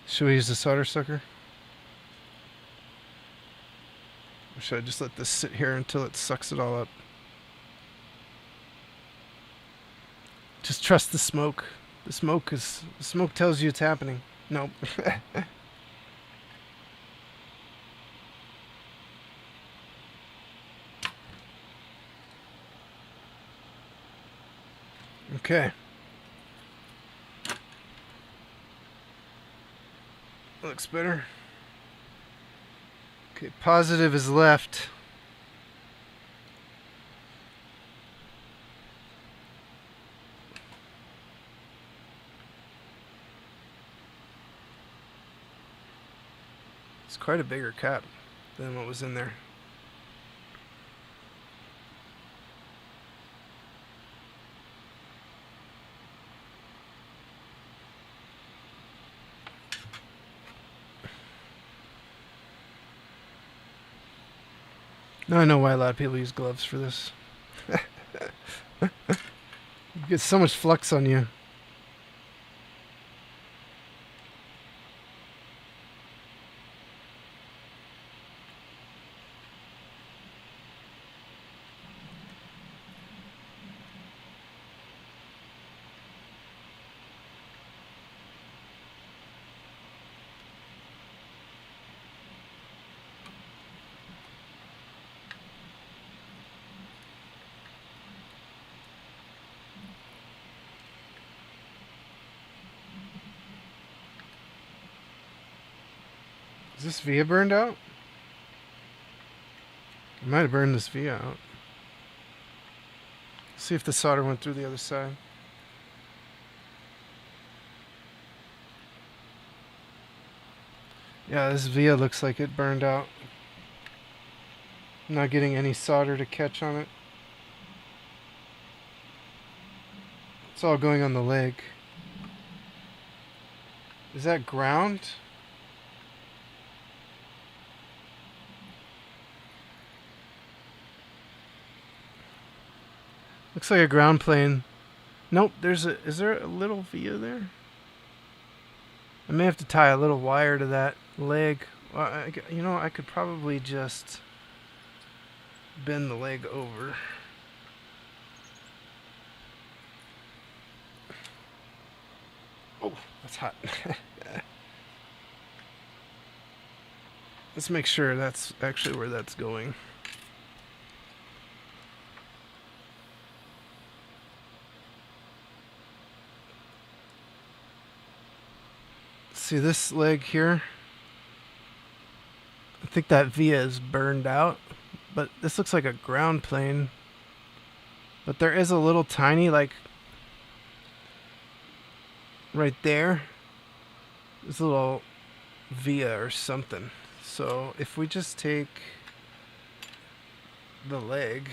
S1: Should we use the solder sucker? Or should I just let this sit here until it sucks it all up? Just trust the smoke. The smoke tells you it's happening. Nope. Okay. Looks better. Okay, positive is left. It's quite a bigger cap than what was in there. Now I know why a lot of people use gloves for this. You get so much flux on you. Is this via burned out? I might have burned this via out. See if the solder went through the other side. Yeah, this via looks like it burned out. I'm not getting any solder to catch on it. It's all going on the leg. Is that ground? Looks like a ground plane. Nope, is there a little via there? I may have to tie a little wire to that leg. Well, I could probably just bend the leg over. Oh, that's hot. Let's make sure that's actually where that's going. See this leg here? I think that via is burned out, but this looks like a ground plane. But there is a little tiny, like, right there. There's a little via or something. So if we just take the leg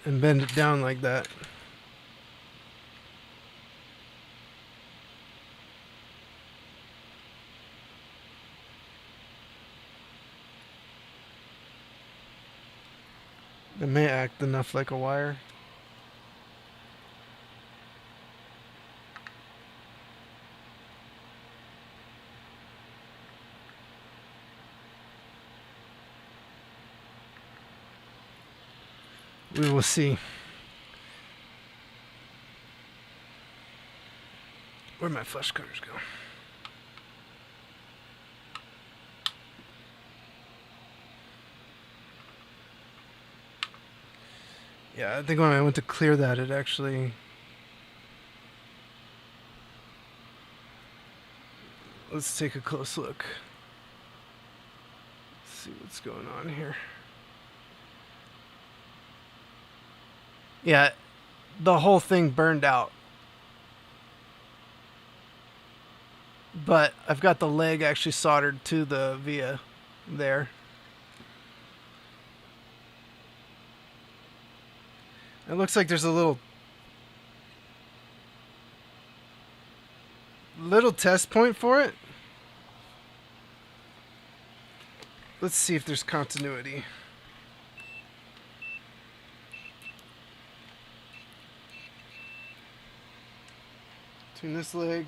S1: and bend it down like that. It may act enough like a wire. We will see. Where'd my flush cutters go? Yeah, I think when I went to clear that, it actually... Let's take a close look. Let's see what's going on here. Yeah, the whole thing burned out. But I've got the leg actually soldered to the via there. It looks like there's a little test point for it. Let's see if there's continuity. Between this leg.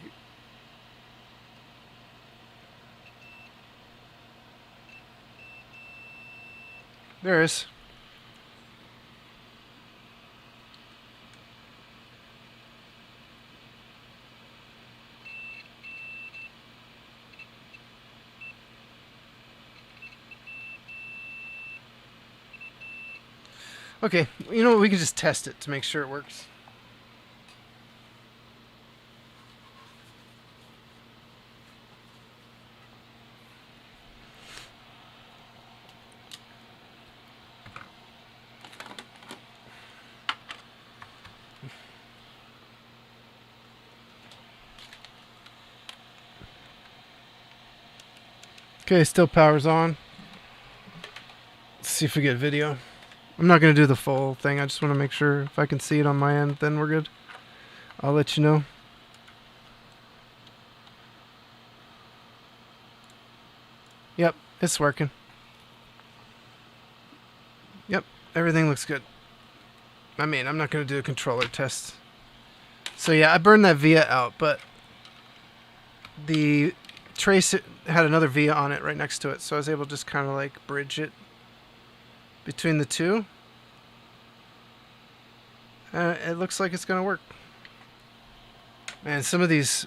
S1: There is. Okay, you know what? We can just test it to make sure it works. Okay, still power's on. Let's see if we get video. I'm not going to do the full thing. I just want to make sure if I can see it on my end, then we're good. I'll let you know. Yep, it's working. Yep, everything looks good. I mean, I'm not going to do a controller test. So yeah, I burned that via out, but the trace had another via on it right next to it, so I was able to just kind of like bridge it between the two. It looks like it's going to work. Man, some of these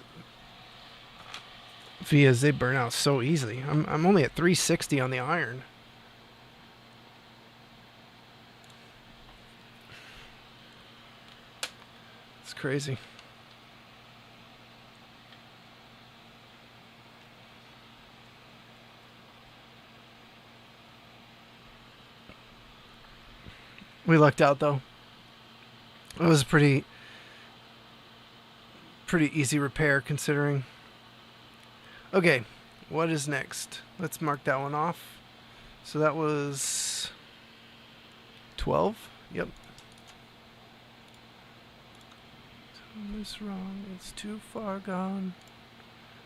S1: vias, they burn out so easily. I'm only at 360 on the iron. It's crazy. We lucked out though. It was a pretty easy repair considering. Okay, what is next? Let's mark that one off. So that was 12. Yep. This wrong. It's too far gone.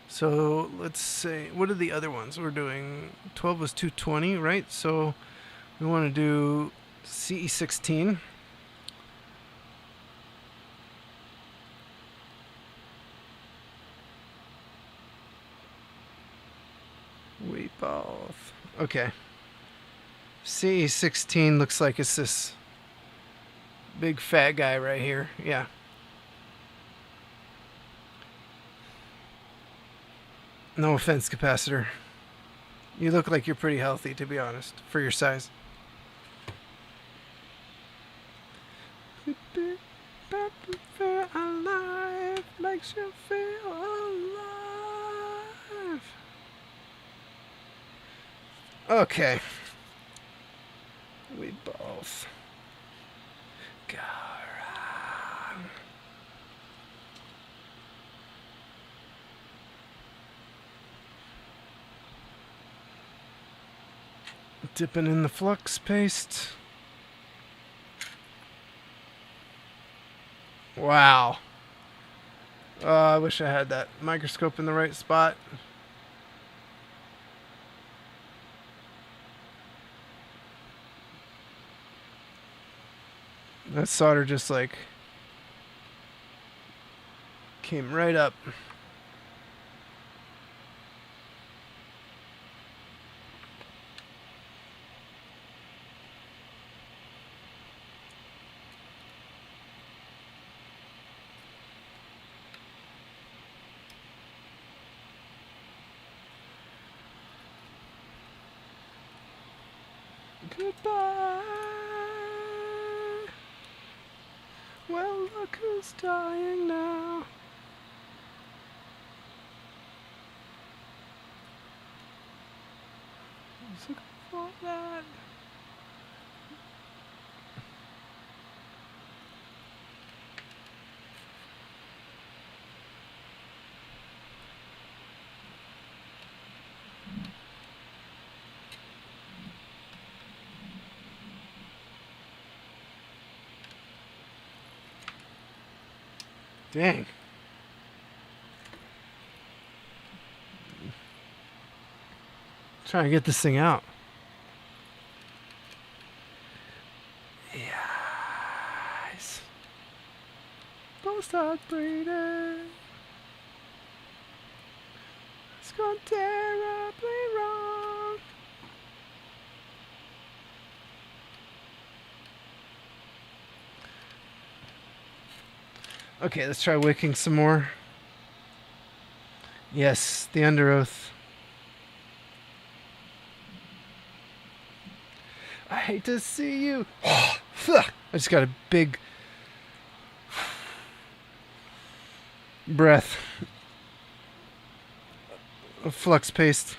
S1: So let's say, what are the other ones we're doing? 12 was 220, right? So we want to do CE16. We both. Okay. CE16 looks like it's this big fat guy right here. Yeah. No offense, Capacitor. You look like you're pretty healthy, to be honest, for your size. Feel alive, makes you feel alive. Okay. We both go around. Dipping in the flux paste. Wow. I wish I had that microscope in the right spot. That solder just like came right up. Goodbye. Well, look who's dying now. Who's looking for that? Dang. Trying to get this thing out. Yes. Don't start breathing. It's gone terribly wrong. Okay, let's try wicking some more. Yes, the under oath. I hate to see you. I just got a big breath of flux paste.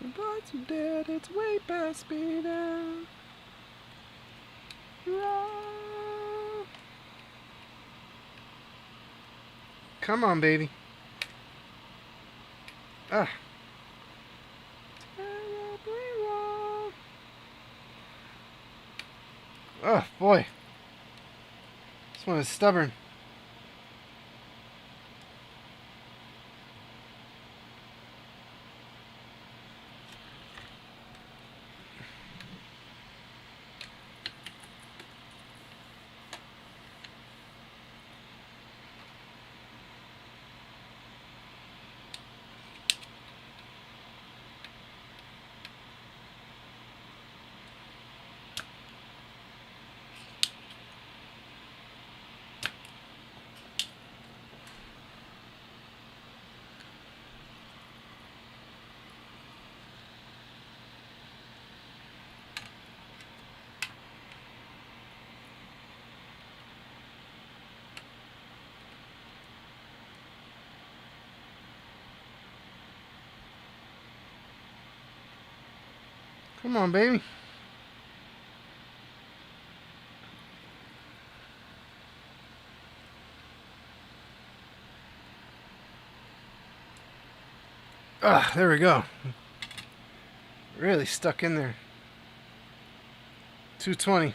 S1: But you dead, it's way past me now. Wrong. Come on, baby. Ah. Terribly wrong. Oh, boy. This one is stubborn. Come on, baby. Ah, there we go. Really stuck in there. 220.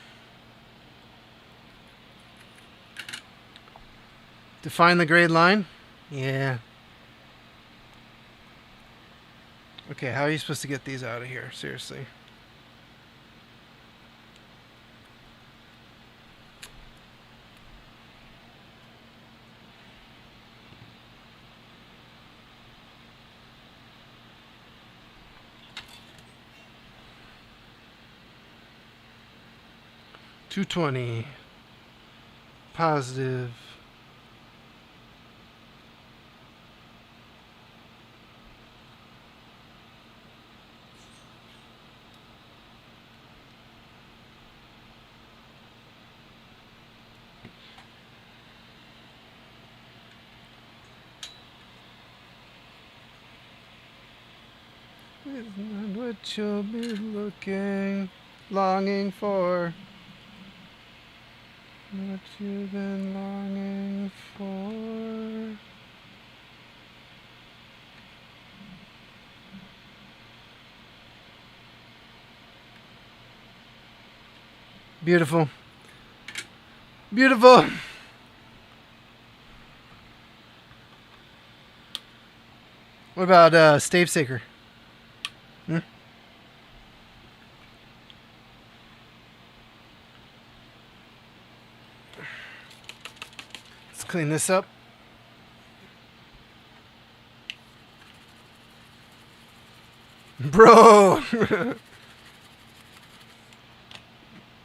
S1: Define the grade line? Yeah. Okay, how are you supposed to get these out of here? Seriously. $220. Positive. Isn't that what you'll be looking, longing for? What you've been longing for? Beautiful. Beautiful. What about Stave Saker? Hmm? Let's clean this up. Bro!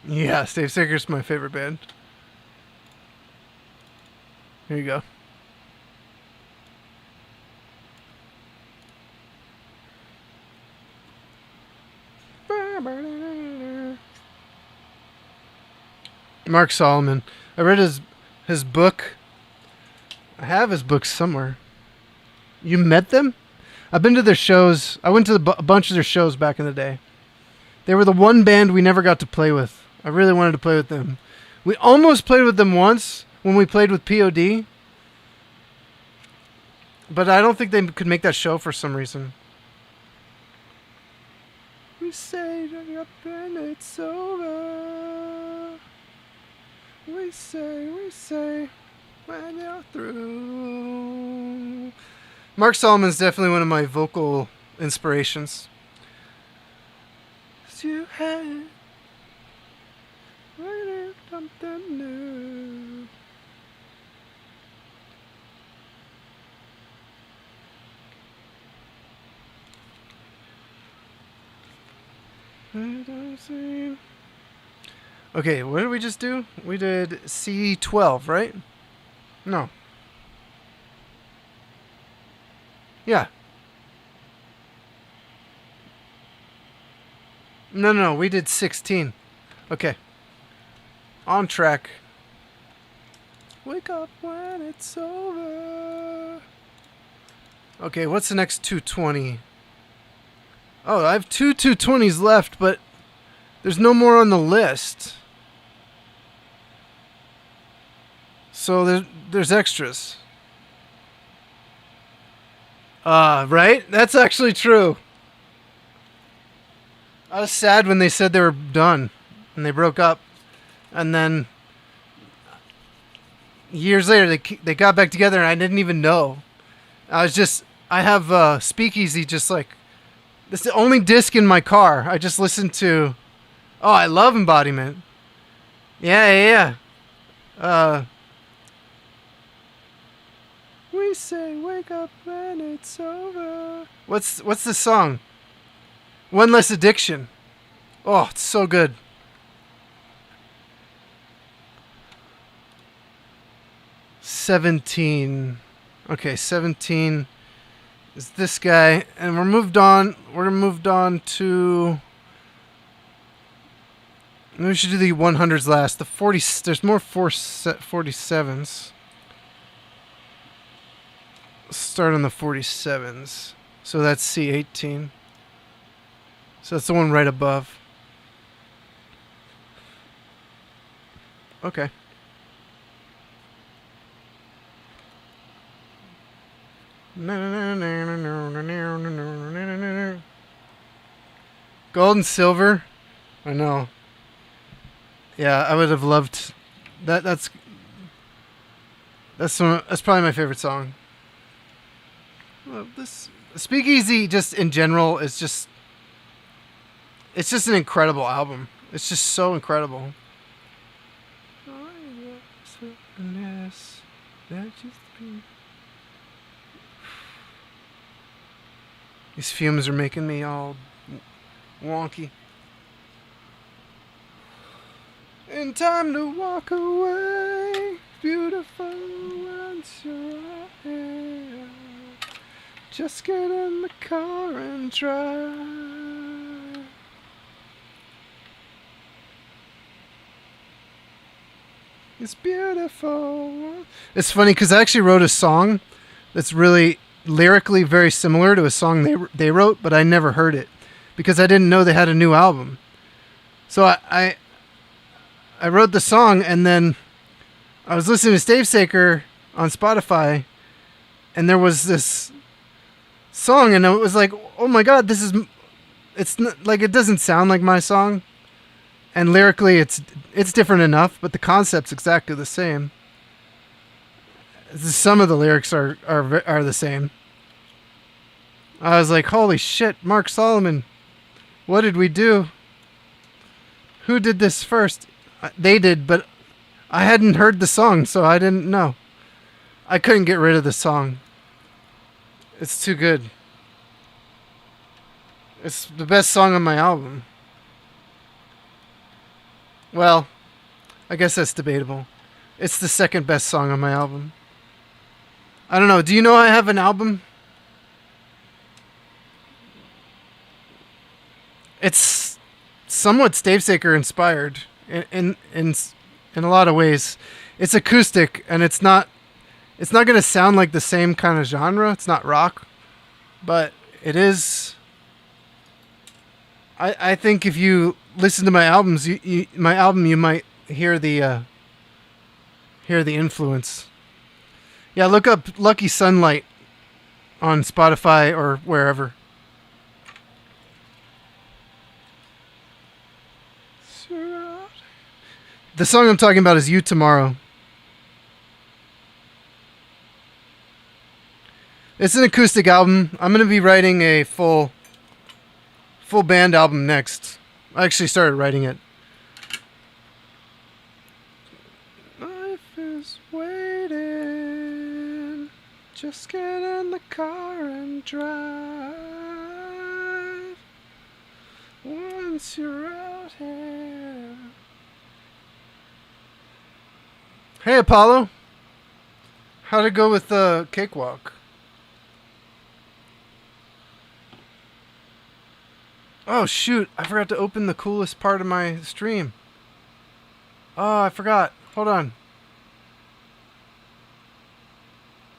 S1: Yeah, Stave Saker's my favorite band. Here you go. Mark Solomon. I read his book. I have his books somewhere. You met them? I've been to their shows. I went to a bunch of their shows back in the day. They were the one band we never got to play with. I really wanted to play with them. We almost played with them once when we played with POD. But I don't think they could make that show for some reason. We say up and it's over. We say when you're through. Mark Solomon's definitely one of my vocal inspirations. You had something new. Okay, what did we just do? We did C12, right? No. Yeah. No, we did 16. Okay. On track. Wake up when it's over. Okay, what's the next 220? Oh, I have two 220s left, but there's no more on the list. So there's extras. Right? That's actually true. I was sad when they said they were done and they broke up. And then years later they got back together and I didn't even know. I have Speakeasy just like, this is the only disc in my car. I just listened to, oh, I love Embodiment. Yeah. We say wake up when it's over. What's the song? One Less Addiction. Oh, it's so good. $17. Okay, 17 is this guy, and we're moved on. We're moved on to. Maybe we should do the 100s last. The 40. There's more 47s. Let's start on the 47s. So that's C18. So that's the one right above. Okay. Gold and silver. I know. Yeah, I would have loved that. That's probably my favorite song. Well, this Speakeasy, just in general, is it's just an incredible album. It's just so incredible. These fumes are making me all wonky. In time to walk away, beautiful once you're out here. Just get in the car and drive. It's beautiful. It's funny because I actually wrote a song that's really lyrically very similar to a song they wrote, but I never heard it because I didn't know they had a new album. So I wrote the song, and then I was listening to Stavesacre on Spotify, and there was this song, and it was like, oh my god, it's not, like, it doesn't sound like my song, and lyrically it's different enough, but the concept's exactly the same. Some of the lyrics are the same. I was like, holy shit, Mark Solomon, what did we do? Who did this first? They did, but I hadn't heard the song, so I didn't know. I couldn't get rid of the song. It's too good. It's the best song on my album. Well, I guess that's debatable. It's the second best song on my album. I don't know. Do you know I have an album? It's somewhat Stavesacre inspired in a lot of ways. It's acoustic, and it's not going to sound like the same kind of genre. It's not rock, but it is. I think if you listen to my albums, you might hear the influence. Yeah, look up Lucky Sunlight on Spotify or wherever. The song I'm talking about is You Tomorrow. It's an acoustic album. I'm going to be writing a full band album next. I actually started writing it. Life is waiting. Just get in the car and drive. Once you're out here. Hey, Apollo. How'd it go with the cakewalk? Oh, shoot. I forgot to open the coolest part of my stream. Oh, I forgot. Hold on.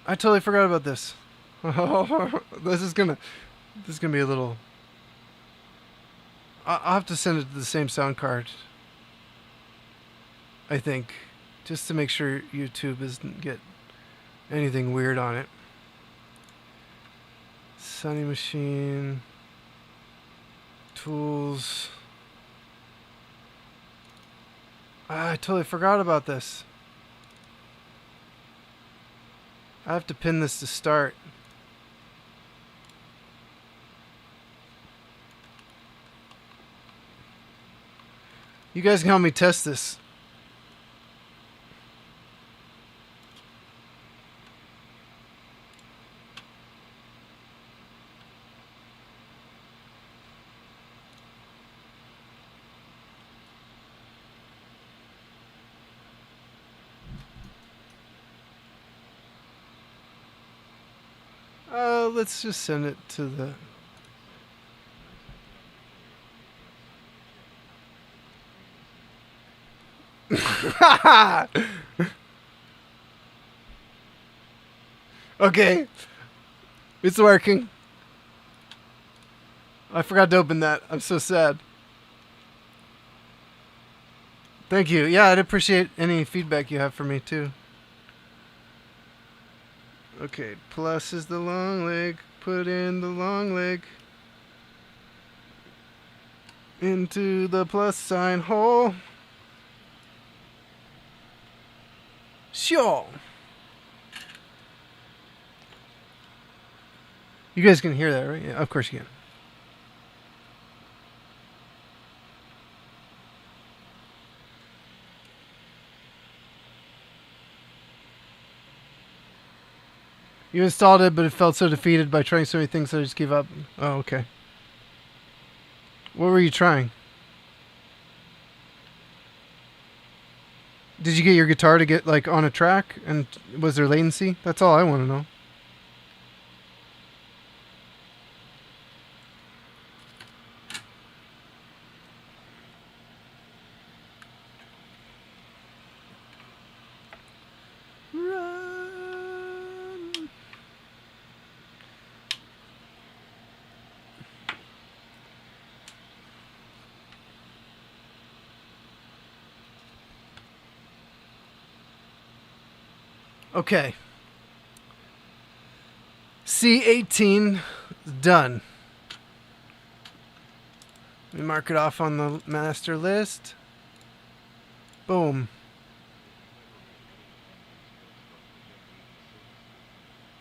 S1: I totally forgot about this. This is gonna be a little... I'll have to send it to the same sound card, I think, just to make sure YouTube doesn't get anything weird on it. Sunny Machine... Tools. I totally forgot about this. I have to pin this to start. You guys can help me test this. Let's just send it to the... Okay. It's working. I forgot to open that. I'm so sad. Thank you. Yeah, I'd appreciate any feedback you have for me too. Okay, plus is the long leg. Put in the long leg into the plus sign hole. Sure. You guys can hear that, right? Yeah, of course you can. You installed it, but it felt so defeated by trying so many things that I just gave up. Oh, okay. What were you trying? Did you get your guitar to get like on a track? And was there latency? That's all I want to know. Run. Okay. C18 is done. Let me mark it off on the master list. Boom.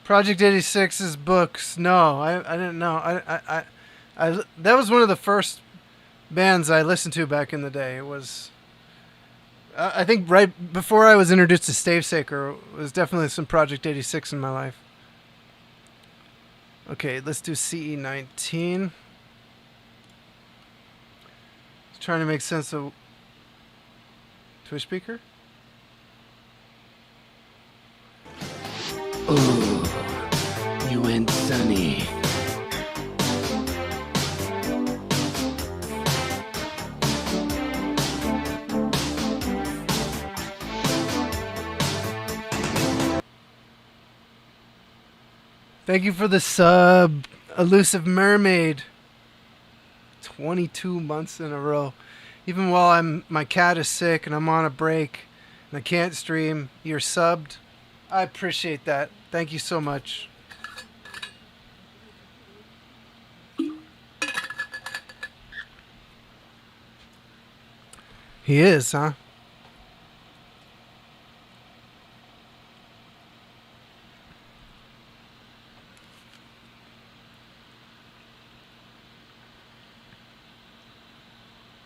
S1: Project 86's books. No, I didn't know. I that was one of the first bands I listened to back in the day. It was, I think, right before I was introduced to Stavesacre. Was definitely some Project 86 in my life. Okay, let's do CE19. Trying to make sense of Twitch speaker.
S2: Ooh, you and Sunny.
S1: Thank you for the sub, Elusive Mermaid. 22 months in a row. Even while my cat is sick and I'm on a break and I can't stream, you're subbed. I appreciate that. Thank you so much. He is, huh?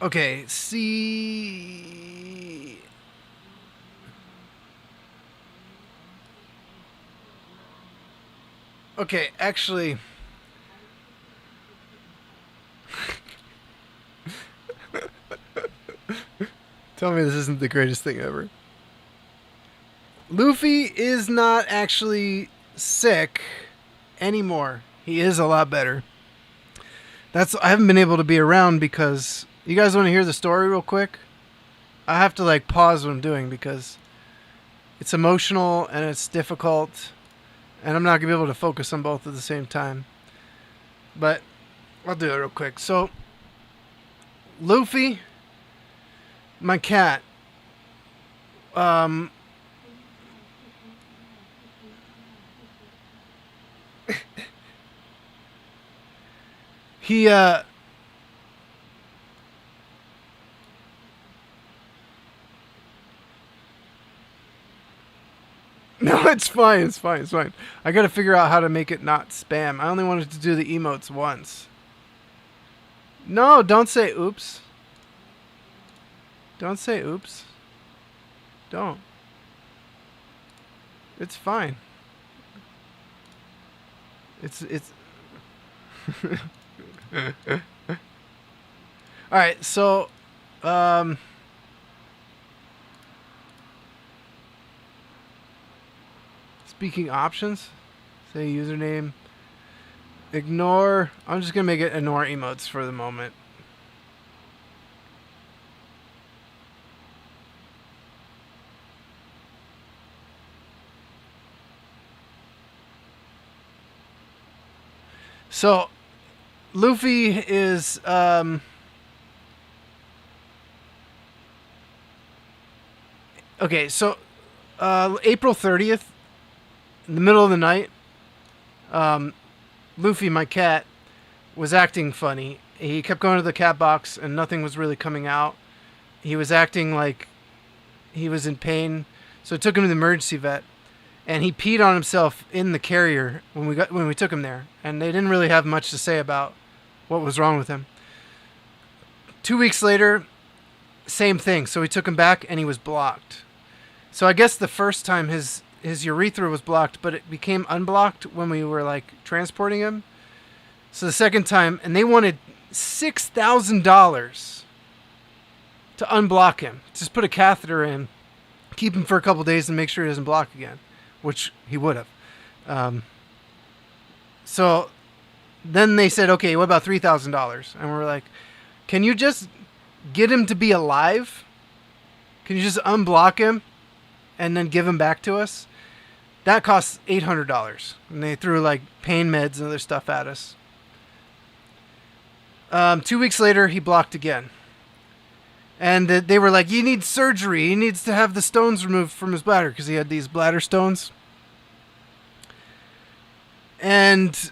S1: Okay, see. Okay, actually. Tell me this isn't the greatest thing ever. Luffy is not actually sick anymore. He is a lot better. I haven't been able to be around because you guys want to hear the story real quick? I have to like pause what I'm doing because it's emotional and it's difficult and I'm not going to be able to focus on both at the same time. But I'll do it real quick. So Luffy, my cat, he no, it's fine. It's fine. It's fine. I got to figure out how to make it not spam. I only wanted to do the emotes once. No, don't say oops. Don't say oops. Don't. It's fine. It's all right, so speaking options, say username, ignore. I'm just gonna make it ignore emotes for the moment. So Luffy is okay. So April 30th, in the middle of the night, Luffy, my cat, was acting funny. He kept going to the cat box and nothing was really coming out. He was acting like he was in pain, so I took him to the emergency vet, and he peed on himself in the carrier when we took him there, and they didn't really have much to say about what was wrong with him. 2 weeks later, same thing. So we took him back and he was blocked. So I guess the first time his urethra was blocked, but it became unblocked when we were like transporting him. So the second time, and they wanted $6,000 to unblock him. Just put a catheter in, keep him for a couple days and make sure he doesn't block again, which he would have. So then they said, okay, what about $3,000? And we're like, can you just get him to be alive? Can you just unblock him and then give him back to us? That costs $800. And they threw like pain meds and other stuff at us. 2 weeks later, he blocked again. And they were like, you need surgery. He needs to have the stones removed from his bladder because he had these bladder stones. And,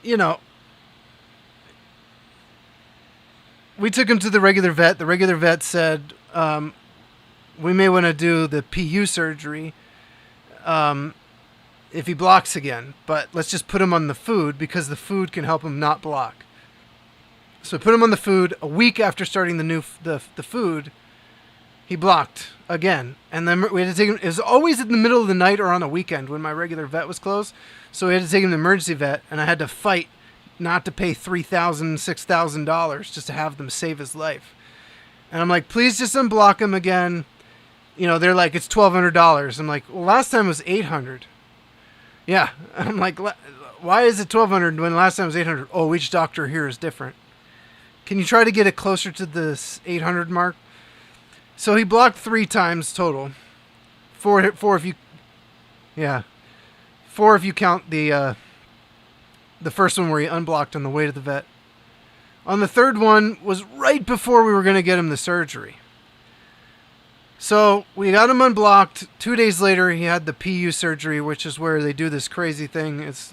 S1: you know, we took him to the regular vet. The regular vet said, we may want to do the PU surgery if he blocks again. But let's just put him on the food because the food can help him not block. So we put him on the food. A week after starting the food, he blocked again. And then we had to take him. It was always in the middle of the night or on a weekend when my regular vet was closed. So we had to take him to the emergency vet, and I had to fight not to pay $3,000, $6,000 just to have them save his life. And I'm like, please just unblock him again. You know, they're like, it's $1,200. I'm like, well, last time it was $800. Yeah. I'm like, why is it $1,200 when last time it was $800? Oh, each doctor here is different. Can you try to get it closer to this 800 mark? So he blocked 3 times total. Four if you count the first one where he unblocked on the way to the vet. On the third one was right before we were going to get him the surgery. So we got him unblocked. 2 days later, he had the PU surgery, which is where they do this crazy thing. It's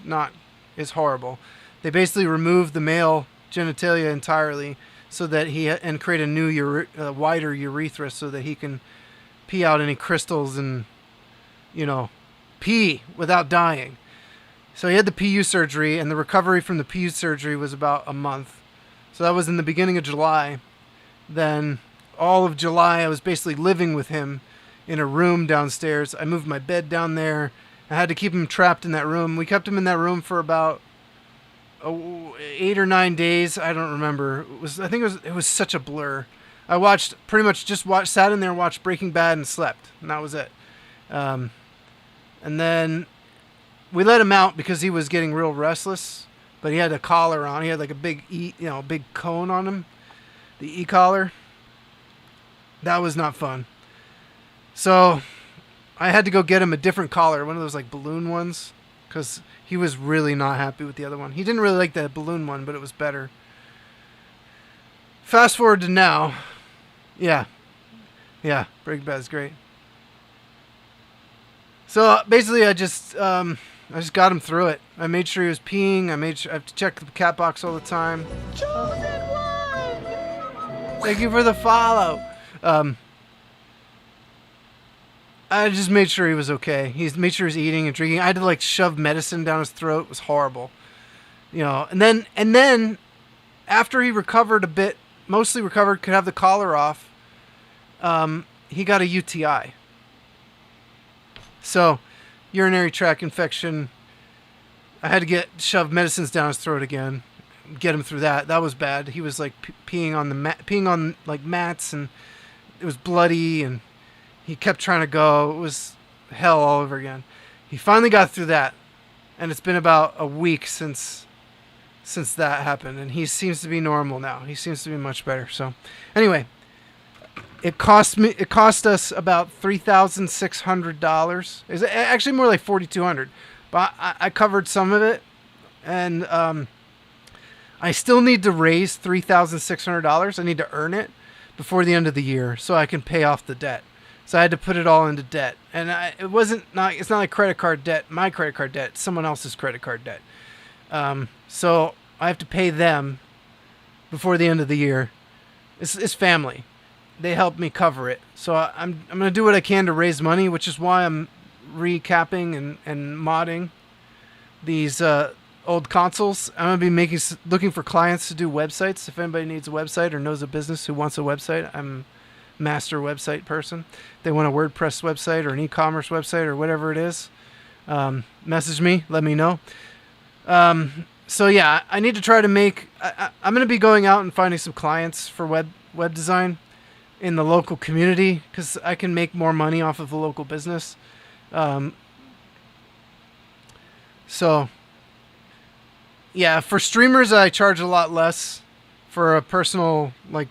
S1: horrible. They basically remove the male genitalia entirely so that and create a new wider urethra so that he can pee out any crystals and, you know, pee without dying. So he had the PU surgery, and the recovery from the PU surgery was about a month. So that was in the beginning of July. Then all of July, I was basically living with him in a room downstairs. I moved my bed down there. I had to keep him trapped in that room. We kept him in that room for about 8 or 9 days. I don't remember. It was such a blur. I sat in there and watched Breaking Bad and slept, and that was it. And then we let him out because he was getting real restless, but he had a collar on. He had like a big big cone on him, the e-collar. That was not fun. So I had to go get him a different collar, one of those like balloon ones, because he was really not happy with the other one. He didn't really like the balloon one, but it was better. Fast forward to now. Yeah, Breaking Bad is great. So basically, I just got him through it. I made sure he was peeing. I have to check the cat box all the time. Chosen one. Thank you for the follow. I just made sure he was okay. Made sure he was eating and drinking. I had to like shove medicine down his throat. It was horrible, you know. And then after he recovered a bit, mostly recovered, could have the collar off. He got a UTI. So, urinary tract infection. I had to shove medicines down his throat again, get him through that. That was bad. He was like peeing on like mats, and it was bloody, and he kept trying to go. It was hell all over again. He finally got through that, and it's been about a week since that happened, and he seems to be normal now. He seems to be much better. So, anyway, it cost us about $3,600. It's actually more like $4,200, but I covered some of it, and I still need to raise $3,600. I need to earn it before the end of the year so I can pay off the debt. So I had to put it all into debt, and it's not like credit card debt, my credit card debt, someone else's credit card debt. So I have to pay them before the end of the year. It's family. They help me cover it. So I'm going to do what I can to raise money, which is why I'm recapping and modding these old consoles. I'm going to be looking for clients to do websites. If anybody needs a website or knows a business who wants a website, I'm a master website person. If they want a WordPress website or an e-commerce website or whatever it is, message me, let me know. So yeah, I need to try to I'm going to be going out and finding some clients for web design in the local community because I can make more money off of the local business. So yeah, for streamers, I charge a lot less for a personal, like,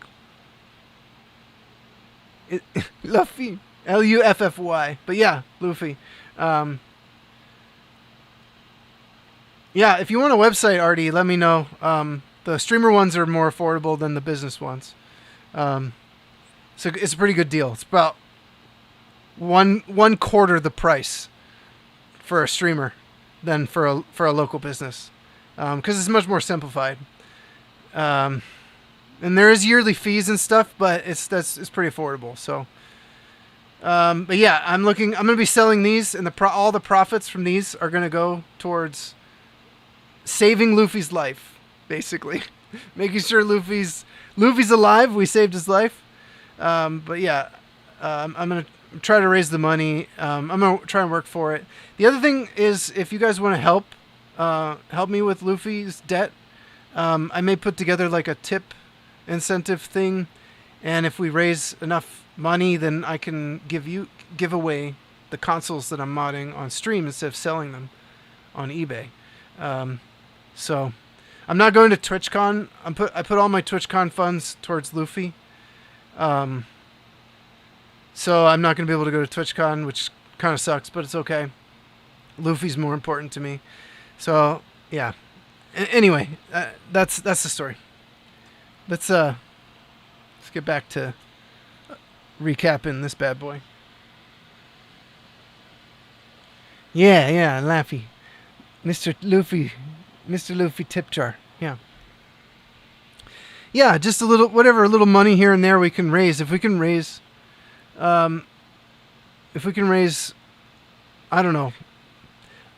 S1: Luffy, Luffy. But yeah, Luffy. Yeah, if you want a website, Artie, let me know. The streamer ones are more affordable than the business ones. So it's a pretty good deal. It's about one quarter the price for a streamer than for a local business, because it's much more simplified. And there is yearly fees and stuff, but it's pretty affordable. So, but yeah, I'm going to be selling these, and all the profits from these are going to go towards saving Luffy's life, basically, making sure Luffy's alive. We saved his life. But yeah, I'm going to try to raise the money. I'm going to try and work for it. The other thing is, if you guys want to help me with Luffy's debt, I may put together like a tip incentive thing. And if we raise enough money, then I can give away the consoles that I'm modding on stream instead of selling them on eBay. So I'm not going to TwitchCon. I put all my TwitchCon funds towards Luffy. So I'm not going to be able to go to TwitchCon, which kind of sucks, but it's okay. Luffy's more important to me. So yeah. Anyway, that's the story. Let's get back to recapping this bad boy. Yeah, Laffy. Mr. Luffy tip jar. Yeah, just a little money here and there we can raise. If we can raise, I don't know.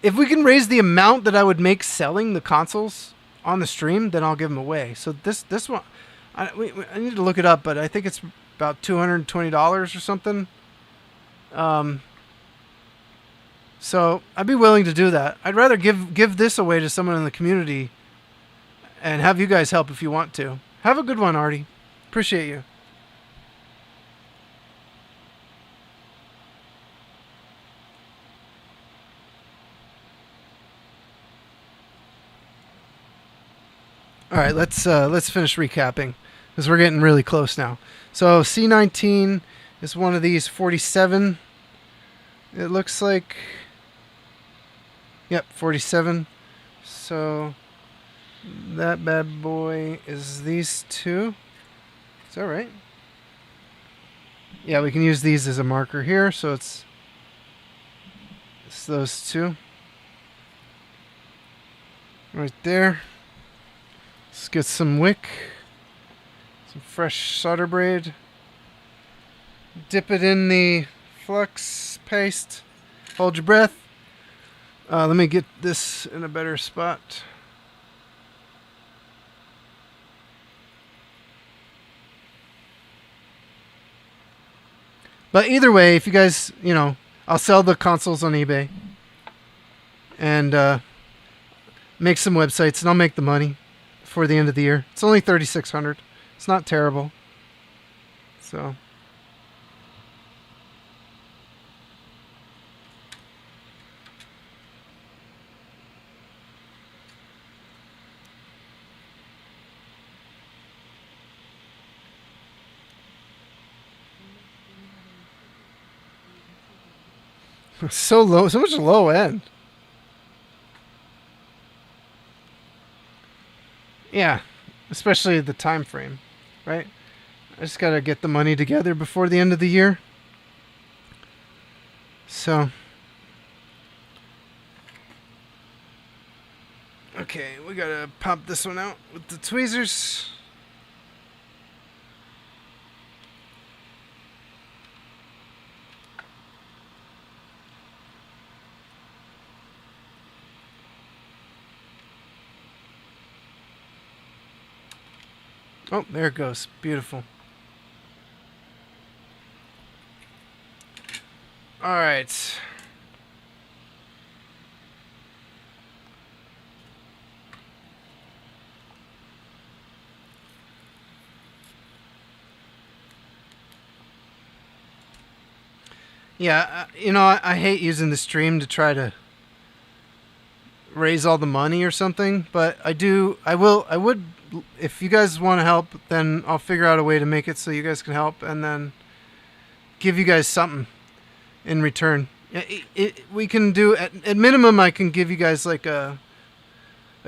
S1: If we can raise the amount that I would make selling the consoles on the stream, then I'll give them away. So this one, I need to look it up, but I think it's about $220 or something. So I'd be willing to do that. I'd rather give this away to someone in the community and have you guys help if you want to. Have a good one, Artie. Appreciate you. All right, let's finish recapping because we're getting really close now. So C19 is one of these 47. It looks like. Yep, 47. So that bad boy is these two. Is that right? Yeah, we can use these as a marker here. So it's those two. Right there. Let's get some wick. Some fresh solder braid. Dip it in the flux paste. Hold your breath. Let me get this in a better spot. But either way, if you guys, I'll sell the consoles on eBay and make some websites, and I'll make the money before the end of the year. It's only $3,600. It's not terrible. So. So low, so much low end. Yeah, especially the time frame, right? I just gotta get the money together before the end of the year. So, okay, we gotta pop this one out with the tweezers. Oh, there it goes. Beautiful. All right. Yeah, I hate using the stream to try to raise all the money or something, but I would, if you guys want to help, then I'll figure out a way to make it so you guys can help and then give you guys something in return. We can do, at minimum, I can give you guys like a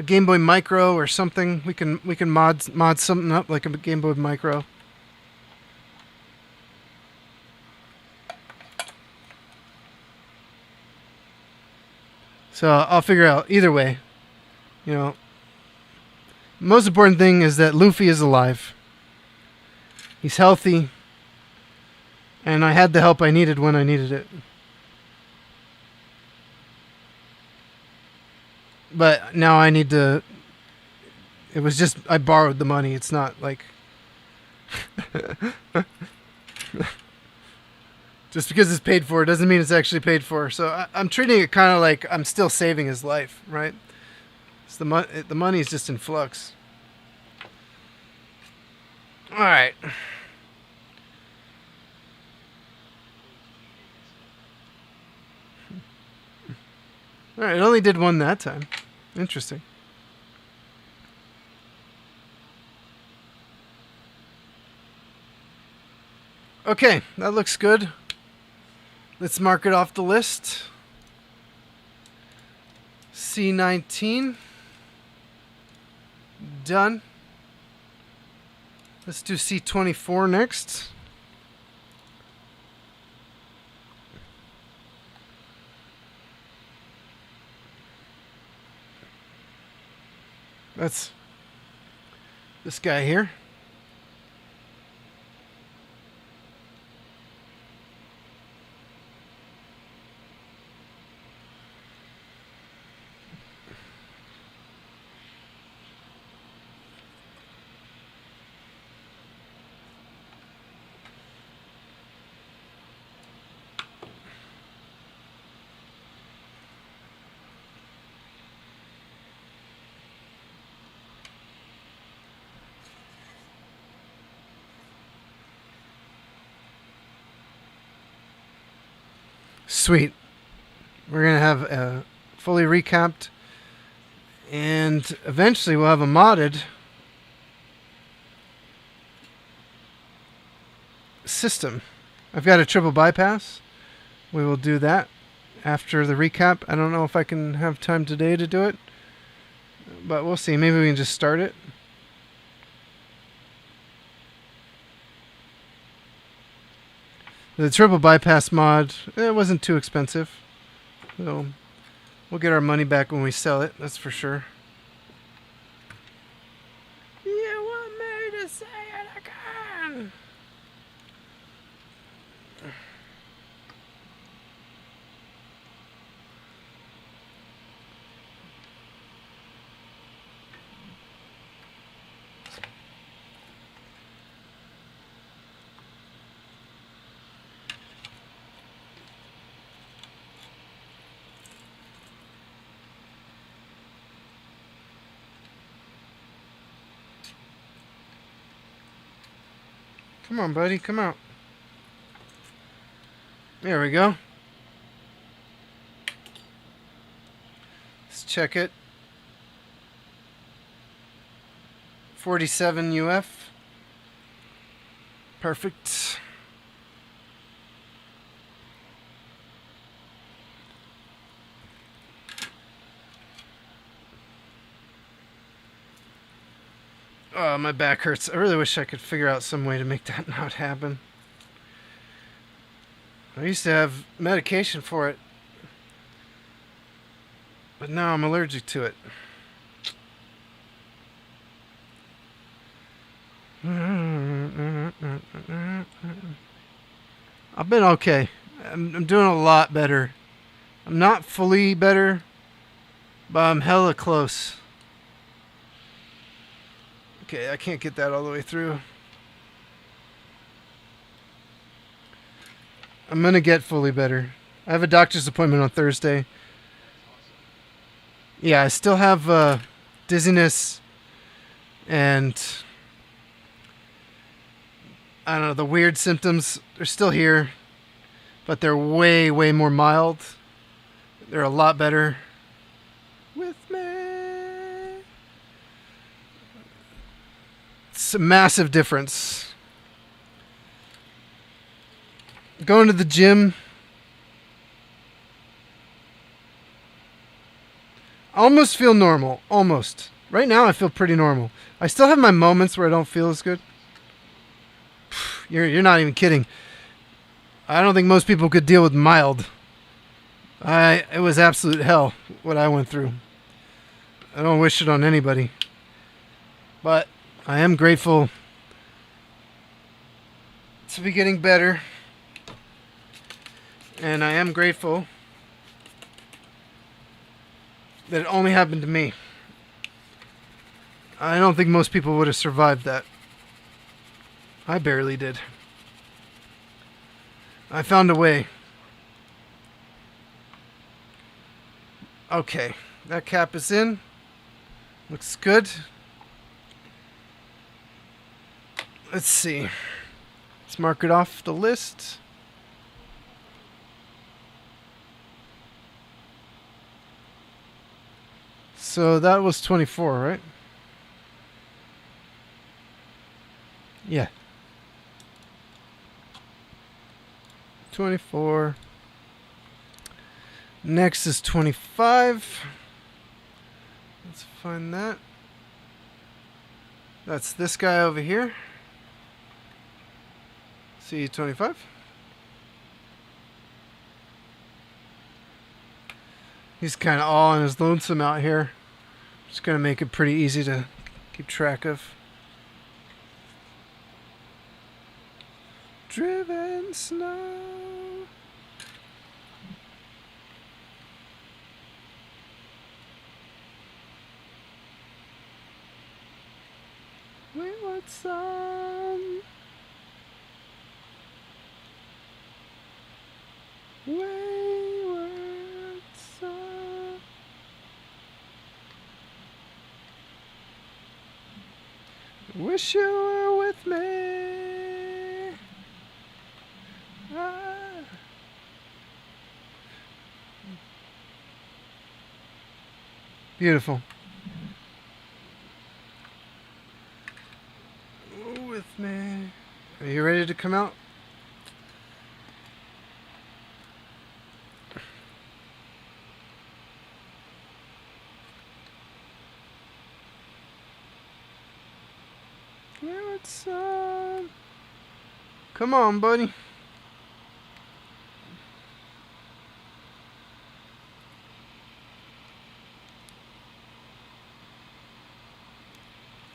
S1: Game Boy Micro or something. We can mod something up like a Game Boy Micro. So I'll figure out either way. Most important thing is that Luffy is alive. He's healthy. And I had the help I needed when I needed it. But now I need to... It was just... I borrowed the money. It's not like... Just because it's paid for doesn't mean it's actually paid for. So I'm treating it kind of like I'm still saving his life, right? So the money is just in flux. All right. All right, it only did one that time. Interesting. Okay, that looks good. Let's mark it off the list. C19. Done. Let's do C24 next. That's this guy here. Sweet. We're going to have a fully recapped, and eventually we'll have a modded system. I've got a triple bypass. We will do that after the recap. I don't know if I can have time today to do it, but we'll see. Maybe we can just start it. The triple bypass mod, it wasn't too expensive. So we'll get our money back when we sell it, that's for sure. You want me to say it again? Come on, buddy, come out. There we go. Let's check it. 47 UF. Perfect. Oh, my back hurts. I really wish I could figure out some way to make that not happen. I used to have medication for it, but now I'm allergic to it. I've been okay. I'm doing a lot better. I'm not fully better, but I'm hella close. Okay, I can't get that all the way through. I'm gonna get fully better. I have a doctor's appointment on Thursday. Yeah, I still have dizziness and I don't know, the weird symptoms are still here, but they're way, way more mild. They're a lot better with me. It's a massive difference. Going to the gym, I almost feel normal. Almost. Right now I feel pretty normal. I still have my moments where I don't feel as good. You're not even kidding. I don't think most people could deal with mild. It was absolute hell what I went through. I don't wish it on anybody. But I am grateful to be getting better. And I am grateful that it only happened to me. I don't think most people would have survived that. I barely did. I found a way. Okay, that cap is in. Looks good. Let's see. Let's mark it off the list. So that was 24, right? Yeah. 24. Next is 25. Let's find that. That's this guy over here. See 25. He's kind of all on his lonesome out here. Just gonna make it pretty easy to keep track of. Driven snow. Wayward son. Wayward son. Wish you were with me. Ah. Beautiful. With me. Are you ready to come out? Wayward son. Come on, buddy.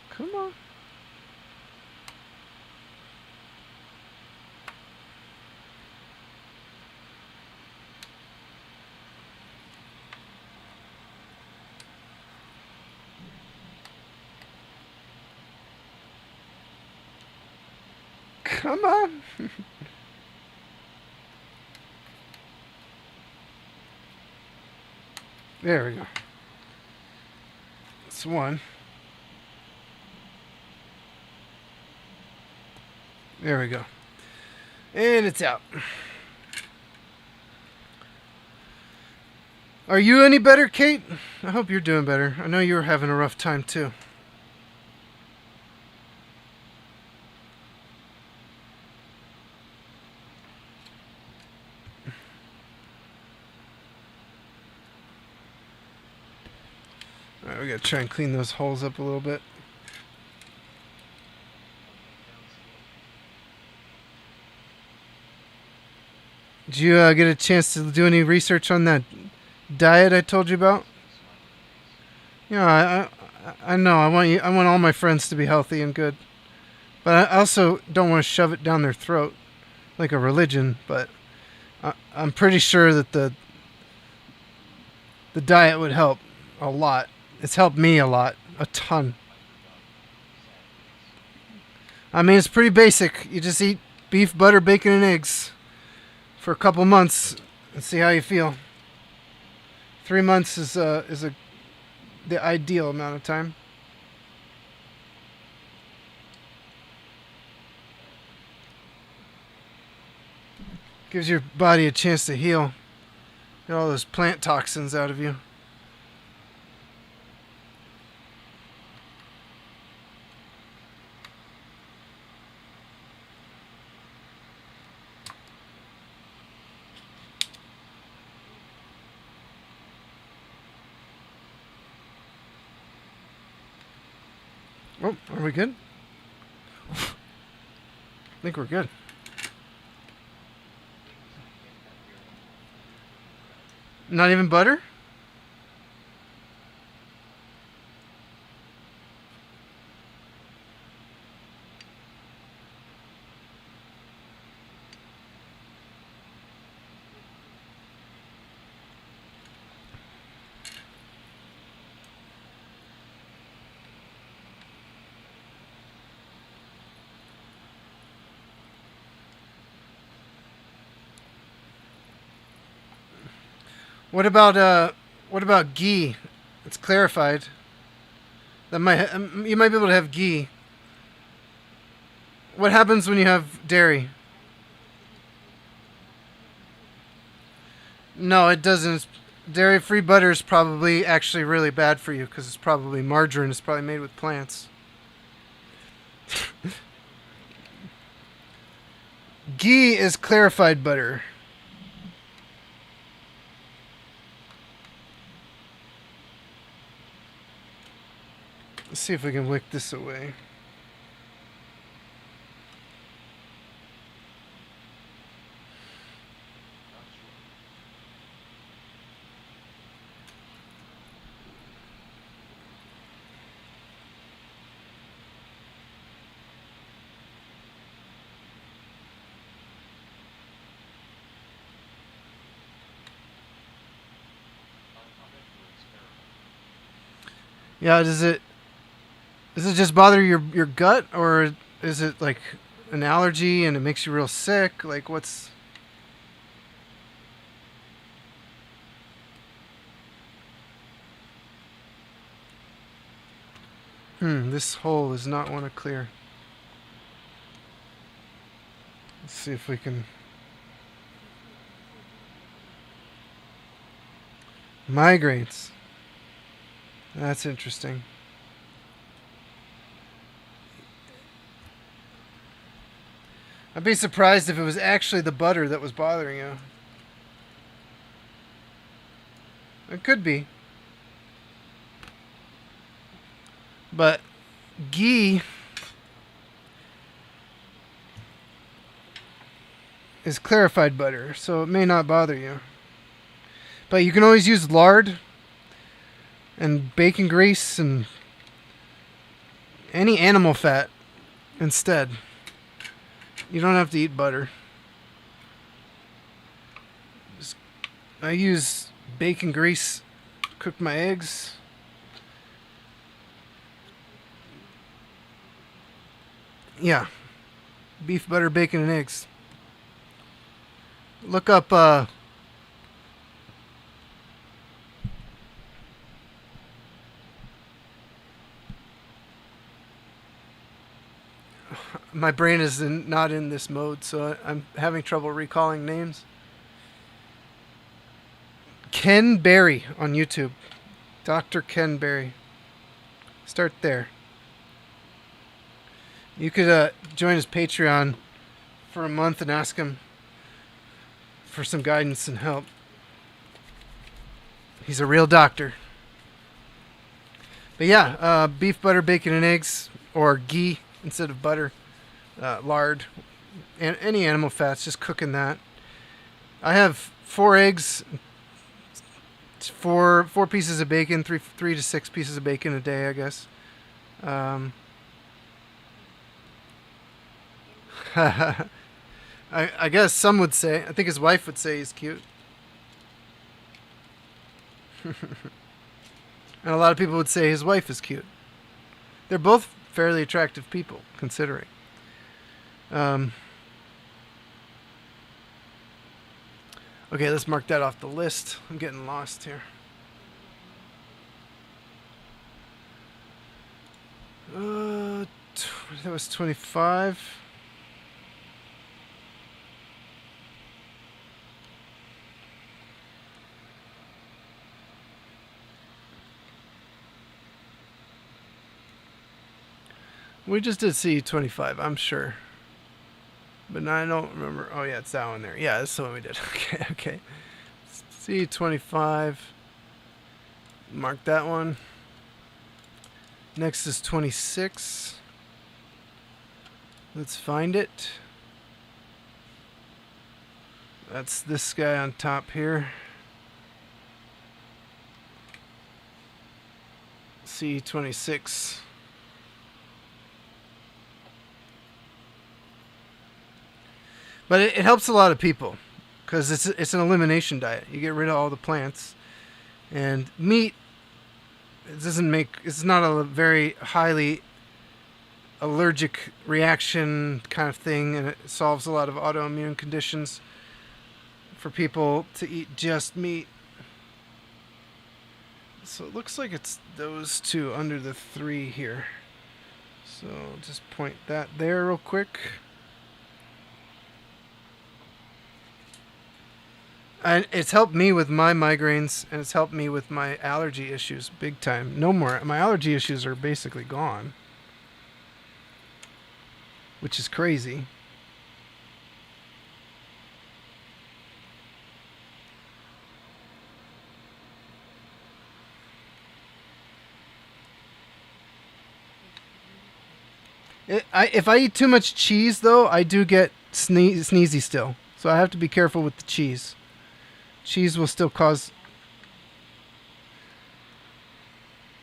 S1: Come on. Come on. There we go. That's one. There we go. And it's out. Are you any better, Kate? I hope you're doing better. I know you were having a rough time too. Alright, we gotta try and clean those holes up a little bit. Did you get a chance to do any research on that diet I told you about? Yeah, I know. I want all my friends to be healthy and good, but I also don't want to shove it down their throat like a religion. But I'm pretty sure that the diet would help a lot. It's helped me a lot, a ton. I mean, it's pretty basic. You just eat beef, butter, bacon, and eggs for a couple months and see how you feel. 3 months is the ideal amount of time. Gives your body a chance to heal. Get all those plant toxins out of you. Oh, are we good? I think we're good. Not even butter? What about ghee? It's clarified. That might you might be able to have ghee. What happens when you have dairy? No, it doesn't. Dairy-free butter is probably actually really bad for you because it's probably margarine. It's probably made with plants. Ghee is clarified butter. Let's see if we can wick this away. Yeah, does it just bother your gut, or is it like an allergy and it makes you real sick? Like what's... This hole does not want to clear. Let's see if we can... Migraines. That's interesting. I'd be surprised if it was actually the butter that was bothering you. It could be. But ghee is clarified butter, so it may not bother you. But you can always use lard and bacon grease and any animal fat instead. You don't have to eat butter. I use bacon grease to cook my eggs. Yeah. Beef, butter, bacon, and eggs. Look up my brain is not in this mode, so I'm having trouble recalling names. Ken Berry on YouTube. Dr. Ken Berry. Start there. You could join his Patreon for a month and ask him for some guidance and help. He's a real doctor. But yeah, beef, butter, bacon, and eggs, or ghee instead of butter. Lard, and any animal fats, just cooking that. I have 4 eggs, four pieces of bacon, three to 6 pieces of bacon a day, I guess. I guess some would say. I think his wife would say he's cute. And a lot of people would say his wife is cute. They're both fairly attractive people, considering. Okay, let's mark that off the list. I'm getting lost here. That was 25. We just did C25, I'm sure. But I don't remember. Oh, yeah, it's that one there. Yeah, that's the one we did. Okay. C25. Mark that one. Next is 26. Let's find it. That's this guy on top here. C26. But it helps a lot of people because it's an elimination diet. You get rid of all the plants, and meat. It's not a very highly allergic reaction kind of thing, and it solves a lot of autoimmune conditions for people to eat just meat. So it looks like it's those two under the 3 here. So I'll just point that there real quick. And it's helped me with my migraines, and it's helped me with my allergy issues big time. No more. My allergy issues are basically gone, which is crazy. If I eat too much cheese, though, I do get sneezy still. So I have to be careful with the cheese. Cheese will still cause...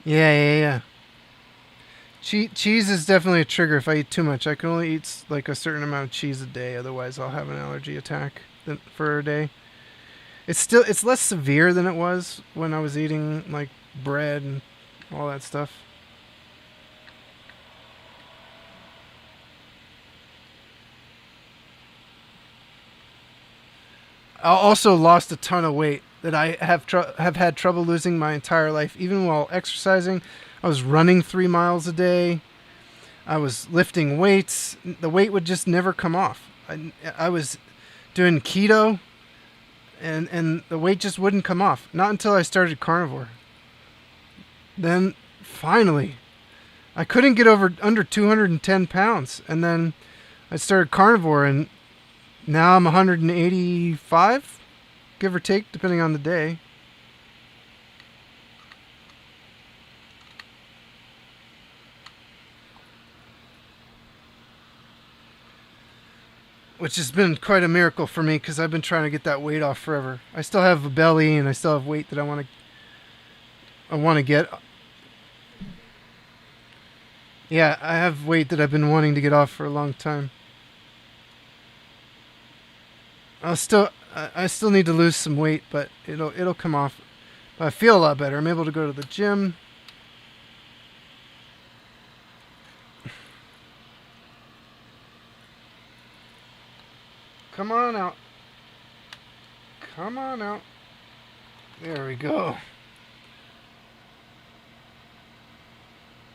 S1: Yeah. Cheese is definitely a trigger if I eat too much. I can only eat like a certain amount of cheese a day, otherwise I'll have an allergy attack for a day. It's less severe than it was when I was eating like bread and all that stuff. I also lost a ton of weight that I have had trouble losing my entire life. Even while exercising, I was running 3 miles a day. I was lifting weights. The weight would just never come off. I was doing keto, and the weight just wouldn't come off. Not until I started carnivore. Then, finally, I couldn't get under 210 pounds. And then I started carnivore, and now I'm 185, give or take, depending on the day. Which has been quite a miracle for me because I've been trying to get that weight off forever. I still have a belly and I still have weight that I want to get. Yeah, I have weight that I've been wanting to get off for a long time. I still need to lose some weight, but it'll come off. But I feel a lot better. I'm able to go to the gym. Come on out. Come on out. There we go.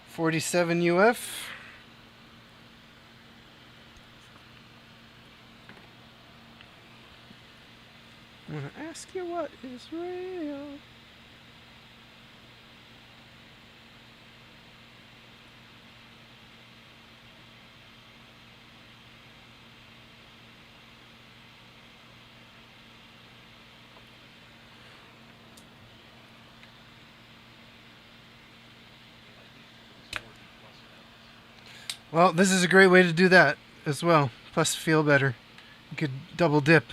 S1: 47 UF. I'm going to ask you what is real. Well, this is a great way to do that as well. Plus feel better. You could double dip.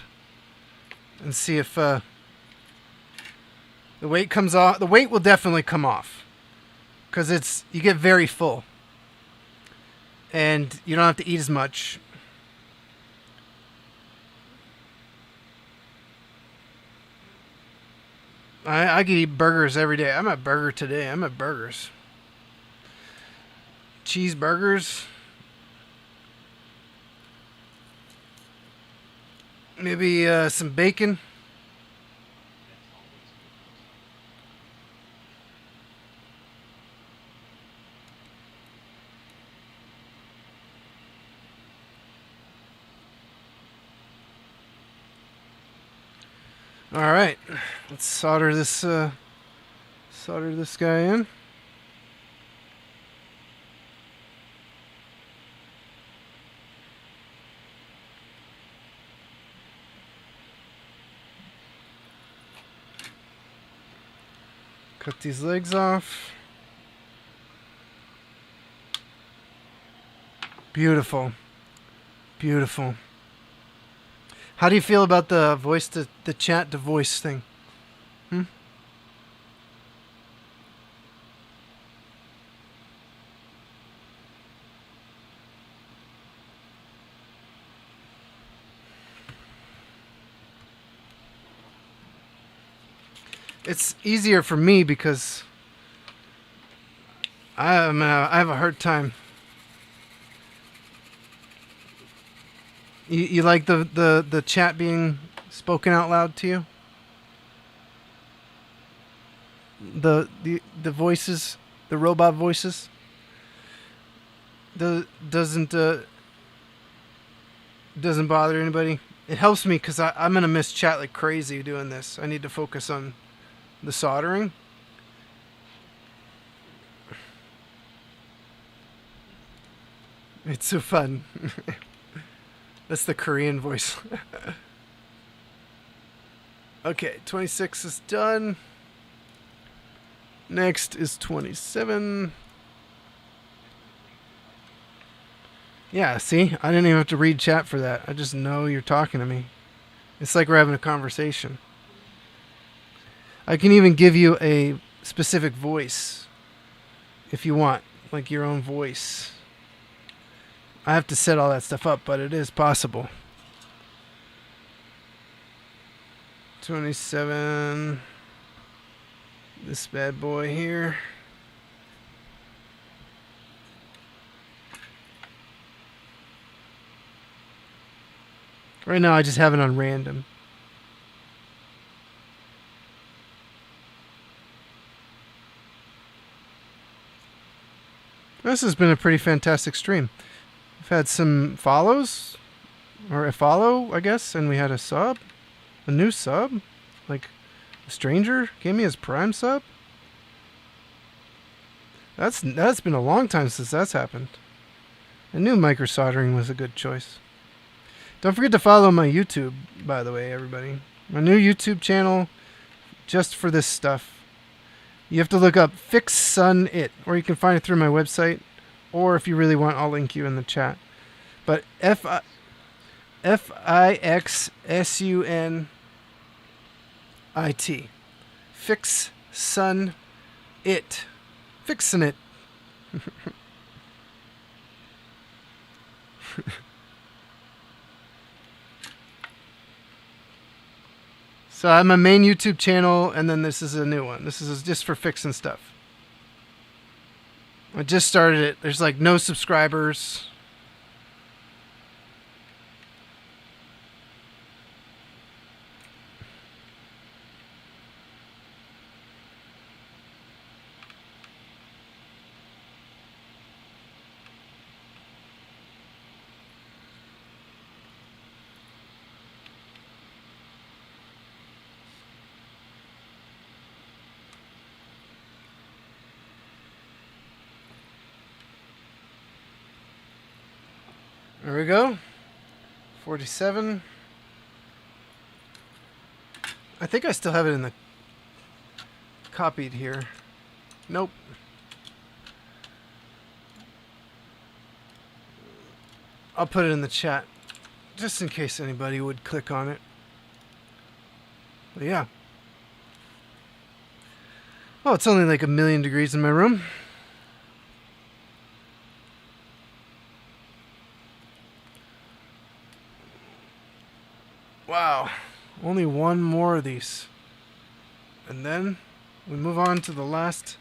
S1: and see if the weight comes off. The weight will definitely come off because you get very full and you don't have to eat as much. I could eat burgers every day. I'm at burger today. I'm at burgers. Cheeseburgers. Maybe some bacon. All right, let's solder this guy in. Cut these legs off. Beautiful. Beautiful. How do you feel about the the chat to voice thing? It's easier for me because I have a hard time. You like the chat being spoken out loud to you? The voices, the robot voices. Doesn't bother anybody. It helps me because I'm gonna miss chat like crazy doing this. I need to focus on the soldering. It's so fun. That's the Korean voice. Okay, 26 is done. Next is 27. Yeah, see? I didn't even have to read chat for that. I just know you're talking to me. It's like we're having a conversation. I can even give you a specific voice if you want, like your own voice. I have to set all that stuff up, but it is possible. 27. This bad boy here. Right now I just have it on random. This has been a pretty fantastic stream. We've had some follows, or a follow, I guess, and we had a sub, a new sub, like a stranger gave me his Prime sub. That's been a long time since that's happened. I knew micro soldering was a good choice. Don't forget to follow my YouTube, by the way, everybody. My new YouTube channel, just for this stuff. You have to look up Fix Sun It, or you can find it through my website, or if you really want, I'll link you in the chat. But FIXSUNIT. Fix Sun It. Fixin' it. So I have my main YouTube channel, and then this is a new one. This is just for fixing stuff. I just started it. There's like no subscribers. There we go. 47. I think I still have it in the copied here. Nope. I'll put it in the chat just in case anybody would click on it. But yeah. Oh, it's only like 1,000,000 degrees in my room. Wow. Only one more of these. And then we move on to the last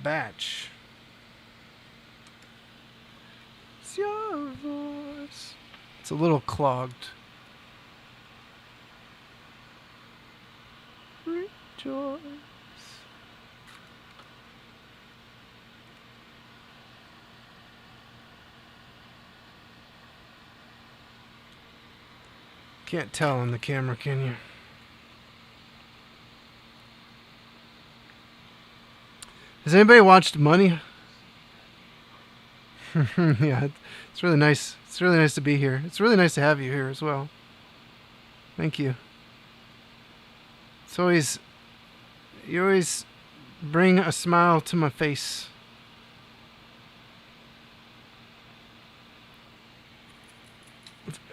S1: batch. It's your voice. It's a little clogged. Rejoice. Can't tell on the camera, can you? Has anybody watched Money? Yeah, it's really nice. It's really nice to be here. It's really nice to have you here as well. Thank you. It's always, you always bring a smile to my face.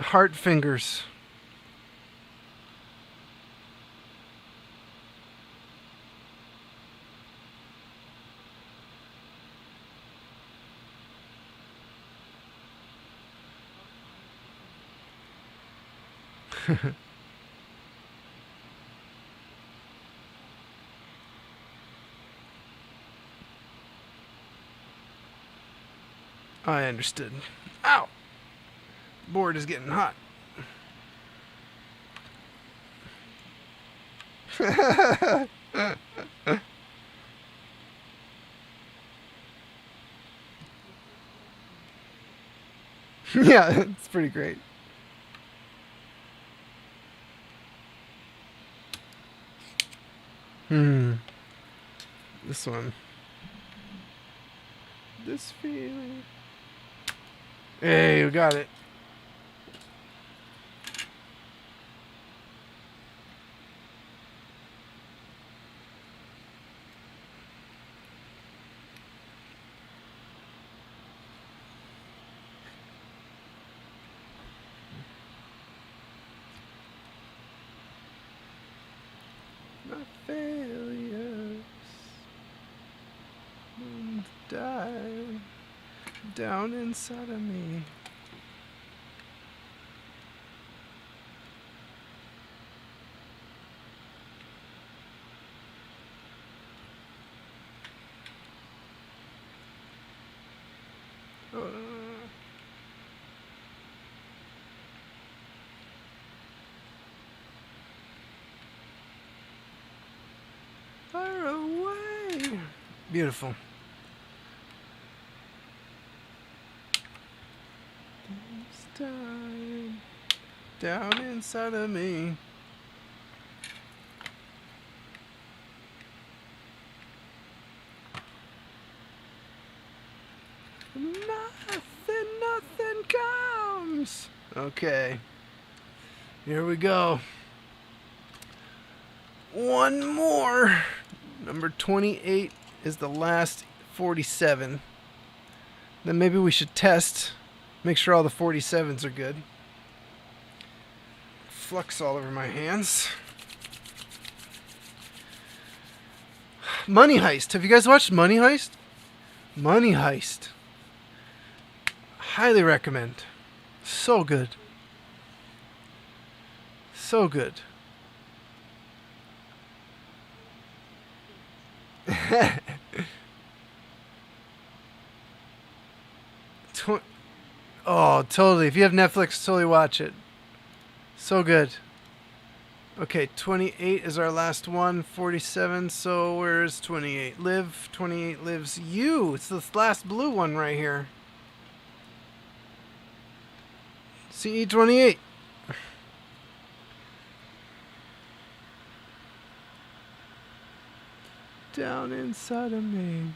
S1: Heart fingers. I understood. Ow! Board is getting hot. Yeah, it's pretty great. This one. This feeling. Hey, we got it. My failures die down inside of me. Far away. Beautiful. This time down inside of me. Nothing comes. Okay. Here we go. One more. Number 28 is the last 47. Then maybe we should test. Make sure all the 47s are good. Flux all over my hands. Money Heist. Have you guys watched Money Heist? Money Heist. Highly recommend. So good. So good. Oh, totally. If you have Netflix, totally watch it. So good. Okay, 28 is our last one. 47, so where's 28? Live. 28 lives you. It's this last blue one right here. CE28. Down inside of me.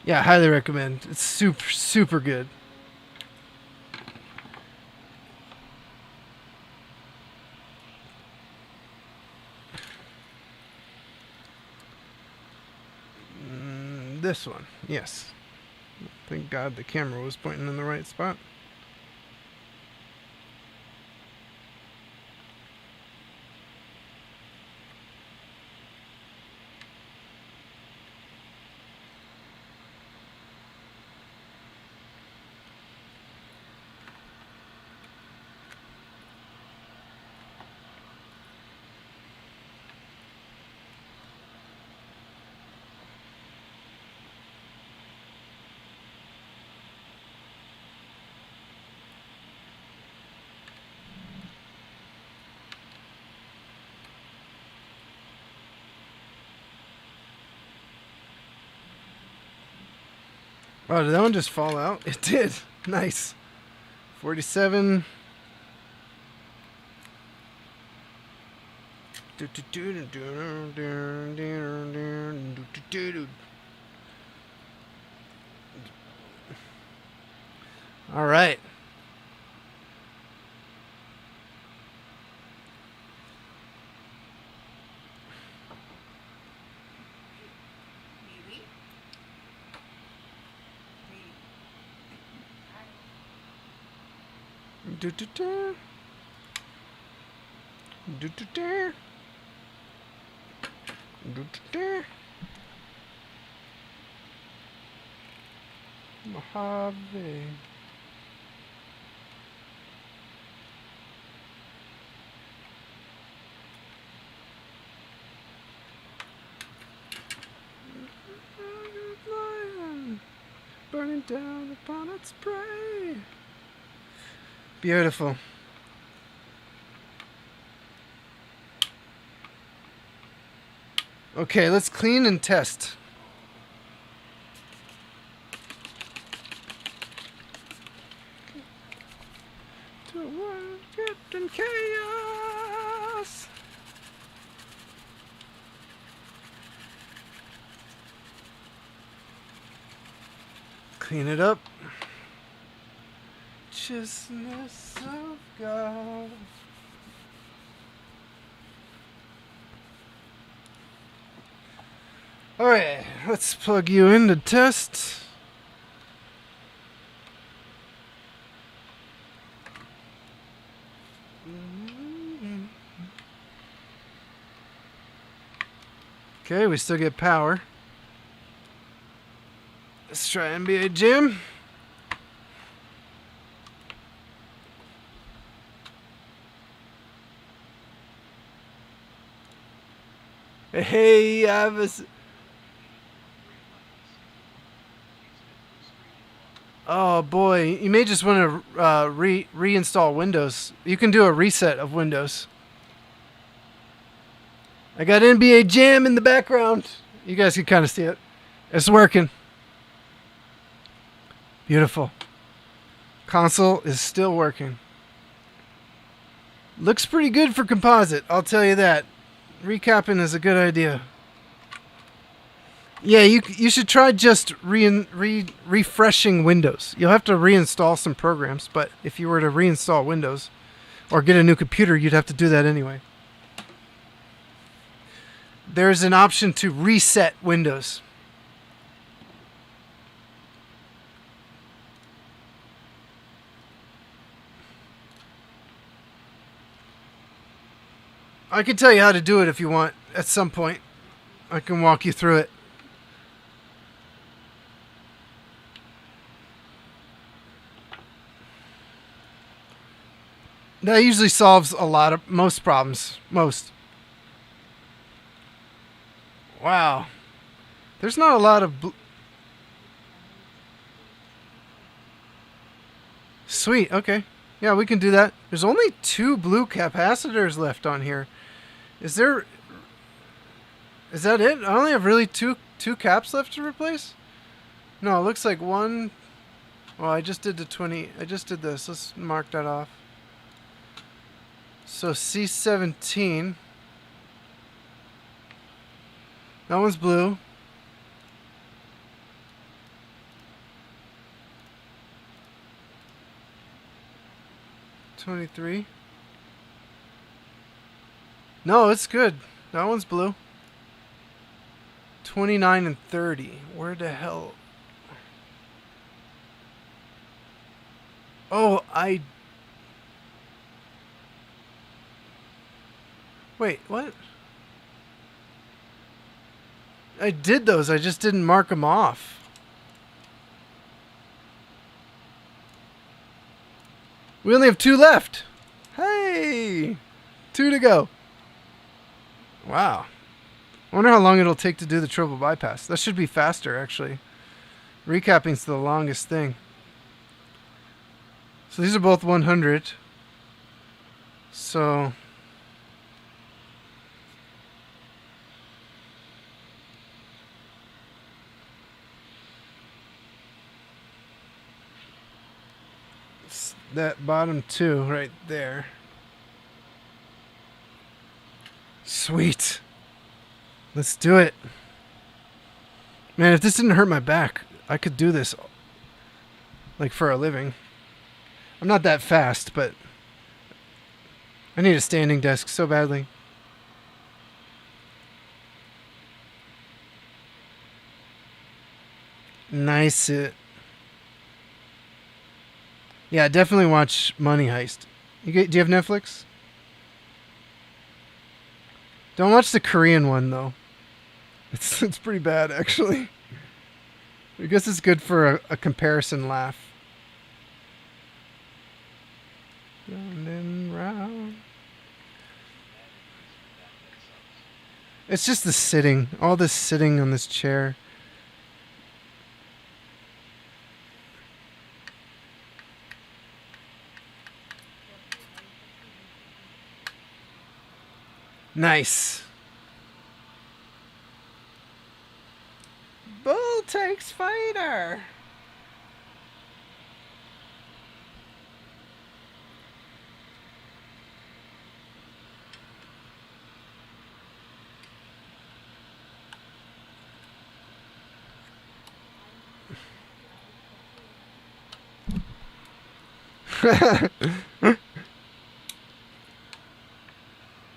S1: Yeah, highly recommend. It's super, super good. This one, yes. Thank God the camera was pointing in the right spot. Oh, did that one just fall out? It did. Nice. 47. All right. Mojave. Burning down upon its prey. Beautiful. Okay, let's clean and test. To world getting chaos. Clean it up. Righteousness of God. Alright, let's plug you in to test. Okay, we still get power. Let's try NBA Jam. Hey, I have a... Oh boy, you may just want to reinstall Windows. You can do a reset of Windows. I got NBA Jam in the background. You guys can kind of see it. It's working. Beautiful. Console is still working. Looks pretty good for composite, I'll tell you that. Recapping is a good idea. Yeah, you should try just refreshing Windows. You'll have to reinstall some programs, but if you were to reinstall Windows or get a new computer, you'd have to do that anyway. There's an option to reset Windows. I can tell you how to do it if you want at some point. I can walk you through it. That usually solves most problems. Most. Wow. There's not a lot of... Sweet, okay. Yeah, we can do that. There's only 2 blue capacitors left on here. Is that it? I only have really two caps left to replace? No, it looks like one... Well, I just did the 20... I just did this. Let's mark that off. So C17. That one's blue. $23. No, it's good. That one's blue. 29 and 30. Where the hell? Oh, Wait, what? I did those. I just didn't mark them off. We only have 2 left. Hey! 2 to go. Wow. I wonder how long it'll take to do the triple bypass. That should be faster, actually. Recapping's the longest thing. So these are both 100. So... that bottom two right there. Sweet. Let's do it. Man, if this didn't hurt my back, I could do this like for a living. I'm not that fast, but I need a standing desk so badly. Nice it. Yeah, definitely watch Money Heist. Do you have Netflix? Don't watch the Korean one though. It's pretty bad actually. I guess it's good for a comparison laugh. Round and round. It's just the sitting. All this sitting on this chair. Nice. Bull takes fighter.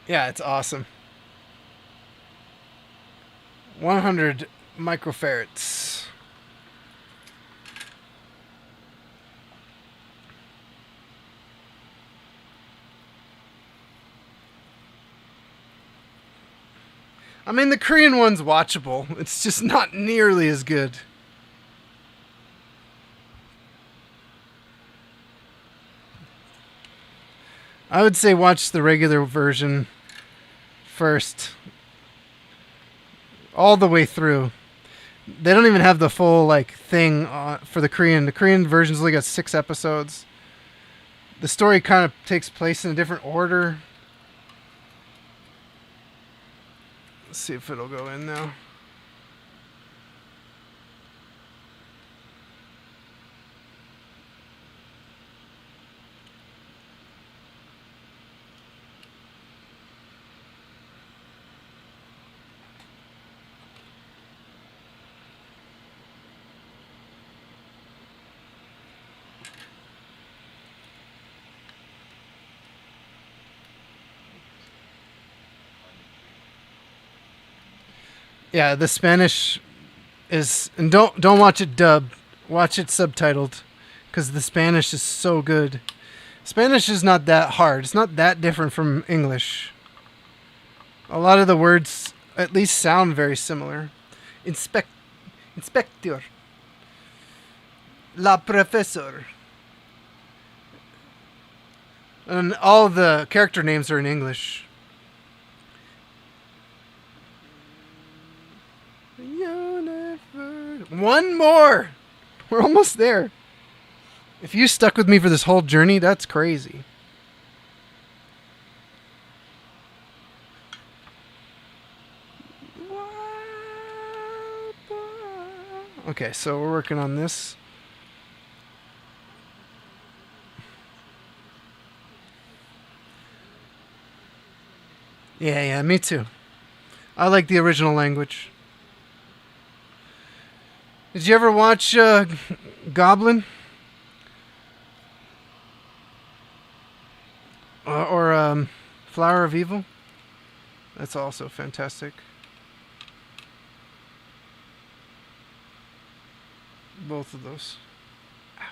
S1: Yeah, it's awesome. 100 microfarads. I mean, the Korean one's watchable. It's just not nearly as good. I would say watch the regular version first. All the way through. They don't even have the full like thing for the Korean. The Korean version's only got 6 episodes. The story kind of takes place in a different order. Let's see if it'll go in now. Yeah, the Spanish is, and don't watch it dubbed. Watch it subtitled, because the Spanish is so good. Spanish is not that hard. It's not that different from English. A lot of the words at least sound very similar. Inspector. La professor. And all the character names are in English. One more! We're almost there. If you stuck with me for this whole journey, that's crazy. Okay, so we're working on this. Yeah, me too. I like the original language. Did you ever watch Goblin? Or Flower of Evil? That's also fantastic. Both of those. Ow.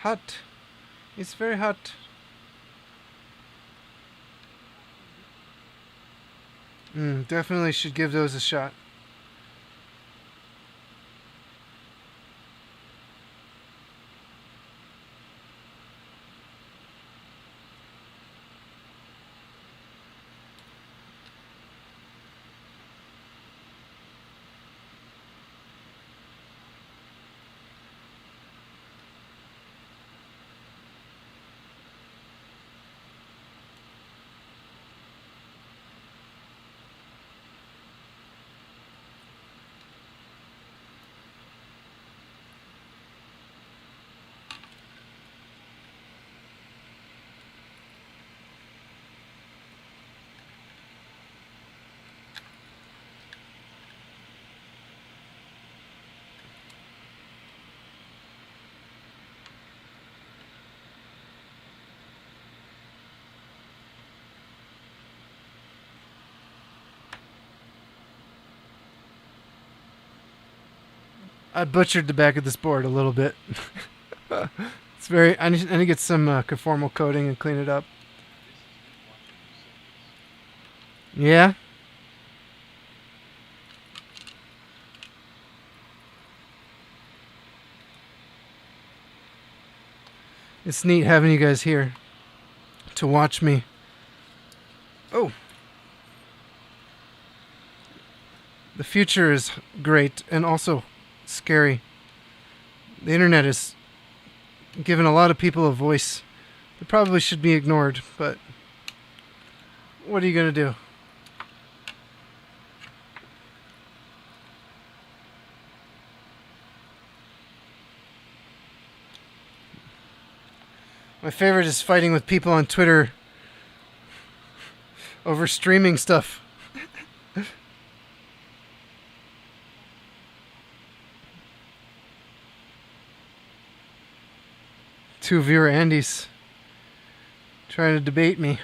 S1: Hot. It's very hot. Definitely should give those a shot. I butchered the back of this board a little bit. It's very. I need to get some conformal coating and clean it up. Yeah. It's neat having you guys here to watch me. Oh. The future is great and also scary. The internet has given a lot of people a voice that probably should be ignored, but what are you going to do? My favorite is fighting with people on Twitter over streaming stuff. Two viewer Andys trying to debate me.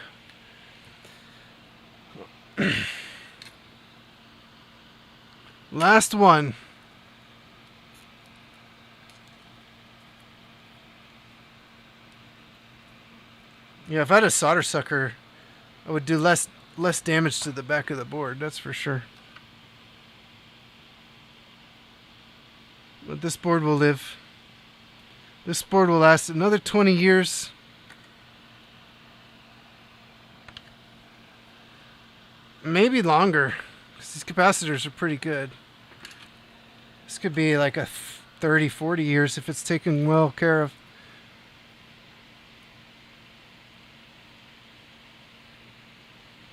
S1: Last one. Yeah, if I had a solder sucker, I would do less damage to the back of the board, that's for sure. But this board will live. This board will last another 20 years. Maybe longer, because these capacitors are pretty good. This could be like a 30, 40 years if it's taken well care of.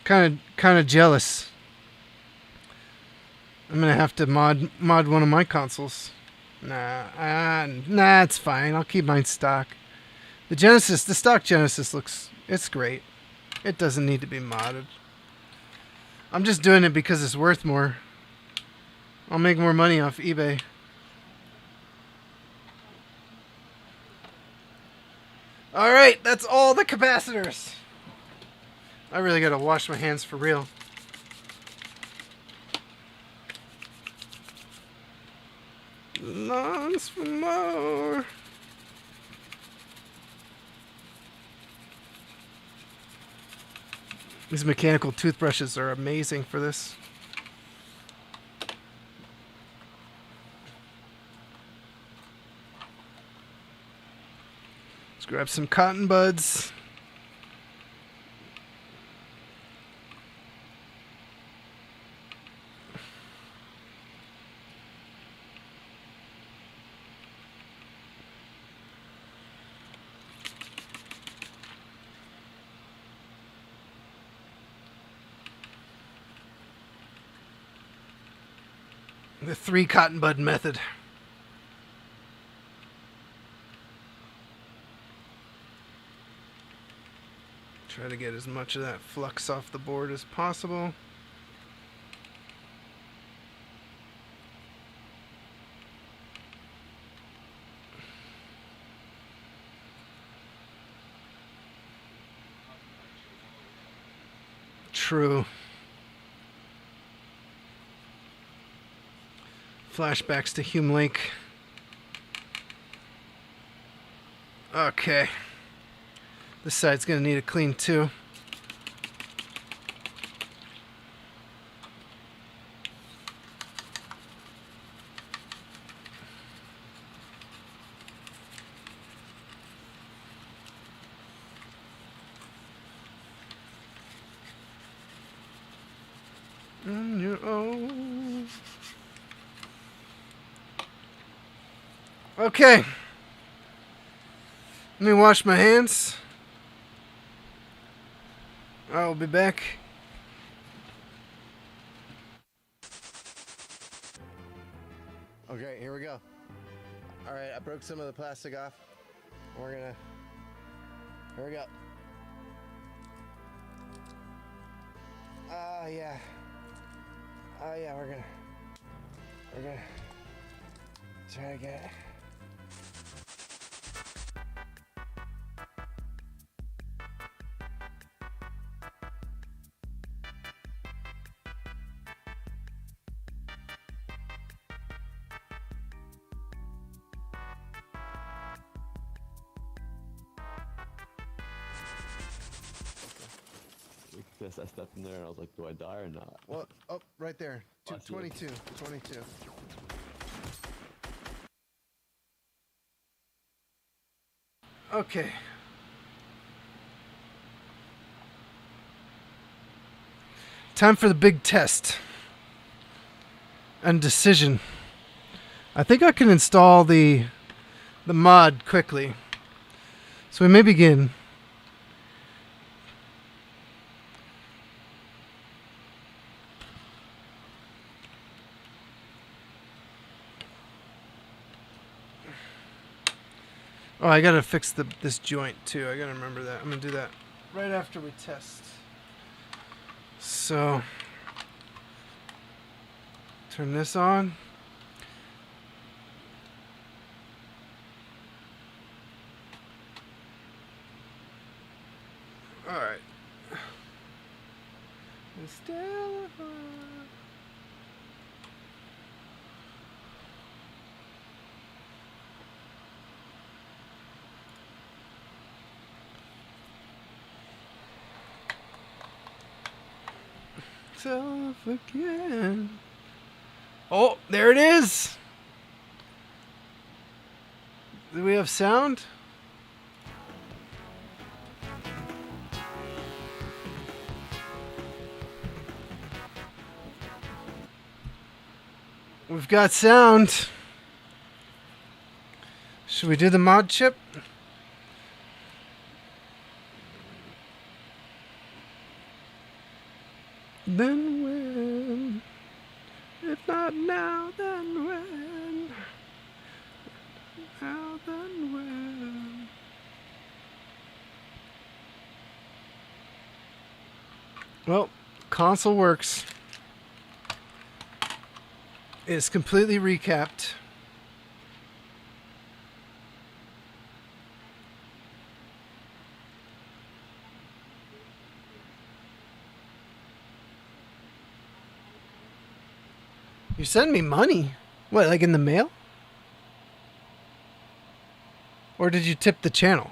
S1: Kind of jealous. I'm gonna have to mod one of my consoles. Nah, it's fine. I'll keep mine stock. The stock Genesis it's great. It doesn't need to be modded. I'm just doing it because it's worth more. I'll make more money off eBay. Alright, that's all the capacitors. I really gotta wash my hands for real. Longs for more. These mechanical toothbrushes are amazing for this. Let's grab some cotton buds. The 3 cotton bud method. Try to get as much of that flux off the board as possible. True. Flashbacks to Hume Lake. Okay. This side's gonna need a clean too. On your own. Okay. Let me wash my hands. I'll be back. Okay, here we go. Alright, I broke some of the plastic off. Here we go. Yeah. Yeah, we're gonna try to get it.
S3: Yes, I stepped in there and I was like, do I die or not?
S1: Well, oh, right there.
S3: I see it.
S1: 22. 22. Okay. Time for the big test and decision. I think I can install the mod quickly. So we may begin. Oh, I gotta fix this joint too. I gotta remember that. I'm gonna do that right after we test. So, turn this on. All right. Self again. Oh, there it is. Do we have sound? We've got sound. Should we do the mod chip? Then when? If not now, then when? Now, then when? Well, console works. It's completely recapped. You send me money? What, like in the mail? Or did you tip the channel?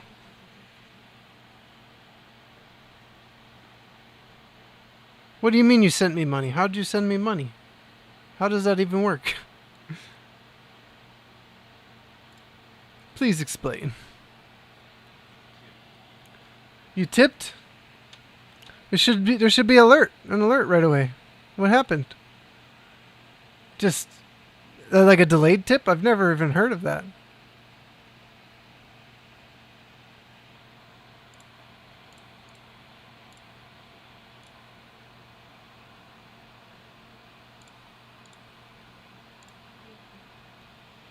S1: What do you mean you sent me money? How did you send me money? How does that even work? Please explain. You tipped? There should be an alert right away. What happened? Just like a delayed tip? I've never even heard of that.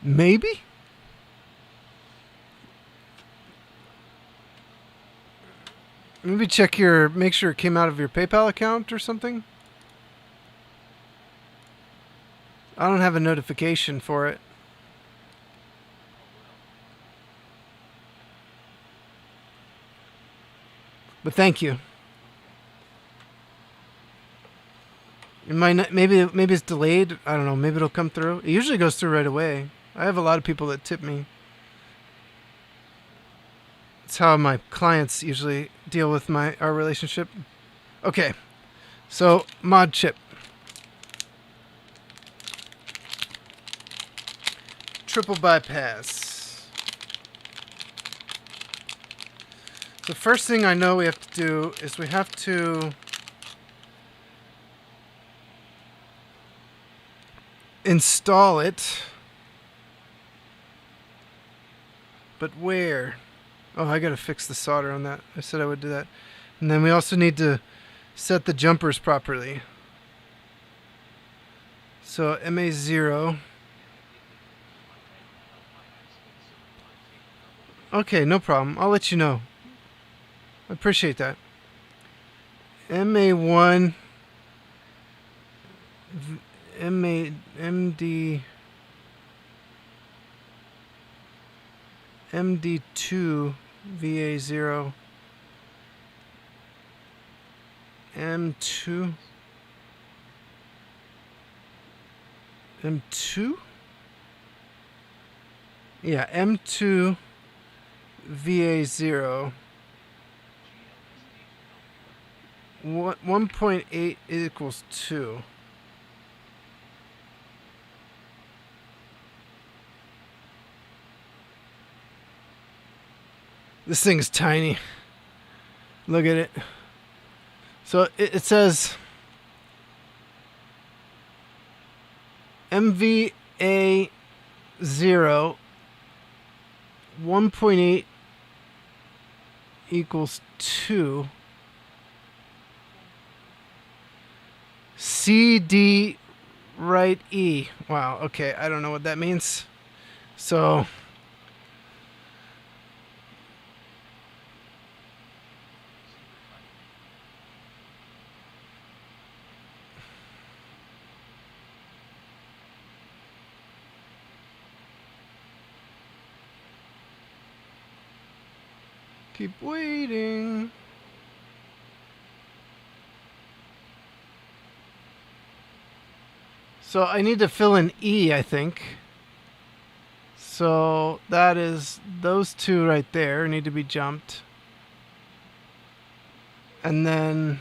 S1: Maybe? Maybe make sure it came out of your PayPal account or something. I don't have a notification for it. But thank you. It might not, maybe it's delayed. I don't know. Maybe it'll come through. It usually goes through right away. I have a lot of people that tip me. It's how my clients usually deal with our relationship. Okay. So, mod chip. Triple bypass. The first thing I know we have to do is we have to install it. But where? Oh, I gotta fix the solder on that. I said I would do that. And then we also need to set the jumpers properly. So MA0. Okay, no problem. I'll let you know. I appreciate that. MA1 MD MD2 VA0 M2 M2 yeah M2 VA0 1.8 equals 2. This thing's tiny. Look at it. So it says VA0 1.8 equals 2. CD right E. Wow, okay, I don't know what that means. So keep waiting. So I need to fill in E, I think. So that is those two right there need to be jumped. And then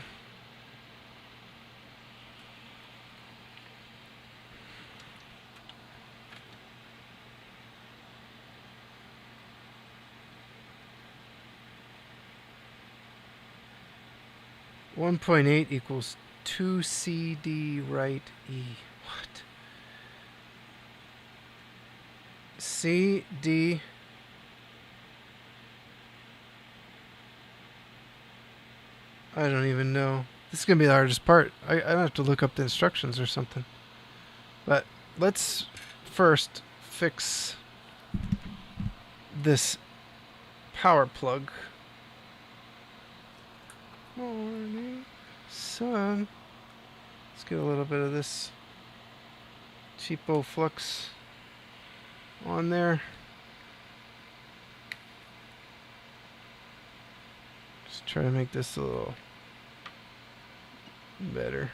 S1: (1.8) equals 2 CD right E. What? CD. I don't even know. This is going to be the hardest part. I have to look up the instructions or something. But let's first fix this power plug. Morning sun. Let's get a little bit of this cheapo flux on there. Just try to make this a little better.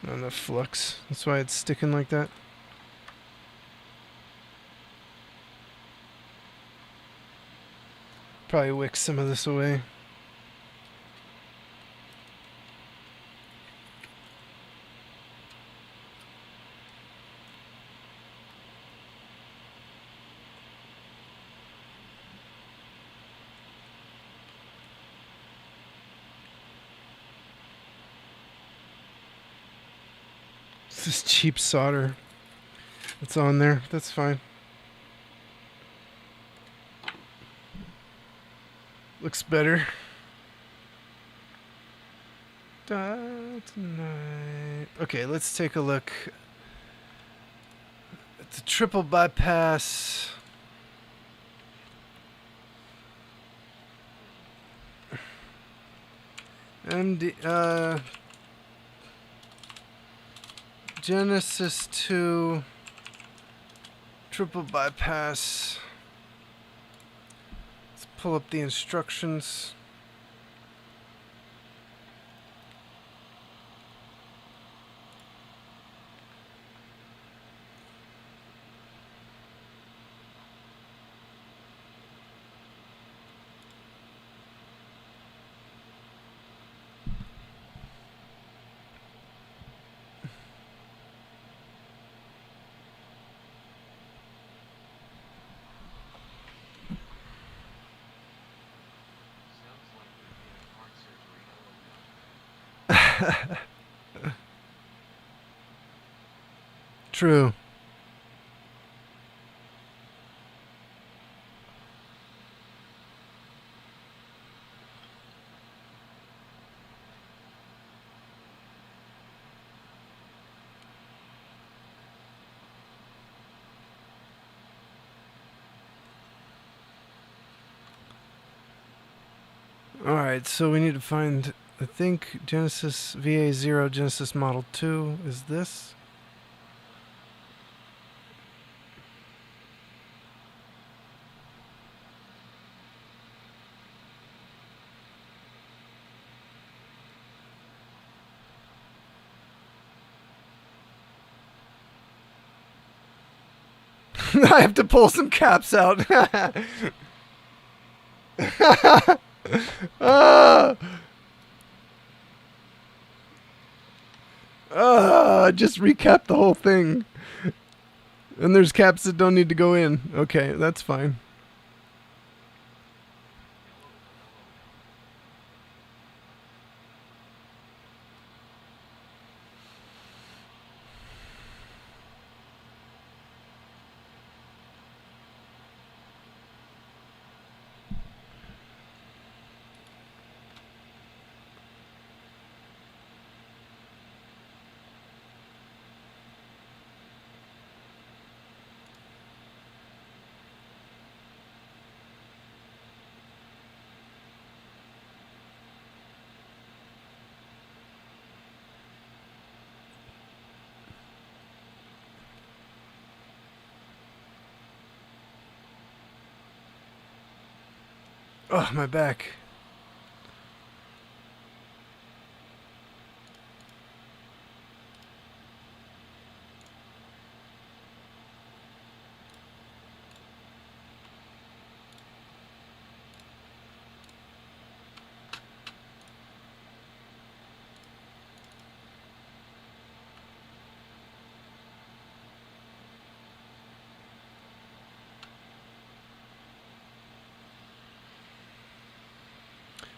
S1: Not enough flux. That's why it's sticking like that. Probably wick some of this away. It's this cheap solder that's on there. That's fine. Looks better. Tonight. Okay, let's take a look at the triple bypass. MD, Genesis 2 triple bypass. Let's pull up the instructions. True. Alright, so we need to find, I think, Genesis VA0 Genesis Model 2 is this. I have to pull some caps out. Ah! Just recap the whole thing. And there's caps that don't need to go in. Okay, that's fine. Oh, my back.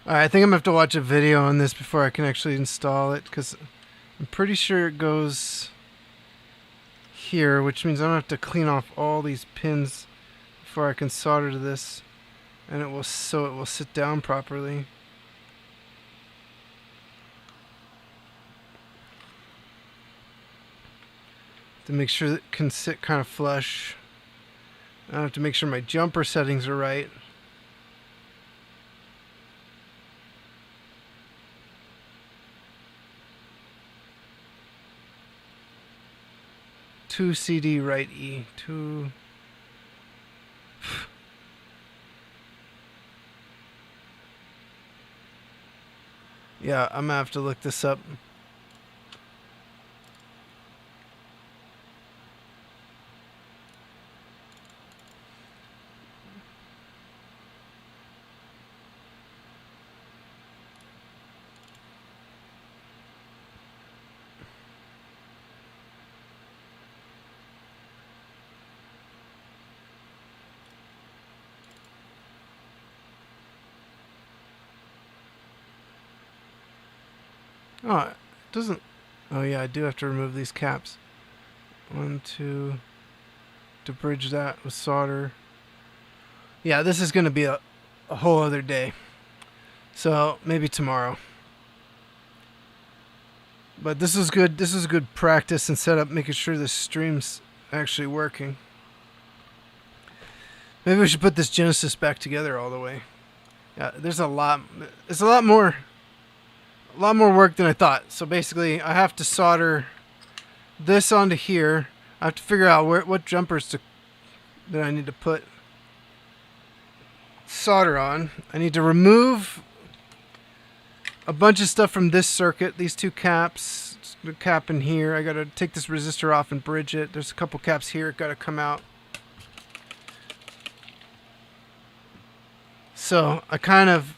S1: Alright, I think I'm going to have to watch a video on this before I can actually install it, because I'm pretty sure it goes here, which means I'm going to have to clean off all these pins before I can solder to this, and it will sit down properly. To make sure that it can sit kind of flush. I have to make sure my jumper settings are right. Two CD right E. Two. Yeah, I'm gonna have to look this up. Oh, it doesn't... Oh yeah, I do have to remove these caps. 1, 2... To bridge that with solder. Yeah, this is going to be a whole other day. So, maybe tomorrow. But this is good. This is good practice and setup, making sure the stream's actually working. Maybe we should put this Genesis back together all the way. Yeah, there's a lot... It's a lot more work than I thought. So basically, I have to solder this onto here. I have to figure out what jumpers that I need to put solder on. I need to remove a bunch of stuff from this circuit. These two caps, the cap in here. I got to take this resistor off and bridge it. There's a couple caps here. Got to come out. So I kind of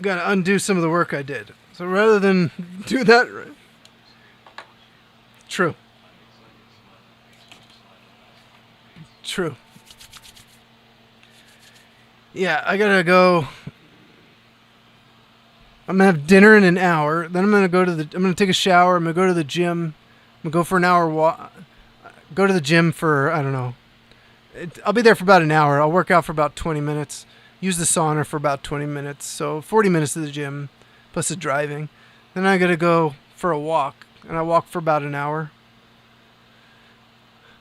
S1: got to undo some of the work I did. So rather than do that... True. True. Yeah, I gotta go... I'm gonna have dinner in an hour. Then I'm gonna take a shower. I'm gonna go to the gym. I'm gonna go for an hour walk. Go to the gym for, I don't know. I'll be there for about an hour. I'll work out for about 20 minutes. Use the sauna for about 20 minutes. So 40 minutes to the gym, plus the driving. Then I gotta go for a walk. And I walk for about an hour.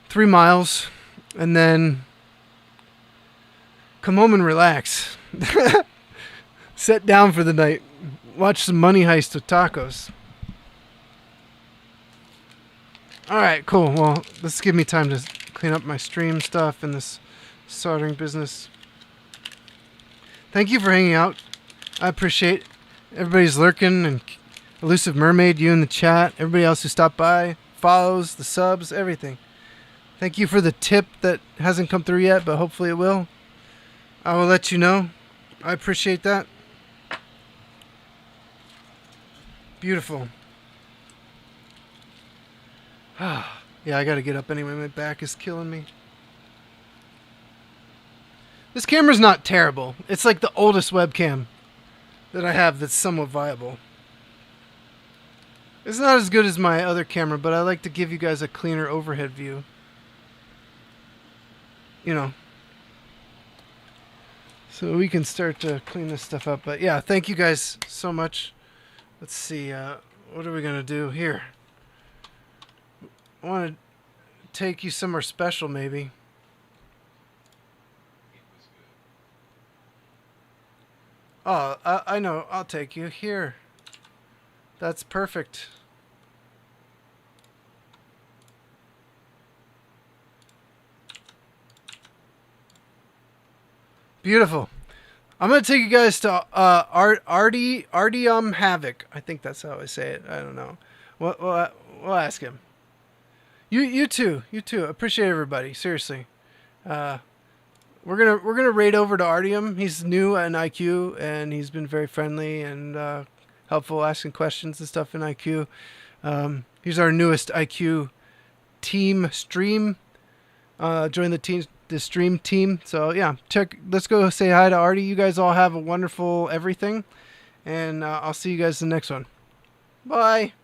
S1: 3 miles. And then come home and relax. Sit down for the night. Watch some Money Heist with tacos. Alright, cool. Well, this give me time to clean up my stream stuff and this soldering business. Thank you for hanging out. I appreciate everybody's lurking, and Elusive Mermaid, you in the chat, everybody else who stopped by, follows, the subs, everything. Thank you for the tip that hasn't come through yet, but hopefully it will. I will let you know. I appreciate that. Beautiful. Yeah, I gotta get up anyway. My back is killing me. This camera's not terrible. It's like the oldest webcam that I have that's somewhat viable. It's not as good as my other camera, but I like to give you guys a cleaner overhead view. You know. So we can start to clean this stuff up. But yeah, thank you guys so much. Let's see. What are we going to do here? I want to take you somewhere special, maybe. Oh, I know. I'll take you here. That's perfect. Beautiful. I'm going to take you guys to Artyom Havoc. I think that's how I say it. I don't know. We'll ask him. You too. Appreciate everybody. Seriously. We're gonna raid over to Artyom. He's new in IQ and he's been very friendly and helpful, asking questions and stuff in IQ. He's our newest IQ team stream. Join the stream team. So yeah, let's go say hi to Artie. You guys all have a wonderful everything, and I'll see you guys in the next one. Bye.